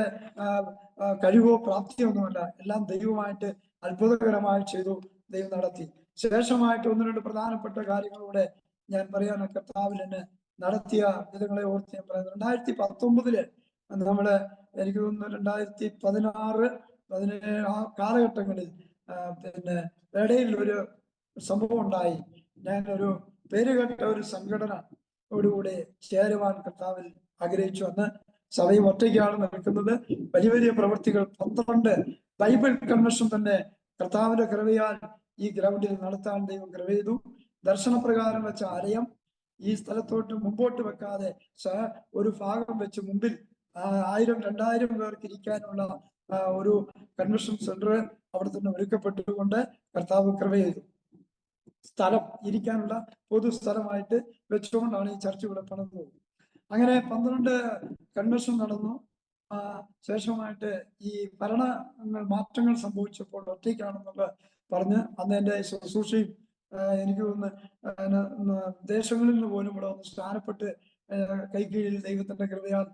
കഴിവോ പ്രാപ്തിയോ ഒന്നുമല്ല. എല്ലാം ദൈവമായിട്ട് അത്ഭുതകരമായി ചെയ്തു, ദൈവം നടത്തി. ശേഷമായിട്ട് 1-2 പ്രധാനപ്പെട്ട കാര്യങ്ങളൂടെ ഞാൻ പറയാനൊക്കെ കർത്താവിൽ എന്നെ നടത്തിയ വിധങ്ങളെ ഓർത്ത് ഞാൻ പറയുന്നത്. 2019 നമ്മള് എനിക്ക് തോന്നുന്നു 2016, 17 ആ കാലഘട്ടങ്ങളിൽ പിന്നെ ഇടയിൽ ഒരു സംഭവം ഉണ്ടായി. ഞാനൊരു പേരുകേട്ട ഒരു സംഘടനയോടുകൂടെ ചേരുവാൻ കർത്താവിൽ ആഗ്രഹിച്ചു. അന്ന് സഭയും ഒറ്റയ്ക്കാണ് നടക്കുന്നത്. വലിയ വലിയ പ്രവൃത്തികൾ 12 ബൈബിൾ കൺവെൻഷൻ തന്നെ കർത്താവിന്റെ കൃപയാൽ ഈ ഗ്രൗണ്ടിൽ നടത്താൻ ദൈവം കൃപ ചെയ്തു. ദർശനപ്രകാരം വെച്ച ആലയം ഈ സ്ഥലത്തോട്ട് മുമ്പോട്ട് വെക്കാതെ ഒരു ഭാഗം വെച്ച് മുമ്പിൽ 1000-2000 പേർക്ക് ഇരിക്കാനുള്ള ഒരു കൺവെൻഷൻ സെന്റർ അവിടെ തന്നെ ഒരുക്കപ്പെട്ടുകൊണ്ട് കർത്താവ് കൃപ ചെയ്തു. സ്ഥലം ഇരിക്കാനുള്ള പൊതു സ്ഥലമായിട്ട് വെച്ചുകൊണ്ടാണ് ഈ ചർച്ച ഇവിടെ പണിത്. അങ്ങനെ 12 കൺവെൻഷൻ നടന്നു. ശേഷമായിട്ട് ഈ ഭരണ മാറ്റങ്ങൾ സംഭവിച്ചപ്പോൾ ഒറ്റയ്ക്കാണെന്നുള്ള പറഞ്ഞ് അന്ന് എൻ്റെ ശുശ്രൂഷയും എനിക്ക് തോന്നുന്നു ദേശങ്ങളിൽ നിന്ന് പോലും ഇവിടെ വന്ന് സ്ഥാനപ്പെട്ട് കൈക്കീഴിൽ ദൈവത്തിന്റെ കൃപയാൽ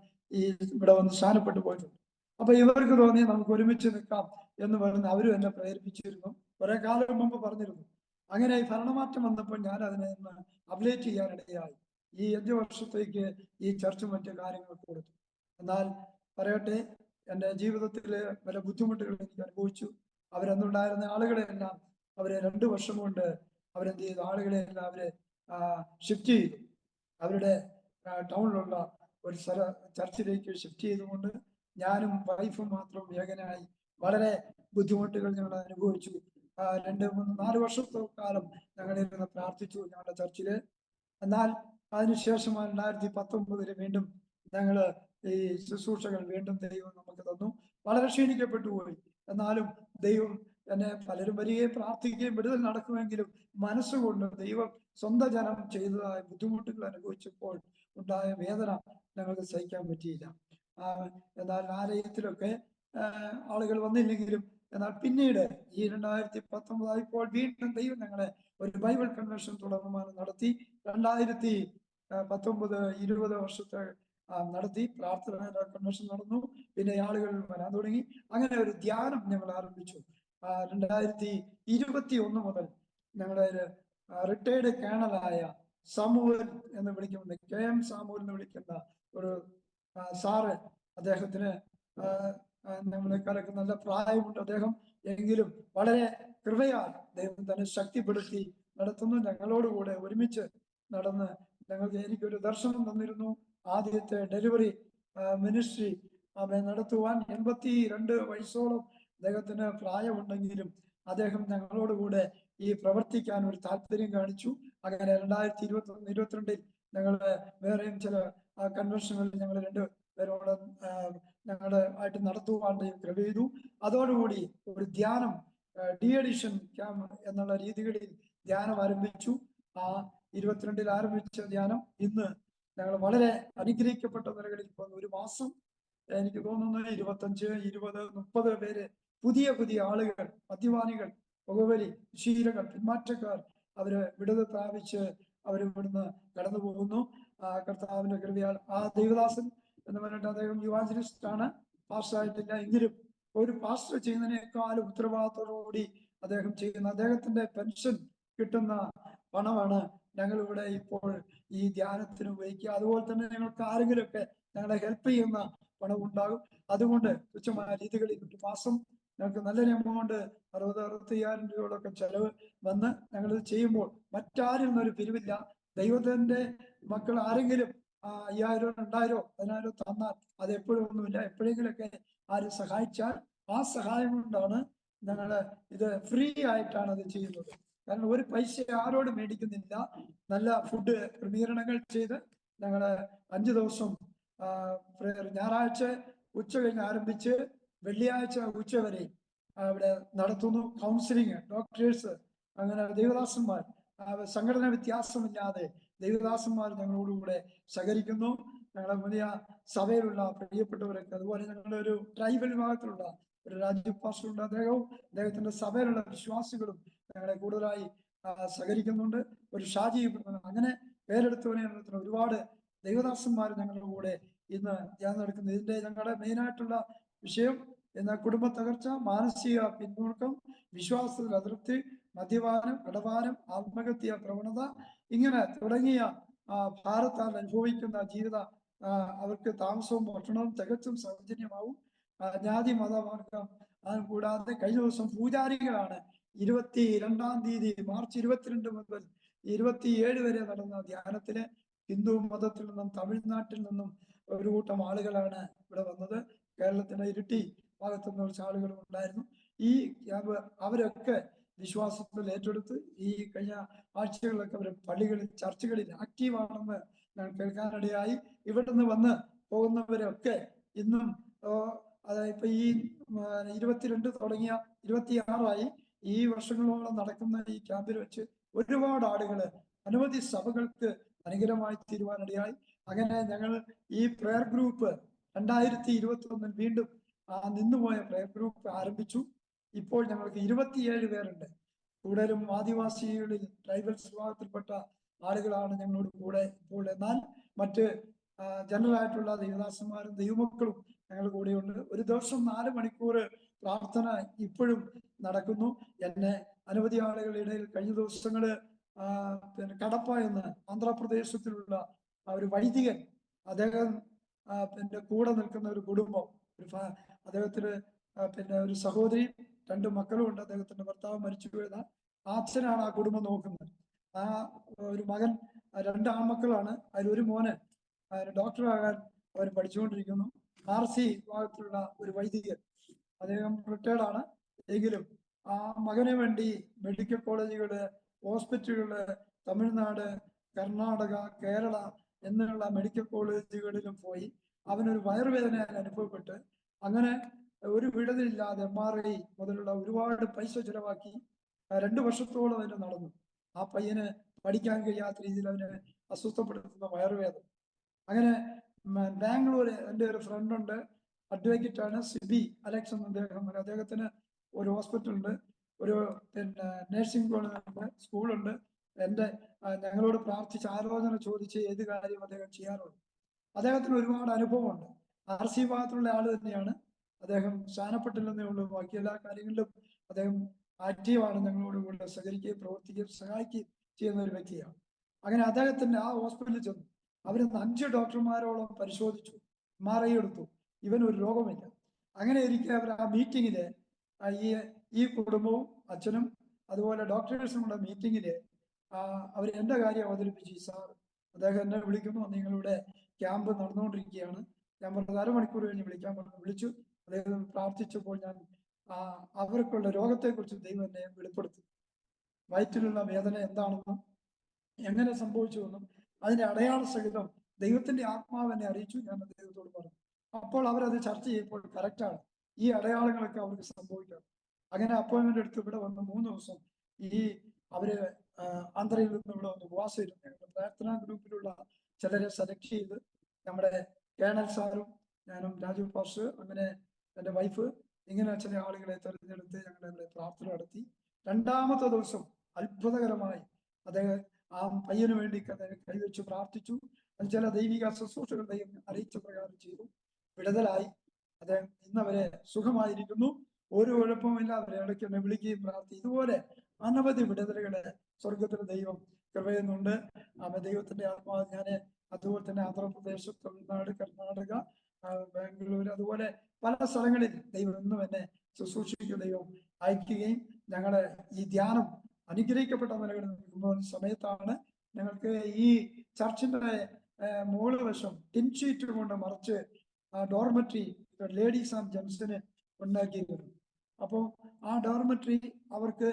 ഇവിടെ വന്ന് സ്ഥാനപ്പെട്ടു പോയിട്ടുണ്ട്. അപ്പൊ ഇവർക്ക് തോന്നി നമുക്ക് ഒരുമിച്ച് നിൽക്കാം എന്ന് പറഞ്ഞ് അവരും എന്നെ പ്രേരിപ്പിച്ചിരുന്നു. കുറെ കാലം മുമ്പ് പറഞ്ഞിരുന്നു. അങ്ങനെ ഈ ഭരണമാറ്റം വന്നപ്പോൾ ഞാൻ അതിനെ അപ്ഡേറ്റ് ചെയ്യാനിടയായി. ഈ 5 വർഷത്തേക്ക് ഈ ചർച്ച മറ്റു കാര്യങ്ങൾ കൊടുത്തു. എന്നാൽ പറയട്ടെ, എൻ്റെ ജീവിതത്തിലെ പല ബുദ്ധിമുട്ടുകൾ എനിക്ക് അനുഭവിച്ചു. അവരന്നുണ്ടായിരുന്ന ആളുകളെല്ലാം അവരെ 2 വർഷം കൊണ്ട് അവരെന്ത് ചെയ്തു? ആളുകളെല്ലാം അവരെ ഷിഫ്റ്റ് ചെയ്തു. അവരുടെ ടൗണിലുള്ള ഒരു ചർച്ചിലേക്ക് ഷിഫ്റ്റ് ചെയ്തുകൊണ്ട് ഞാനും വൈഫും മാത്രം ഏകനായി വളരെ ബുദ്ധിമുട്ടുകൾ ഞങ്ങൾ അനുഭവിച്ചു. 4 വർഷത്തോളം ഞങ്ങളിരുന്ന് പ്രാർത്ഥിച്ചു ഞങ്ങളുടെ ചർച്ചില്. എന്നാൽ അതിനുശേഷം 2019 വീണ്ടും ഞങ്ങള് ഈ ശുശ്രൂഷകൾ വീണ്ടും ദൈവം നമുക്ക് തന്നു. വളരെ ക്ഷീണിക്കപ്പെട്ടു പോയി. എന്നാലും ദൈവം എന്നെ പലരും വരികയും പ്രാർത്ഥിക്കുകയും വിടുതൽ നടക്കുമെങ്കിലും മനസ്സുകൊണ്ട് ദൈവം സ്വന്തം ജനം ചെയ്തതായ ബുദ്ധിമുട്ടുകൾ അനുഭവിച്ചപ്പോൾ ഉണ്ടായ വേദന ഞങ്ങൾക്ക് സഹിക്കാൻ പറ്റിയില്ല. എന്നാൽ ആലയത്തിലൊക്കെ ആളുകൾ വന്നില്ലെങ്കിലും എന്നാൽ പിന്നീട് ഈ 2019 ആയപ്പോൾ വീണ്ടും ദൈവം ഞങ്ങളെ ഒരു ബൈബിൾ കൺവെൻഷൻ തുടർമാനം നടത്തി. 2019-20 വർഷത്തെ നടത്തി പ്രാർത്ഥന കൺവെൻഷൻ നടന്നു. പിന്നെ ആളുകൾ വരാൻ തുടങ്ങി. അങ്ങനെ ഒരു ധ്യാനം ഞങ്ങൾ ആരംഭിച്ചു. 2021 മുതൽ ഞങ്ങളുടെ റിട്ടയർഡ് കേണലായ സാമുവൽ എന്ന് വിളിക്കുന്ന KM സാമുവൽ എന്ന് വിളിക്കുന്ന ഒരു സാറ്, അദ്ദേഹത്തിന് നമ്മളെക്കാളൊക്കെ നല്ല പ്രായമുണ്ട് അദ്ദേഹം. എങ്കിലും വളരെ കൃപയാൽ ദൈവം തന്നെ ശക്തിപ്പെടുത്തി നടത്തുന്നു. ഞങ്ങളോടുകൂടെ ഒരുമിച്ച് നടന്ന് എനിക്കൊരു ദർശനം തന്നിരുന്നു. ആദ്യത്തെ ഡെലിവറി മിനിസ്ട്രി നടത്തുവാൻ 82 വയസ്സോളം അദ്ദേഹത്തിന് പ്രായമുണ്ടെങ്കിലും അദ്ദേഹം ഞങ്ങളോടുകൂടെ ഈ പ്രവർത്തിക്കാൻ ഒരു താല്പര്യം കാണിച്ചു. അങ്ങനെ 2021-22 ഞങ്ങൾ വേറെയും ചില കൺവെൻഷനുകളിൽ ഞങ്ങൾ 2 പേരോട് ഞങ്ങളുടെ ആയിട്ട് നടത്തുവാൻ കൃപ ചെയ്തു. അതോടുകൂടി ഒരു ധ്യാനം ഡി-അഡിഷൻ ക്യാമ്പ് എന്നുള്ള രീതികളിൽ ധ്യാനം ആരംഭിച്ചു. 22 ആരംഭിച്ച ധ്യാനം ഇന്ന് ഞങ്ങൾ വളരെ അനുഗ്രഹിക്കപ്പെട്ട നിലകളിൽ പോകുന്നു. ഒരു മാസം എനിക്ക് തോന്നുന്നു 25, 20, 30 പേര് പുതിയ ആളുകൾ, മദ്യപാനികൾ, പുകവലി, ശീലങ്ങൾ, പിന്മാറ്റക്കാർ അവര് വിടുതൽ പ്രാപിച്ച് ഇവിടുന്ന് കടന്നു പോകുന്നു. കർത്താവിന്റെ കൃപയാൽ. ദൈവദാസൻ എന്ന് പറഞ്ഞിട്ട് അദ്ദേഹം യുവാഞ്ചലിസ്റ്റ് ആണ്, പാസ്റ്റർ ആയിട്ടില്ല. എങ്കിലും ഒരു പാസ്റ്റർ ചെയ്യുന്നതിനേക്കാളും ഉത്തരവാദിത്തോടുകൂടി അദ്ദേഹം ചെയ്യുന്ന അദ്ദേഹത്തിന്റെ പെൻഷൻ കിട്ടുന്ന പണമാണ് ഞങ്ങളിവിടെ ഇപ്പോൾ ഈ ധ്യാനത്തിന് ഉപയോഗിക്കുക. അതുപോലെ തന്നെ ഞങ്ങൾക്ക് ആരെങ്കിലുമൊക്കെ ഞങ്ങളെ ഹെൽപ്പ് ചെയ്യുന്ന പണം ഉണ്ടാകും. അതുകൊണ്ട് തുച്ഛമായ രീതികളിൽ ഒരു മാസം ഞങ്ങൾക്ക് നല്ലൊരു എമൗണ്ട് 60-65,000 രൂപയോടൊക്കെ ചെലവ് വന്ന് ഞങ്ങളിത് ചെയ്യുമ്പോൾ മറ്റാരിൽ നിന്നൊരു പിരിവില്ല. ദൈവത്തിന്റെ മക്കൾ ആരെങ്കിലും 5,000, 2,000, 10,000 തന്നാൽ അത് എപ്പോഴും ഒന്നുമില്ല. എപ്പോഴെങ്കിലൊക്കെ ആര് സഹായിച്ചാൽ ആ സഹായം കൊണ്ടാണ് ഞങ്ങള് ഇത് ഫ്രീ ആയിട്ടാണ് അത് ചെയ്യുന്നത്. കാരണം ഒരു പൈസ ആരോടും മേടിക്കുന്നില്ല. നല്ല ഫുഡ് ക്രമീകരണങ്ങൾ ചെയ്ത് ഞങ്ങള് 5 ദിവസം ഞായറാഴ്ച ഉച്ച കഴിഞ്ഞ് ആരംഭിച്ച് വെള്ളിയാഴ്ച ഉച്ച വരെ അവിടെ നടത്തുന്നു. കൗൺസിലിംഗ്, ഡോക്ടേഴ്സ്, അങ്ങനെ ദൈവദാസന്മാർ, സംഘടന വ്യത്യാസമില്ലാതെ ദൈവദാസന്മാർ ഞങ്ങളോടുകൂടെ സഹകരിക്കുന്നു. ഞങ്ങളുടെ വലിയ സഭയിലുള്ള പ്രിയപ്പെട്ടവരൊക്കെ, അതുപോലെ ഞങ്ങളുടെ ഒരു ട്രൈബൽ വിഭാഗത്തിലുള്ള ഒരു രാജീവ് പാസ്റ്ററുണ്ട്. അദ്ദേഹത്തിന്റെ സഭയിലുള്ള വിശ്വാസികളും ഞങ്ങളെ കൂടുതലായി സഹകരിക്കുന്നുണ്ട്. ഒരു ഷാജി, അങ്ങനെ പേരെടുത്തവനെ ഒരുപാട് ദൈവദാസന്മാർ ഞങ്ങളുടെ കൂടെ ഇന്ന് ധ്യാനം നടക്കുന്നു. ഇതിന്റെ ഞങ്ങളുടെ മെയിനായിട്ടുള്ള വിഷയം എന്നാൽ കുടുംബ തകർച്ച, മാനസിക പിന്നോക്കം, വിശ്വാസത്തിൽ അതൃപ്തി, മദ്യപാനം, കടഭാരം, ആത്മഹത്യ പ്രവണത, ഇങ്ങനെ തുടങ്ങിയ ഭാരത്താൽ അനുഭവിക്കുന്ന ജീവിത അവർക്ക് താമസവും ഭക്ഷണവും തികച്ചും സൗജന്യമാവും. ജാതി മതമാർഗം കൂടാതെ കഴിഞ്ഞ ദിവസം പൂജാരികളാണ് 22-ാം തീയതി മാർച്ച് 22 മുതൽ 27 വരെ നടന്ന ധ്യാനത്തിന് ഹിന്ദു മതത്തിൽ നിന്നും തമിഴ്നാട്ടിൽ നിന്നും ഒരു കൂട്ടം ആളുകളാണ് ഇവിടെ വന്നത്. കേരളത്തിന്റെ ഇരിട്ടി ഭാഗത്തു നിന്ന് കുറച്ച് ആളുകളും ഉണ്ടായിരുന്നു. ഈ ക്യാമ്പ് അവരൊക്കെ വിശ്വാസത്തിൽ ഏറ്റെടുത്ത് ഈ കഴിഞ്ഞ ആഴ്ചകളിലൊക്കെ അവർ പള്ളികളിൽ, ചർച്ചുകളിൽ ആക്റ്റീവാണെന്ന് ഞാൻ കേൾക്കാനിടയായി. ഇവിടെ നിന്ന് വന്ന് പോകുന്നവരൊക്കെ ഇന്നും അതായത് ഇപ്പൊ ഈ 22 തുടങ്ങിയ 26 ഈ വർഷങ്ങളോളം നടക്കുന്ന ഈ ക്യാമ്പിൽ വെച്ച് ഒരുപാട് ആളുകള് അനവധി സഭകൾക്ക് അനുഗ്രഹമായി തീരുവാനിടയായി. അങ്ങനെ ഞങ്ങൾ ഈ പ്രയർ ഗ്രൂപ്പ് 2021 വീണ്ടും നിന്നുപോയ പ്രയർ ഗ്രൂപ്പ് ആരംഭിച്ചു. ഇപ്പോൾ ഞങ്ങൾക്ക് 27 പേരുണ്ട്. കൂടുതലും ആദിവാസികളിൽ ട്രൈബൽസ് വിഭാഗത്തിൽപ്പെട്ട ആളുകളാണ് ഞങ്ങളോട് കൂടെ ഇപ്പോൾ. എന്നാൽ മറ്റ് ജനറൽ ആയിട്ടുള്ള ദൈവദാസന്മാരും ദൈവമക്കളും ഞങ്ങളുടെ കൂടെയുണ്ട്. ഒരു ദിവസം 4 മണിക്കൂർ പ്രാർത്ഥന ഇപ്പോഴും നടക്കുന്നു. എന്നെ അനവധി ആളുകളുടെ ഇടയിൽ കഴിഞ്ഞ ദിവസങ്ങള് പിന്നെ കടപ്പ എന്ന് ആന്ധ്രാപ്രദേശത്തിലുള്ള ഒരു വൈദികൻ, അദ്ദേഹം പിന്നെ കൂടെ നിൽക്കുന്ന ഒരു കുടുംബം, അദ്ദേഹത്തിന് പിന്നെ ഒരു സഹോദരി, 2 മക്കളും ഉണ്ട്. അദ്ദേഹത്തിന്റെ ഭർത്താവ് മരിച്ചു പോയതാണ്. അച്ഛനാണ് ആ കുടുംബം നോക്കുന്നത്. ഒരു മകൻ, 2 ആൺമക്കളാണ്. അതിലൊരു മോന് ഡോക്ടറാകാൻ അവർ പഠിച്ചുകൊണ്ടിരിക്കുന്നു. RC വിഭാഗത്തിലുള്ള ഒരു വൈദികൻ, അദ്ദേഹം റിട്ടയർഡ് ആണ്. എങ്കിലും ആ മകന് വേണ്ടി മെഡിക്കൽ കോളേജുകള്, ഹോസ്പിറ്റലുകള്, തമിഴ്നാട്, കർണാടക, കേരള എന്നുള്ള മെഡിക്കൽ കോളേജുകളിലും പോയി. അവനൊരു വയറുവേദന അനുഭവപ്പെട്ട് അങ്ങനെ ഒരു വിടുതലില്ലാതെ MRI മുതലുള്ള ഒരുപാട് പൈസ ചിലവാക്കി 2 വർഷത്തോളം അവന് നടന്നു. ആ പയ്യന് പഠിക്കാൻ കഴിയാത്ത രീതിയിൽ അവന് അസ്വസ്ഥപ്പെടുത്തുന്ന വയറുവേദന. അങ്ങനെ ബാംഗ്ലൂര് എൻ്റെ ഒരു ഫ്രണ്ട് ഉണ്ട്, അഡ്വക്കേറ്റ് ആണ്, സിബി അലക്സ് എന്ന അദ്ദേഹത്തിന് ഒരു ഹോസ്പിറ്റലുണ്ട്, ഒരു പിന്നെ നഴ്സിംഗ് കോളേജുണ്ട്, സ്കൂളുണ്ട്. ഞങ്ങളോട് പ്രാർത്ഥിച്ച് ആലോചന ചോദിച്ച് ഏത് കാര്യം അദ്ദേഹം ചെയ്യാറുണ്ട്. അദ്ദേഹത്തിന് ഒരുപാട് അനുഭവമുണ്ട്. RC ഭാഗത്തുള്ള ആള് തന്നെയാണ്. അദ്ദേഹം സ്ഥാനപ്പെട്ടില്ലെന്നേ ഉള്ളൂ, ബാക്കി എല്ലാ കാര്യങ്ങളിലും അദ്ദേഹം ആക്റ്റീവാണ്, ഞങ്ങളോട് കൂടെ സഹകരിക്കുകയും പ്രവർത്തിക്കുകയും സഹായിക്കുകയും ചെയ്യുന്ന ഒരു വ്യക്തിയാണ്. അങ്ങനെ അദ്ദേഹത്തിന്റെ ആ ഹോസ്പിറ്റലിൽ ചെന്നു. അവര് 5 ഡോക്ടർമാരോളം പരിശോധിച്ചു, MRI എടുത്തു, ഇവനൊരു രോഗമില്ല. അങ്ങനെ ഇരിക്കെ അവർ ആ മീറ്റിങ്ങില് ഈ കുടുംബവും അച്ഛനും അതുപോലെ ഡോക്ടേഴ്സും കൂടെ മീറ്റിങ്ങില് അവർ എൻ്റെ കാര്യം അവതരിപ്പിച്ചു. സാർ, അദ്ദേഹം എന്നെ വിളിക്കുന്നു, നിങ്ങളുടെ ക്യാമ്പ് നടന്നുകൊണ്ടിരിക്കുകയാണ്. ഞാൻ പറഞ്ഞത് 1/2 മണിക്കൂർ കഴിഞ്ഞ് വിളിക്കാൻ പറഞ്ഞു. വിളിച്ചു. അദ്ദേഹം പ്രാർത്ഥിച്ചപ്പോൾ ഞാൻ അവർക്കുള്ള രോഗത്തെക്കുറിച്ച് ദൈവം എന്നെ വെളിപ്പെടുത്തി. വയറ്റിലുള്ള വേദന എന്താണെന്നും എങ്ങനെ സംഭവിച്ചുവെന്നും അതിന്റെ അടയാള സഹിതം ദൈവത്തിന്റെ ആത്മാവ് എന്നെ അറിയിച്ചു. ഞാൻ അദ്ദേഹത്തോട് പറഞ്ഞു. അപ്പോൾ അവരത് ചർച്ച ചെയ്യുമ്പോൾ കറക്റ്റാണ്, ഈ അടയാളങ്ങളൊക്കെ അവർക്ക് സംഭവിക്കാം. അങ്ങനെ അപ്പോയിന്റ്മെന്റ് എടുത്ത് ഇവിടെ വന്ന് 3 ദിവസം അവര് ആന്ധ്രയിൽ നിന്ന് ഇവിടെ വന്ന് ഉപവാസം ഇരുന്ന് പ്രാർത്ഥനാ ഗ്രൂപ്പിലുള്ള ചിലരെ സെലക്ട് ചെയ്ത് നമ്മുടെ കേണൽ സാറും ഞാനും രാജു പാസ്റ്റർ അങ്ങനെ എൻ്റെ വൈഫ് ഇങ്ങനെ ചില ആളുകളെ തെരഞ്ഞെടുത്ത് ഞങ്ങളുടെ പ്രാർത്ഥന നടത്തി. 2ാമത്തെ ദിവസം അത്ഭുതകരമായി അദ്ദേഹം ആ പയ്യന് വേണ്ടി കൈവച്ച് പ്രാർത്ഥിച്ചു. ചില ദൈവിക ശുശ്രൂഷകൾ ദൈവം അറിയിച്ച പ്രകാരം ചെയ്തു. വിടുതലായി. അദ്ദേഹം ഇന്നവരെ സുഖമായിരിക്കുന്നു, ഒരു കുഴപ്പമില്ല. അവരെ ഇടയ്ക്ക് എന്നെ വിളിക്കുകയും പ്രാർത്ഥി. ഇതുപോലെ അനവധി വിടുതലുകളെ സ്വർഗത്തിന് ദൈവം കൃപയുന്നുണ്ട്. ദൈവത്തിന്റെ ആത്മാവ് ഞാന് അതുപോലെ തന്നെ ആന്ധ്രാപ്രദേശ്, തമിഴ്നാട്, കർണാടക, ബാംഗ്ലൂർ അതുപോലെ പല സ്ഥലങ്ങളിൽ ദൈവം ഇന്നും എന്നെ ശുശ്രൂഷിക്കുക ദൈവം അയക്കുകയും ഞങ്ങളെ ഈ ധ്യാനം അനുഗ്രഹിക്കപ്പെട്ട നിലകളിൽ നിൽക്കുന്ന സമയത്താണ് ഞങ്ങൾക്ക് ഈ ചർച്ചിന്റെ മുകൾ വശം ടിൻ ഷീറ്റ് കൊണ്ട് മറിച്ച് ഡോർമെട്രി ലേഡീസ് ആൻഡ് ജെന്റ്സിന് ഉണ്ടാക്കിയിരുന്നു. അപ്പോൾ ആ ഡോർമെട്രി അവർക്ക്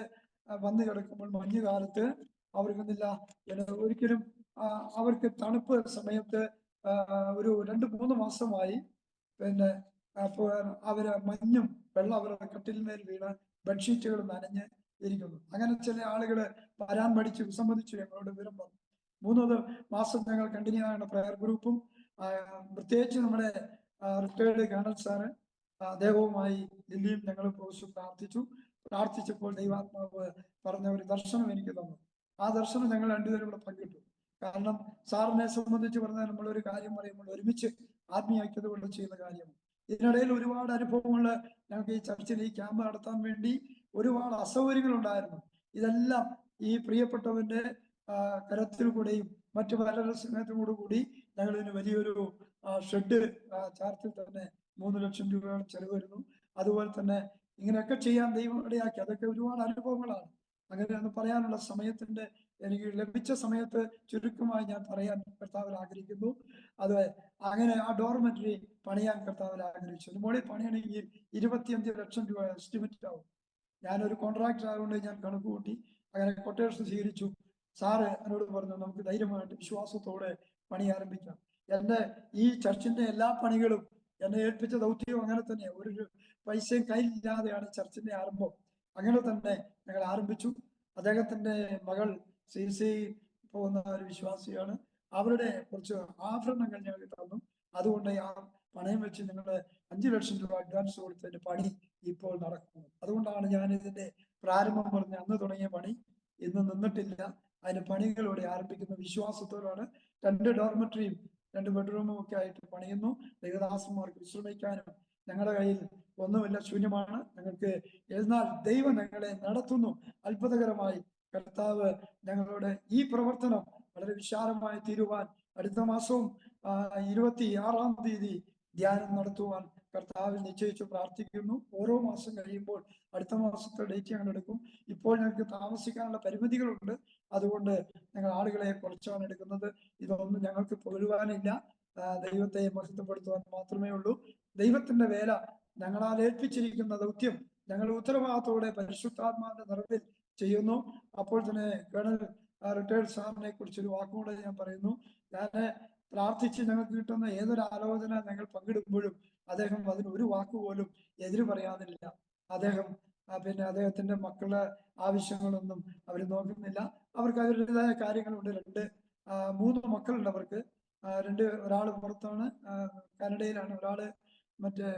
വന്നു കിടക്കുമ്പോൾ മഞ്ഞുകാലത്ത് അവർക്കൊന്നില്ല, ഒരിക്കലും അവർക്ക് തണുപ്പ് സമയത്ത് ഒരു 2-3 മാസമായി പിന്നെ അവര് മഞ്ഞും വെള്ളം അവരുടെ കട്ടിലിന്മേൽ വീണ് ബെഡ്ഷീറ്റുകൾ നനഞ്ഞ് ഇരിക്കുന്നു. അങ്ങനെ ചില ആളുകള് വരാൻ മടിച്ച് വിസമ്മതിച്ചു, ഞങ്ങളോട് വിവരം പറഞ്ഞു. 3 മാസം ഞങ്ങൾ കണ്ടിന്യൂ ആയ പ്രയർ ഗ്രൂപ്പും പ്രത്യേകിച്ച് നമ്മുടെ റിട്ടയർഡ് കേണൽ സാറ് അദ്ദേഹവുമായി ദില്ലിയും ഞങ്ങൾ പ്രാർത്ഥിച്ചപ്പോൾ ദൈവാത്മാവ് പറഞ്ഞ ഒരു ദർശനം എനിക്ക് തന്നു. ആ ദർശനം ഞങ്ങൾ 2 പേരും കൂടെ പങ്കിട്ടു. കാരണം സാറിനെ സംബന്ധിച്ച് പറഞ്ഞാൽ നമ്മളൊരു കാര്യം പറയുമ്പോൾ ഒരുമിച്ച് ആത്മീയത കൊണ്ട് ചെയ്യുന്ന കാര്യമാണ്. ഇതിനിടയിൽ ഒരുപാട് അനുഭവങ്ങൾ ഞങ്ങൾക്ക് ഈ ചർച്ചിൽ ഈ ക്യാമ്പ് നടത്താൻ വേണ്ടി ഒരുപാട് അസൗകര്യങ്ങൾ ഉണ്ടായിരുന്നു. ഇതെല്ലാം ഈ പ്രിയപ്പെട്ടവന്റെ കരത്തിൽ കൂടെയും മറ്റു പലരുടെ സ്നേഹത്തോടു കൂടി ഞങ്ങൾ ഇതിന് വലിയൊരു ഷെഡ് ചാർച്ചിൽ തന്നെ 3 ലക്ഷം രൂപയോളം ചെലവ് വരുന്നു. അതുപോലെ തന്നെ ഇങ്ങനെയൊക്കെ ചെയ്യാൻ ദൈവം ഇടയാക്കി. അതൊക്കെ ഒരുപാട് അനുഭവങ്ങളാണ്. അങ്ങനെ ഒന്ന് പറയാനുള്ള സമയത്തിന്റെ എനിക്ക് ലഭിച്ച സമയത്ത് ചുരുക്കമായി ഞാൻ പറയാൻ കർത്താവിൽ ആഗ്രഹിക്കുന്നു. അത് അങ്ങനെ ആ ഡോർമെട്രി പണിയാൻ കർത്താവിൽ ആഗ്രഹിച്ചു. മുകളിൽ പണിയണമെങ്കിൽ 25 ലക്ഷം രൂപ എസ്റ്റിമേറ്റ് ആവും. ഞാനൊരു കോൺട്രാക്ടർ ആയതുകൊണ്ട് ഞാൻ കണക്ക് കൂട്ടി അങ്ങനെ കൊട്ടേഷൻ സ്വീകരിച്ചു. സാറ് എന്നോട് പറഞ്ഞു, നമുക്ക് ധൈര്യമായിട്ട് വിശ്വാസത്തോടെ പണി ആരംഭിക്കാം. എൻ്റെ ഈ ചർച്ചിന്റെ എല്ലാ പണികളും എന്നെ ഏൽപ്പിച്ച ദൗത്യവും അങ്ങനെ തന്നെ. ഒരു പൈസയും കയ്യിലില്ലാതെയാണ് ചർച്ചിന്റെ ആരംഭം. അങ്ങനെ തന്നെ ഞങ്ങൾ ആരംഭിച്ചു. അദ്ദേഹത്തിന്റെ മകൾ CC പോകുന്ന ഒരു വിശ്വാസിയാണ്. അവരുടെ കുറച്ച് ആഭരണങ്ങൾ ഞങ്ങൾ തന്നു. അതുകൊണ്ട് ആ പണയം വെച്ച് ഞങ്ങളുടെ 5 ലക്ഷം രൂപ അഡ്വാൻസ് കൊടുത്തതിന്റെ പണി ഇപ്പോൾ നടക്കുന്നു. അതുകൊണ്ടാണ് ഞാൻ ഇതിന്റെ പ്രാരംഭം പറഞ്ഞ് അന്ന് തുടങ്ങിയ പണി ഇന്ന് നിന്നിട്ടില്ല. അതിന്റെ പണികളോടെ ആരംഭിക്കുന്ന വിശ്വാസത്തോടാണ്. 2 ഡോർമെട്രിയും 2 ബെഡ്റൂമും ഒക്കെ ആയിട്ട് പണിയുന്നു. ദൈവദാസന്മാർക്ക് വിശ്രമിക്കാനും ഞങ്ങളുടെ കയ്യിൽ ഒന്നുമില്ല, ശൂന്യമാണ്. ഞങ്ങൾക്ക് എന്നാൽ ദൈവം ഞങ്ങളെ നടത്തുന്നു. അത്ഭുതകരമായി കർത്താവ് ഞങ്ങളോട് ഈ പ്രവർത്തനം വളരെ വിശാലമായി തീരുവാൻ അടുത്ത മാസവും 26-ാം തീയതി ധ്യാനം നടത്തുവാൻ കർത്താവിൽ നിശ്ചയിച്ചു പ്രാർത്ഥിക്കുന്നു. ഓരോ മാസം കഴിയുമ്പോൾ അടുത്ത മാസത്തെ ഡേറ്റ് ഞങ്ങൾ എടുക്കും. ഇപ്പോൾ ഞങ്ങൾക്ക് താമസിക്കാനുള്ള പരിമിതികളുണ്ട്. അതുകൊണ്ട് ഞങ്ങൾ ആളുകളെ കുറച്ചാണ് എടുക്കുന്നത്. ഇതൊന്നും ഞങ്ങൾക്ക് പുകഴുവാനില്ല, ദൈവത്തെ മഹത്വപ്പെടുത്തുവാൻ മാത്രമേ ഉള്ളൂ. ദൈവത്തിന്റെ വേല ഞങ്ങളാൽ ഏൽപ്പിച്ചിരിക്കുന്ന ദൗത്യം ഞങ്ങൾ ഉത്തരവാദിത്തോടെ പരിശുദ്ധാത്മാവിന്റെ നിറവിൽ ചെയ്യുന്നു. അപ്പോൾ തന്നെ കേണൽ റിട്ടയർഡ് സാറിനെ കുറിച്ചൊരു വാക്കുകൂടെ ഞാൻ പറയുന്നു. ഞാൻ പ്രാർത്ഥിച്ച് ഞങ്ങൾക്ക് കിട്ടുന്ന ഏതൊരു ആലോചന ഞങ്ങൾ പങ്കിടുമ്പോഴും അദ്ദേഹം അതിന് ഒരു വാക്കുപോലും എതിര് പറയാതില്ല. അദ്ദേഹം പിന്നെ അദ്ദേഹത്തിന്റെ മക്കളുടെ ആവശ്യങ്ങളൊന്നും അവർ നോക്കുന്നില്ല. അവർക്ക് അവരുടേതായ കാര്യങ്ങളുണ്ട്. 3 മക്കളുണ്ട് അവർക്ക്. ഒരാള് പുറത്താണ്, കാനഡയിലാണ്. ഒരാള് മറ്റേ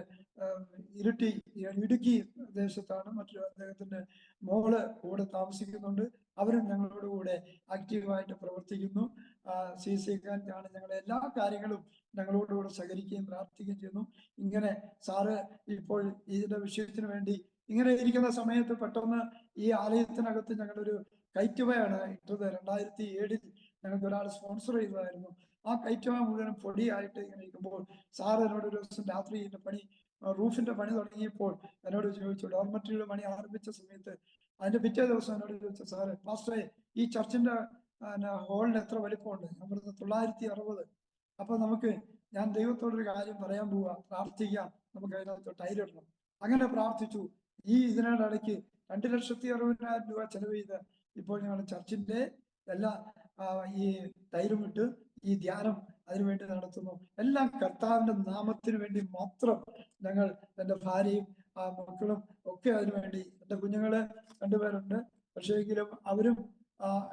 ഇടുക്കി ദേശത്താണ്. മറ്റൊരു അദ്ദേഹത്തിന്റെ മോള് കൂടെ താമസിക്കുന്നുണ്ട്. അവരും ഞങ്ങളോട് കൂടെ ആക്റ്റീവായിട്ട് പ്രവർത്തിക്കുന്നു. CC ആണ് ഞങ്ങളുടെ എല്ലാ കാര്യങ്ങളും ഞങ്ങളോടുകൂടെ സഹകരിക്കുകയും പ്രാർത്ഥിക്കുകയും ചെയ്യുന്നു. ഇങ്ങനെ സാറ് ഇപ്പോൾ ഇതിന്റെ വിഷയത്തിന് വേണ്ടി ഇങ്ങനെ ഇരിക്കുന്ന സമയത്ത് പെട്ടെന്ന് ഈ ആലയത്തിനകത്ത് ഞങ്ങളൊരു കയറ്റുവയാണ് ഇട്ടത്. 2007 ഞങ്ങൾക്ക് ഒരാൾ സ്പോൺസർ ചെയ്തതായിരുന്നു. ആ കയറ്റുവ മുഴുവൻ പൊടിയായിട്ട് ഇങ്ങനെ ഇരിക്കുമ്പോൾ സാർ എന്നോട് ഒരു ദിവസം രാത്രി ഇതിന്റെ പണി, റൂഫിന്റെ പണി തുടങ്ങിയപ്പോൾ എന്നോട് ചോദിച്ചു, ഡോർമെട്രിയുടെ പണി ആരംഭിച്ച സമയത്ത് അതിന്റെ പിറ്റേ ദിവസം എന്നോട് ചോദിച്ചു, സാറ് പാസ്റ്ററെ ഈ ചർച്ചിന്റെ ഹോളിന് എത്ര വലിപ്പമുണ്ട്? ഞാൻ പറഞ്ഞത് 960. അപ്പൊ ഞാൻ ദൈവത്തോടൊരു കാര്യം പറയാൻ പോവാ, പ്രാർത്ഥിക്കാം, നമുക്ക് അതിനകത്ത് ടൈലിടണം. അങ്ങനെ പ്രാർത്ഥിച്ചു. ഇതിനിടയ്ക്ക് 2,60,60,000 രൂപ ചെലവ് ചെയ്ത് ഇപ്പോൾ ഞങ്ങൾ ചർച്ചിന്റെ എല്ലാ ഈ ടൈലും ഇട്ട് ഈ ധ്യാനം അതിനുവേണ്ടി നടത്തുന്നു. എല്ലാം കർത്താവിന്റെ നാമത്തിന് വേണ്ടി മാത്രം. ഞങ്ങൾ എൻ്റെ ഭാര്യയും മക്കളും ഒക്കെ അതിനുവേണ്ടി, എൻ്റെ കുഞ്ഞുങ്ങള് 2 പേരുണ്ട്. പക്ഷേ എങ്കിലും അവരും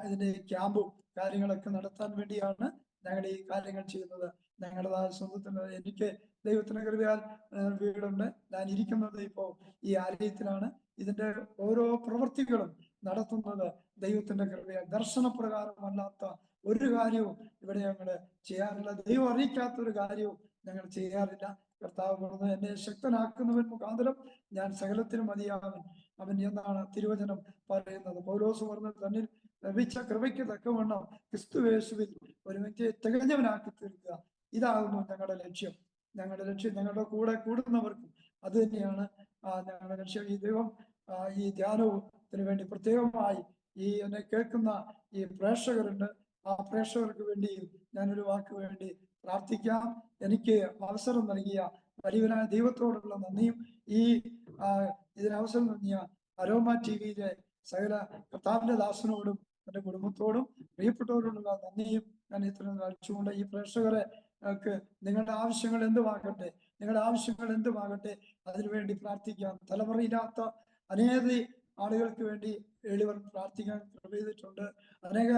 ഇതിന്റെ ക്യാമ്പും കാര്യങ്ങളൊക്കെ നടത്താൻ വേണ്ടിയാണ് ഞങ്ങൾ ഈ കാര്യങ്ങൾ ചെയ്യുന്നത്. ഞങ്ങളുടേതായ സ്വന്തത്തിന് എനിക്ക് ദൈവത്തിന്റെ കൃപയാൽ വീടുണ്ട്. ഞാൻ ഇരിക്കുന്നത് ഇപ്പോൾ ഈ ആലയത്തിലാണ്. ഇതിന്റെ ഓരോ പ്രവൃത്തികളും നടത്തുന്നത് ദൈവത്തിന്റെ കൃപയാൽ. ദർശനപ്രകാരമല്ലാത്ത ഒരു കാര്യവും ഇവിടെ ഞങ്ങൾ ചെയ്യാറില്ല. ദൈവം അറിയിക്കാത്ത ഒരു കാര്യവും ഞങ്ങൾ ചെയ്യാറില്ല. കർത്താവ് പറഞ്ഞത്, എന്നെ ശക്തനാക്കുന്നവൻ മുഖാന്തരം ഞാൻ സകലത്തിനും മതിയാവൻ അവൻ എന്നാണ് തിരുവചനം പറയുന്നത്. പൗലോസ് പറഞ്ഞത്, തന്നിൽ ലഭിച്ച കൃപയ്ക്ക് തക്കവണ്ണം ക്രിസ്തുയേശുവിൽ ഒരു വ്യക്തിയെ തികഞ്ഞവനാക്കി തീർക്കുക. ഇതാകുന്നു ഞങ്ങളുടെ ലക്ഷ്യം. ഞങ്ങളുടെ കൂടെ കൂടുന്നവർക്കും അത് തന്നെയാണ് ഞങ്ങളുടെ ലക്ഷ്യം. ഈ ദൈവം ഈ ധ്യാനത്തിന് വേണ്ടി പ്രത്യേകമായി എന്നെ കേൾക്കുന്ന ഈ പ്രേക്ഷകരുണ്ട്. ആ പ്രേക്ഷകർക്ക് വേണ്ടിയും ഞാനൊരു വാക്ക് വേണ്ടി പ്രാർത്ഥിക്കാം. എനിക്ക് അവസരം നൽകിയ വലിയവനായ ദൈവത്തോടുള്ള നന്ദിയും ഇതിനവസരം നൽകിയ അരോമ TVയിലെ സകല കർത്താവിന്റെ ദാസനോടും എൻ്റെ കുടുംബത്തോടും പ്രിയപ്പെട്ടവരോടുള്ള നന്ദിയും ഞാൻ ഇത്രയും കഴിച്ചുകൊണ്ട് ഈ പ്രേക്ഷകരെ നിങ്ങളുടെ ആവശ്യങ്ങൾ എന്തുമാകട്ടെ അതിനുവേണ്ടി പ്രാർത്ഥിക്കാം. തലമുറയില്ലാത്ത അനേക ആളുകൾക്ക് വേണ്ടി എളിവർ പ്രാർത്ഥിക്കാൻ കൃപ ചെയ്തിട്ടുണ്ട്. അനേക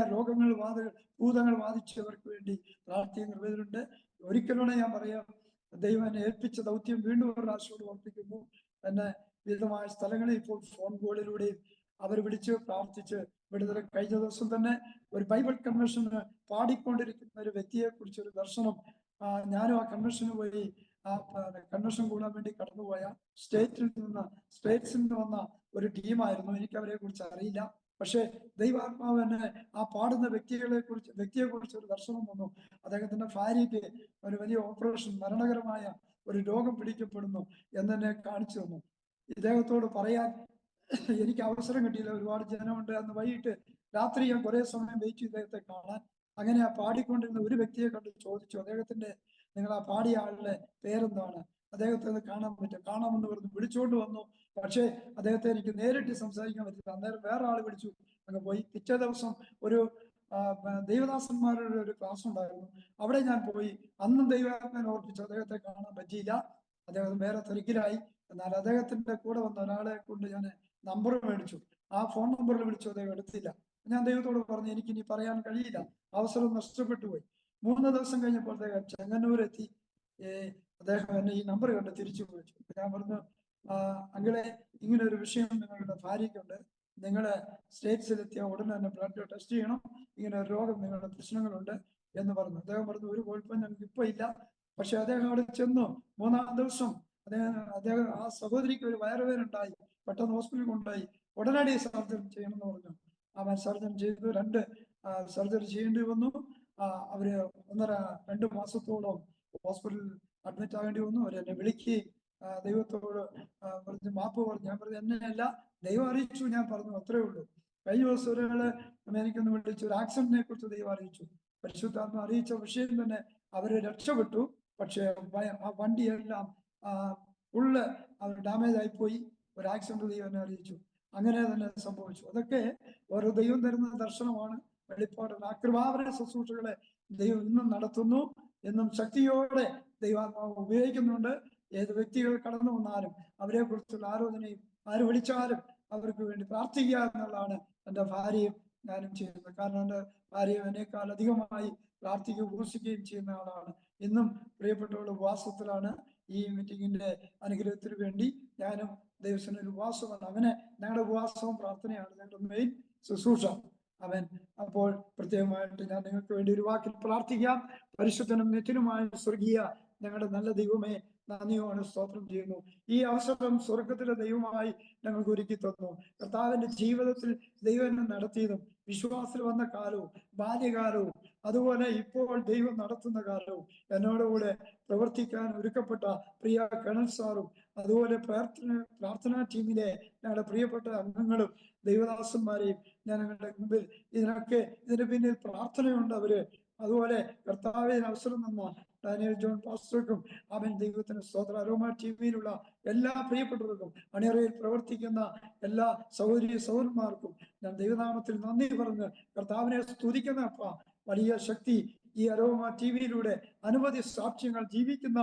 ഭൂതങ്ങൾ ബാധിച്ചവർക്ക് വേണ്ടി പ്രാർത്ഥിക്കാൻ കൃപ ചെയ്തിട്ടുണ്ട്. ഒരിക്കലൂടെ ഞാൻ പറയാം, ദൈവം എന്നെ ഏൽപ്പിച്ച ദൗത്യം വീണ്ടും ഒരു പ്രാവശ്യം ഓർപ്പിക്കുന്നു. എന്നെ വിവിധമായ സ്ഥലങ്ങളിൽ ഇപ്പോൾ ഫോൺ കോളിലൂടെയും അവർ വിളിച്ച് പ്രാർത്ഥിച്ച് വിടുതൽ. കഴിഞ്ഞ ദിവസം തന്നെ ഒരു ബൈബിൾ കൺവെൻഷന് പാടിക്കൊണ്ടിരിക്കുന്ന ഒരു വ്യക്തിയെ കുറിച്ച് ഒരു ദർശനം. ഞാനും ആ കൺവെൻഷന് പോയി കൺവെൻഷൻ കൂടാൻ വേണ്ടി കടന്നുപോയ സ്റ്റേറ്റ്സിൽ നിന്ന് വന്ന ഒരു ടീമായിരുന്നു. എനിക്ക് അവരെ കുറിച്ച് അറിയില്ല. പക്ഷേ ദൈവാത്മാവ് എന്നെ ആ പാടുന്ന വ്യക്തിയെ കുറിച്ച് ഒരു ദർശനം വന്നു. അദ്ദേഹത്തിന്റെ ഭാര്യയ്ക്ക് ഒരു വലിയ ഓപ്പറേഷൻ, മരണകരമായ ഒരു രോഗം പിടിക്കപ്പെടുന്നു എന്നെ കാണിച്ചു തന്നു. ഇദ്ദേഹത്തോട് പറയാൻ എനിക്ക് അവസരം കിട്ടിയില്ല. ഒരുപാട് ജനമുണ്ട്. അന്ന് വൈകിട്ട് രാത്രി ഞാൻ കുറെ സമയം വെയിറ്റ് ചെയ്തു ഇദ്ദേഹത്തെ കാണാൻ. അങ്ങനെ ആ പാടിക്കൊണ്ടിരുന്ന ഒരു വ്യക്തിയെ കണ്ട് ചോദിച്ചു, നിങ്ങൾ ആ പാടിയ ആളുടെ പേരെന്താണ്? അദ്ദേഹത്തെ കാണാമെന്ന് പറഞ്ഞ് വിളിച്ചുകൊണ്ട് വന്നു. പക്ഷേ അദ്ദേഹത്തെ എനിക്ക് നേരിട്ട് സംസാരിക്കാൻ പറ്റില്ല. അന്നേരം വേറെ ആള് വിളിച്ചു, അങ്ങ് പോയി. പിറ്റേ ദിവസം ഒരു ദൈവദാസന്മാരുടെ ഒരു ക്ലാസ് ഉണ്ടായിരുന്നു. അവിടെ ഞാൻ പോയി. അന്നും ദൈവാത്മാവിനെ ഓർപ്പിച്ചു. അദ്ദേഹത്തെ കാണാൻ പറ്റിയില്ല. അദ്ദേഹം വേറെ തിരക്കിലായി. എന്നാൽ അദ്ദേഹത്തിന്റെ കൂടെ വന്ന ഒരാളെ കൊണ്ട് ഞാൻ നമ്പർ മേടിച്ചു. ആ ഫോൺ നമ്പറിൽ വിളിച്ചു. അദ്ദേഹം എടുത്തില്ല. ഞാൻ ദൈവത്തോട് പറഞ്ഞു, എനിക്ക് ഇനി പറയാൻ കഴിയില്ല, അവസരം നഷ്ടപ്പെട്ടു പോയി. 3 ദിവസം കഴിഞ്ഞപ്പോൾ അദ്ദേഹം ചെങ്ങന്നൂരെത്തി. അദ്ദേഹം എന്നെ ഈ നമ്പർ കണ്ട് തിരിച്ചു വിളിച്ചു. ഞാൻ പറഞ്ഞു, അങ്ങളെ, ഇങ്ങനെ ഒരു വിഷയം നിങ്ങളുടെ ഭാര്യയ്ക്കുണ്ട്. നിങ്ങളെ സ്റ്റേറ്റ്സിലെത്തിയ ഉടനെ തന്നെ ബ്ലഡ് ടെസ്റ്റ് ചെയ്യണം. ഇങ്ങനെ ഒരു രോഗം, നിങ്ങളുടെ പ്രശ്നങ്ങളുണ്ട് എന്ന് പറഞ്ഞു. അദ്ദേഹം പറഞ്ഞു, ഒരു കുഴപ്പം ഞങ്ങൾക്ക് ഇപ്പൊ ഇല്ല. പക്ഷെ അദ്ദേഹം അവിടെ ചെന്നു. 3-ാം ദിവസം അദ്ദേഹം ആ സഹോദരിക്ക് ഒരു വയറുവേദനുണ്ടായി. പെട്ടെന്ന് ഹോസ്പിറ്റലിൽ കൊണ്ടുപോയി. ഉടനടി സർജറി ചെയ്യണമെന്ന് പറഞ്ഞു. അവൻ സർജറി ചെയ്തു. 2 സർജറി ചെയ്യേണ്ടി വന്നു. അവര് 1.5-2 മാസത്തോളം ഹോസ്പിറ്റലിൽ അഡ്മിറ്റ് ആകേണ്ടി വന്നു. അവരെന്നെ വിളിക്കുകയും ദൈവത്തോട് പറഞ്ഞ് മാപ്പ് പറഞ്ഞു. ഞാൻ പറഞ്ഞു, എന്നെയല്ല, ദൈവം അറിയിച്ചു, ഞാൻ പറഞ്ഞു, അത്രേ ഉള്ളൂ. കഴിഞ്ഞ ദിവസം ഒരാള് എനിക്കൊന്ന് വിളിച്ചു. ഒരു ആക്സിഡന്റിനെ കുറിച്ച് ദൈവം അറിയിച്ചു. പരിശുദ്ധാത്മ അറിയിച്ച വിഷയം തന്നെ അവര് രക്ഷപ്പെട്ടു. പക്ഷെ ആ വണ്ടിയെല്ലാം ഫുള്ള് അവർ ഡാമേജ് ആയിപ്പോയി. ഒരു ആക്സിഡന്റ് ദൈവം എന്നെ അറിയിച്ചു. അങ്ങനെ തന്നെ സംഭവിച്ചു. അതൊക്കെ ഓരോ ദൈവം തരുന്ന ദർശനമാണ്, വെളിപ്പാടുള്ള ആ കൃപാവര ശുശ്രൂഷകളെ ദൈവം ഇന്നും നടത്തുന്നു. എന്നും ശക്തിയോടെ ദൈവാത്മാവ് ഉപയോഗിക്കുന്നുണ്ട്. ഏത് വ്യക്തികൾ കടന്നു വന്നാലും അവരെ കുറിച്ചുള്ള ആലോചനയും ആര് വിളിച്ചാലും അവർക്ക് വേണ്ടി പ്രാർത്ഥിക്കുക എന്നുള്ളതാണ് എൻ്റെ ഭാര്യയും ഞാനും ചെയ്യുന്നത്. കാരണം എൻ്റെ ഭാര്യ എന്നേക്കാൾ അധികമായി പ്രാർത്ഥിക്കുകയും ഉപവസിക്കുകയും ചെയ്യുന്ന ആളാണ്. ഇന്നും പ്രിയപ്പെട്ടവൾ ഉപവാസത്തിലാണ്. ഈ മീറ്റിങ്ങിന്റെ അനുഗ്രഹത്തിന് വേണ്ടി ഞാനും ദൈവത്തിന് ഉപവാസമാണ്. അങ്ങനെ ഞങ്ങളുടെ ഉപവാസവും പ്രാർത്ഥനയാണ് ഞങ്ങളുടെ മെയിൻ ശുശ്രൂഷ. അവൻ അപ്പോൾ പ്രത്യേകമായിട്ട് ഞാൻ നിങ്ങൾക്ക് വേണ്ടി ഒരു വാക്കിൽ പ്രാർത്ഥിക്കാം. പരിശുദ്ധനും നിത്യനുമായ സ്വർഗീയ ഞങ്ങളുടെ നല്ല ദൈവമേ, നന്ദിയോടെ സ്തോത്രം ചെയ്യുന്നു. ഈ അവസരം സ്വർഗത്തിലെ ദൈവമായി ഞങ്ങൾക്ക് ഒരുക്കി തന്നു. കർത്താവിന്റെ ജീവിതത്തിൽ ദൈവം എന്നെ നടത്തിയതും വിശ്വാസത്തിൽ വന്ന കാലവും ബാല്യകാലവും അതുപോലെ ഇപ്പോൾ ദൈവം നടത്തുന്ന കാലവും എന്നോടുകൂടെ പ്രവർത്തിക്കാൻ ഒരുക്കപ്പെട്ട പ്രിയ കേണൽ സാറും അതുപോലെ പ്രാർത്ഥനാ ടീമിലെ ഞങ്ങളുടെ പ്രിയപ്പെട്ട അംഗങ്ങളും ദൈവദാസന്മാരെയും ഞാൻ ഞങ്ങളുടെ മുമ്പിൽ ഇതിന് പിന്നിൽ പ്രാർത്ഥനയുണ്ട് അവര്. അതുപോലെ കർത്താവിന് അവസരം തന്ന ഡാനിയൽ ജോൺ പാസ്റ്റർക്കും അവൻ ദൈവത്തിന് സ്തോത്ര. അരോമ ടിവിയിലുള്ള എല്ലാ പ്രിയപ്പെട്ടവർക്കും അണിയറയിൽ പ്രവർത്തിക്കുന്ന എല്ലാ സഹോദരി സഹോദരന്മാർക്കും ഞാൻ ദൈവനാമത്തിൽ നന്ദി പറഞ്ഞ് കർത്താവിനെ സ്തുതിക്കുന്ന വലിയ ശക്തി ഈ അരോമ ടിവിയിലൂടെ അനവധി സാക്ഷ്യങ്ങൾ, ജീവിക്കുന്ന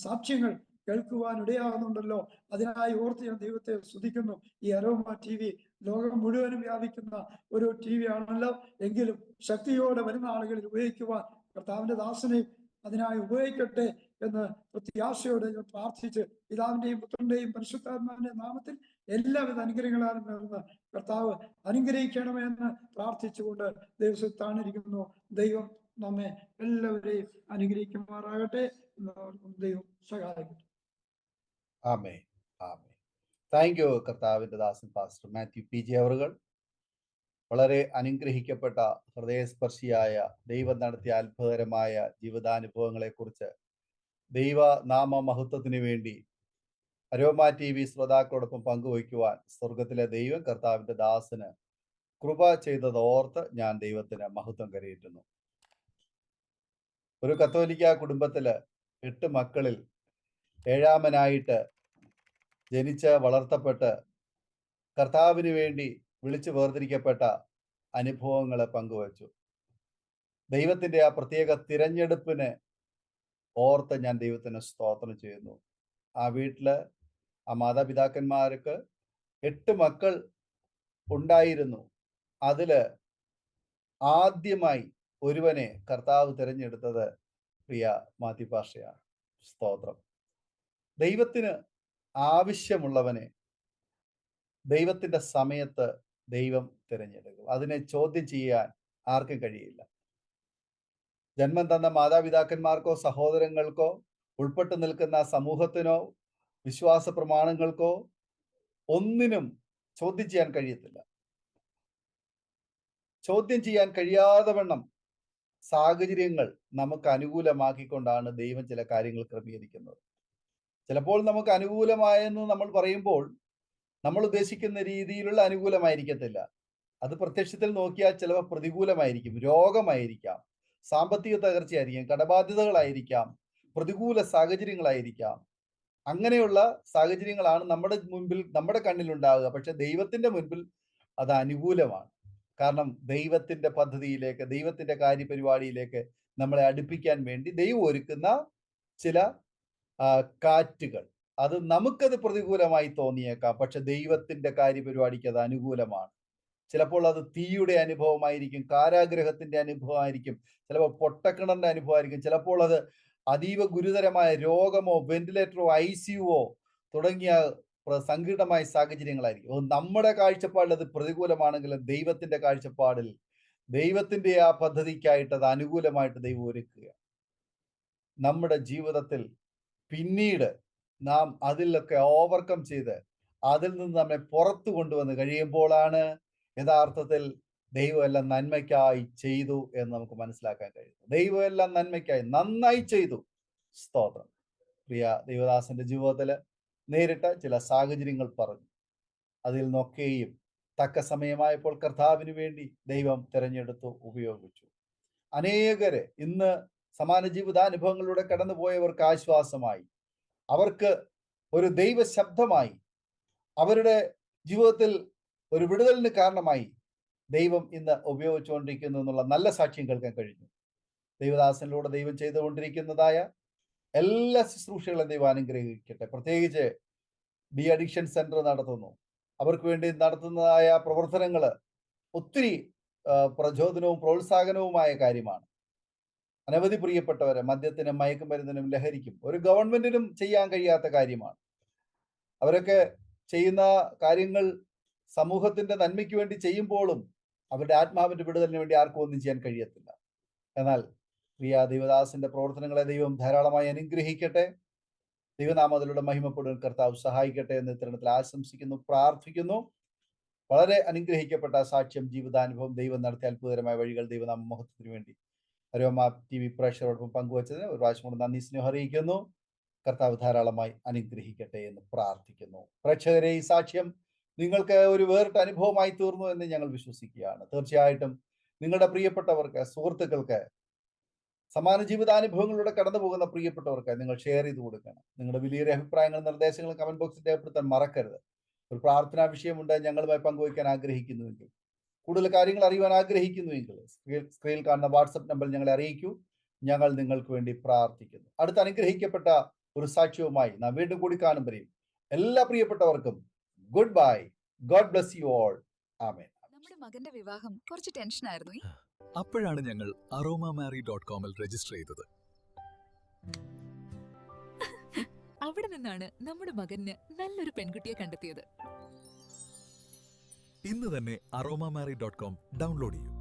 സാക്ഷ്യങ്ങൾ കേൾക്കുവാൻ ഇടയാകുന്നുണ്ടല്ലോ. അതിനായി ഓർത്ത് ഞാൻ ദൈവത്തെ സ്തുതിക്കുന്നു. ഈ അരോമ ടി വി ലോകം മുഴുവനും വ്യാപിക്കുന്ന ഒരു ടി വി ആണല്ലോ. എങ്കിലും ശക്തിയോടെ വരുന്ന ആളുകളിൽ ഉപയോഗിക്കുവാൻ കർത്താവിന്റെ ദാസനെയും അതിനായി ഉപയോഗിക്കട്ടെ എന്ന് പ്രത്യാശയോടെ ഞാൻ പ്രാർത്ഥിച്ച് പിതാവിന്റെയും പുത്രന്റെയും പരിശുദ്ധാത്മാവിന്റെ നാമത്തിൽ എല്ലാവിധ അനുഗ്രഹങ്ങളാലും നേർന്ന് കർത്താവ് അനുഗ്രഹിക്കണമെന്ന് പ്രാർത്ഥിച്ചുകൊണ്ട് ദൈവത്താണിരിക്കുന്നു. ദൈവം നമ്മെ എല്ലാവരെയും അനുഗ്രഹിക്കുമാറാകട്ടെ. ദൈവം സഹായിക്കട്ടെ. ആമേൻ, ആമേൻ. താങ്ക് യു കർത്താവിന്റെ ദാസൻ പാസ്റ്റർ മാത്യു പി ജെ അവറുകൾ. വളരെ അനുഗ്രഹിക്കപ്പെട്ട ഹൃദയസ്പർശിയായ ദൈവം നടത്തിയ അത്ഭുതകരമായ ജീവിതാനുഭവങ്ങളെ കുറിച്ച് ദൈവനാമ മഹത്വത്തിന് വേണ്ടി അരോമ ടി വി ശ്രോതാക്കളോടൊപ്പം പങ്കുവയ്ക്കുവാൻ സ്വർഗത്തിലെ ദൈവം കർത്താവിന്റെ ദാസന് കൃപ ചെയ്തതോർത്ത് ഞാൻ ദൈവത്തിന് മഹത്വം കരയേറ്റുന്നു. ഒരു കത്തോലിക്ക കുടുംബത്തില് 8 മക്കളിൽ 7ാമനായിട്ട് ജനിച്ച് വളർത്തപ്പെട്ട് കർത്താവിന് വേണ്ടി വിളിച്ചു വേർതിരിക്കപ്പെട്ട അനുഭവങ്ങൾ പങ്കുവച്ചു. ദൈവത്തിന്റെ ആ പ്രത്യേക തിരഞ്ഞെടുപ്പിന് ഓർത്ത് ഞാൻ ദൈവത്തിന് സ്തോത്രം ചെയ്യുന്നു. ആ വീട്ടില് ആ മാതാപിതാക്കന്മാർക്ക് 8 മക്കൾ ഉണ്ടായിരുന്നു. അതില് ആദ്യമായി ഒരുവനെ കർത്താവ് തിരഞ്ഞെടുത്തത് പ്രിയ മാത്യു പാസ്റ്ററാണ്. സ്തോത്രം. ദൈവത്തിന് ആവശ്യമുള്ളവനെ ദൈവത്തിന്റെ സമയത്ത് ദൈവം തിരഞ്ഞെടുക്കും. അതിനെ ചോദ്യം ചെയ്യാൻ ആർക്കും കഴിയില്ല. ജന്മം തന്ന മാതാപിതാക്കന്മാർക്കോ സഹോദരങ്ങൾക്കോ ഉൾപ്പെട്ടു നിൽക്കുന്ന സമൂഹത്തിനോ വിശ്വാസ പ്രമാണങ്ങൾക്കോ ഒന്നിനും ചോദ്യം ചെയ്യാൻ കഴിയത്തില്ല. ചോദ്യം ചെയ്യാൻ കഴിയാതെ വണ്ണം സാഹചര്യങ്ങൾ നമുക്ക് അനുകൂലമാക്കിക്കൊണ്ടാണ് ദൈവം ചില കാര്യങ്ങൾ ക്രമീകരിക്കുന്നത്. ചിലപ്പോൾ നമുക്ക് അനുകൂലമായെന്ന് നമ്മൾ പറയുമ്പോൾ നമ്മൾ ഉദ്ദേശിക്കുന്ന രീതിയിലുള്ള അനുകൂലമായിരിക്കത്തില്ല. അത് പ്രത്യക്ഷത്തിൽ നോക്കിയാൽ ചിലപ്പോൾ പ്രതികൂലമായിരിക്കും. രോഗമായിരിക്കാം, സാമ്പത്തിക തകർച്ചയായിരിക്കാം, കടബാധ്യതകളായിരിക്കാം, പ്രതികൂല സാഹചര്യങ്ങളായിരിക്കാം. അങ്ങനെയുള്ള സാഹചര്യങ്ങളാണ് നമ്മുടെ മുൻപിൽ, നമ്മുടെ കണ്ണിലുണ്ടാകുക. പക്ഷെ ദൈവത്തിന്റെ മുൻപിൽ അത് അനുകൂലമാണ്. കാരണം ദൈവത്തിന്റെ പദ്ധതിയിലേക്ക്, ദൈവത്തിന്റെ കാര്യപരിപാടിയിലേക്ക് നമ്മളെ അടുപ്പിക്കാൻ വേണ്ടി ദൈവം ഒരുക്കുന്ന ചില കാറ്റുകൾ, അത് നമുക്കത് പ്രതികൂലമായി തോന്നിയേക്കാം. പക്ഷെ ദൈവത്തിന്റെ കാര്യപരിപാടിക്ക് അത് അനുകൂലമാണ്. ചിലപ്പോൾ അത് തീയുടെ അനുഭവമായിരിക്കും, കാരാഗ്രഹത്തിന്റെ അനുഭവമായിരിക്കും, ചിലപ്പോൾ പൊട്ടക്കിണറിന്റെ അനുഭവമായിരിക്കും, ചിലപ്പോൾ അത് അതീവ ഗുരുതരമായ രോഗമോ വെന്റിലേറ്ററോ ICUവോ തുടങ്ങിയ സങ്കീർണമായ സാഹചര്യങ്ങളായിരിക്കും. നമ്മുടെ കാഴ്ചപ്പാടിൽ അത് പ്രതികൂലമാണെങ്കിലും ദൈവത്തിന്റെ കാഴ്ചപ്പാടിൽ ദൈവത്തിന്റെ ആ പദ്ധതിക്കായിട്ട് അത് അനുകൂലമായിട്ട് ദൈവം ഒരുക്കുക. നമ്മുടെ ജീവിതത്തിൽ പിന്നീട് നാം അതിലൊക്കെ ഓവർകം ചെയ്ത് അതിൽ നിന്ന് നമ്മെ പുറത്തു കൊണ്ടുവന്ന് കഴിയുമ്പോഴാണ് യഥാർത്ഥത്തിൽ ദൈവം എല്ലാം നന്മയ്ക്കായി ചെയ്തു എന്ന് നമുക്ക് മനസ്സിലാക്കാൻ കഴിയും. ദൈവം എല്ലാം നന്മയ്ക്കായി നന്നായി ചെയ്തു. സ്തോത്രം. പ്രിയ ദൈവദാസന്റെ ജീവിതത്തില് നേരിട്ട ചില സാഹചര്യങ്ങൾ പറഞ്ഞു. അതിൽ നിന്നൊക്കെയും തക്ക സമയമായപ്പോൾ കർത്താവിന് വേണ്ടി ദൈവം തിരഞ്ഞെടുത്തു, ഉപയോഗിച്ചു. അനേകര് ഇന്ന് സമാന ജീവിതാനുഭവങ്ങളിലൂടെ കടന്നുപോയവർക്ക് ആശ്വാസമായി. അവർക്ക് ഒരു ദൈവ ശബ്ദമായി, അവരുടെ ജീവിതത്തിൽ ഒരു വിടുതലിന് കാരണമായി ദൈവം ഇന്ന് ഉപയോഗിച്ചുകൊണ്ടിരിക്കുന്നു എന്നുള്ള നല്ല സാക്ഷ്യം കേൾക്കാൻ കഴിഞ്ഞു. ദൈവദാസനിലൂടെ ദൈവം ചെയ്തുകൊണ്ടിരിക്കുന്നതായ എല്ലാ ശുശ്രൂഷകളും ദൈവം അനുഗ്രഹിക്കട്ടെ. പ്രത്യേകിച്ച് ഡി അഡിക്ഷൻ സെന്റർ നടത്തുന്നു, അവർക്ക് വേണ്ടി നടത്തുന്നതായ പ്രവർത്തനങ്ങൾ ഒത്തിരി പ്രചോദനവും പ്രോത്സാഹനവുമായ കാര്യമാണ്. അനവധി പ്രിയപ്പെട്ടവരെ മദ്യത്തിനും മയക്കുമരുന്നിനും ലഹരിക്കും ഒരു ഗവൺമെന്റിനും ചെയ്യാൻ കഴിയാത്ത കാര്യമാണ്. അവരൊക്കെ ചെയ്യുന്ന കാര്യങ്ങൾ സമൂഹത്തിന്റെ നന്മയ്ക്ക് വേണ്ടി ചെയ്യുമ്പോഴും അവരുടെ ആത്മാവിന്റെ വിടുതലിന് വേണ്ടി ആർക്കും ഒന്നും ചെയ്യാൻ കഴിയത്തില്ല. എന്നാൽ പ്രിയ ദൈവദാസന്റെ പ്രവർത്തനങ്ങളെ ദൈവം ധാരാളമായി അനുഗ്രഹിക്കട്ടെ. ദൈവനാമത്തിലൂടെ മഹിമപ്പെടുവാൻ കർത്താവ് സഹായിക്കട്ടെ എന്ന് ഇത്തരണത്തിൽ ആശംസിക്കുന്നു, പ്രാർത്ഥിക്കുന്നു. വളരെ അനുഗ്രഹിക്കപ്പെട്ട സാക്ഷ്യം, ജീവിതാനുഭവം, ദൈവം നടത്തിയ അത്ഭുതകരമായ വഴികൾ ദൈവനാമ മഹത്വത്തിന് വേണ്ടി അരോമ TV പ്രേക്ഷകരോടൊപ്പം പങ്കുവച്ചതിന് ഒരു പ്രാവശ്യം കൂടെ നന്ദി, സ്നേഹം അറിയിക്കുന്നു. കർത്താവ് ധാരാളമായി അനുഗ്രഹിക്കട്ടെ എന്ന് പ്രാർത്ഥിക്കുന്നു. പ്രേക്ഷകരെ, ഈ സാക്ഷ്യം നിങ്ങൾക്ക് ഒരു വേറിട്ട അനുഭവമായി തീർന്നു എന്ന് ഞങ്ങൾ വിശ്വസിക്കുകയാണ്. തീർച്ചയായിട്ടും നിങ്ങളുടെ പ്രിയപ്പെട്ടവർക്ക്, സുഹൃത്തുക്കൾക്ക്, സമാന ജീവിതാനുഭവങ്ങളിലൂടെ കടന്നു പോകുന്ന പ്രിയപ്പെട്ടവർക്ക് നിങ്ങൾ ഷെയർ ചെയ്ത് കൊടുക്കണം. നിങ്ങളുടെ വലിയൊരു അഭിപ്രായങ്ങളും നിർദ്ദേശങ്ങളും കമന്റ് ബോക്സിൽ രേഖപ്പെടുത്താൻ മറക്കരുത്. ഒരു പ്രാർത്ഥനാ വിഷയമുണ്ട് ഞങ്ങളുമായി പങ്കുവയ്ക്കാൻ ആഗ്രഹിക്കുന്നുവെങ്കിൽ, കൂടുതൽ കാര്യങ്ങൾ അറിയുവാൻ ആഗ്രഹിക്കുന്നുവെങ്കിൽ സ്ക്രീനിൽ കാണുന്ന വാട്സപ്പ് നമ്പർ ഞങ്ങളെ അറിയിക്കൂ. ഞങ്ങൾ നിങ്ങൾക്ക് വേണ്ടി പ്രാർത്ഥിക്കുന്നു. അടുത്ത അനുഗ്രഹിക്കപ്പെട്ട ഒരു സാക്ഷ്യവുമായി നാം വീണ്ടും കൂടി കാണും വരെയും എല്ലാ പ്രിയപ്പെട്ടവർക്കും goodbye. God bless you all. ആമേൻ. നമ്മുടെ മകന്റെ വിവാഹം കുറച്ച് ടെൻഷനായിരുന്നു. അപ്പോഴാണ് ഞങ്ങൾ aromamary.com രജിസ്റ്റർ ചെയ്തത്. അവിടെ നിന്നാണ് നമ്മുടെ മകന് നല്ലൊരു പെൺകുട്ടിയെ കണ്ടെത്തിയത്. ഇന്ന് തന്നെ aromamary.com ഡൗൺലോഡ് ചെയ്യൂ.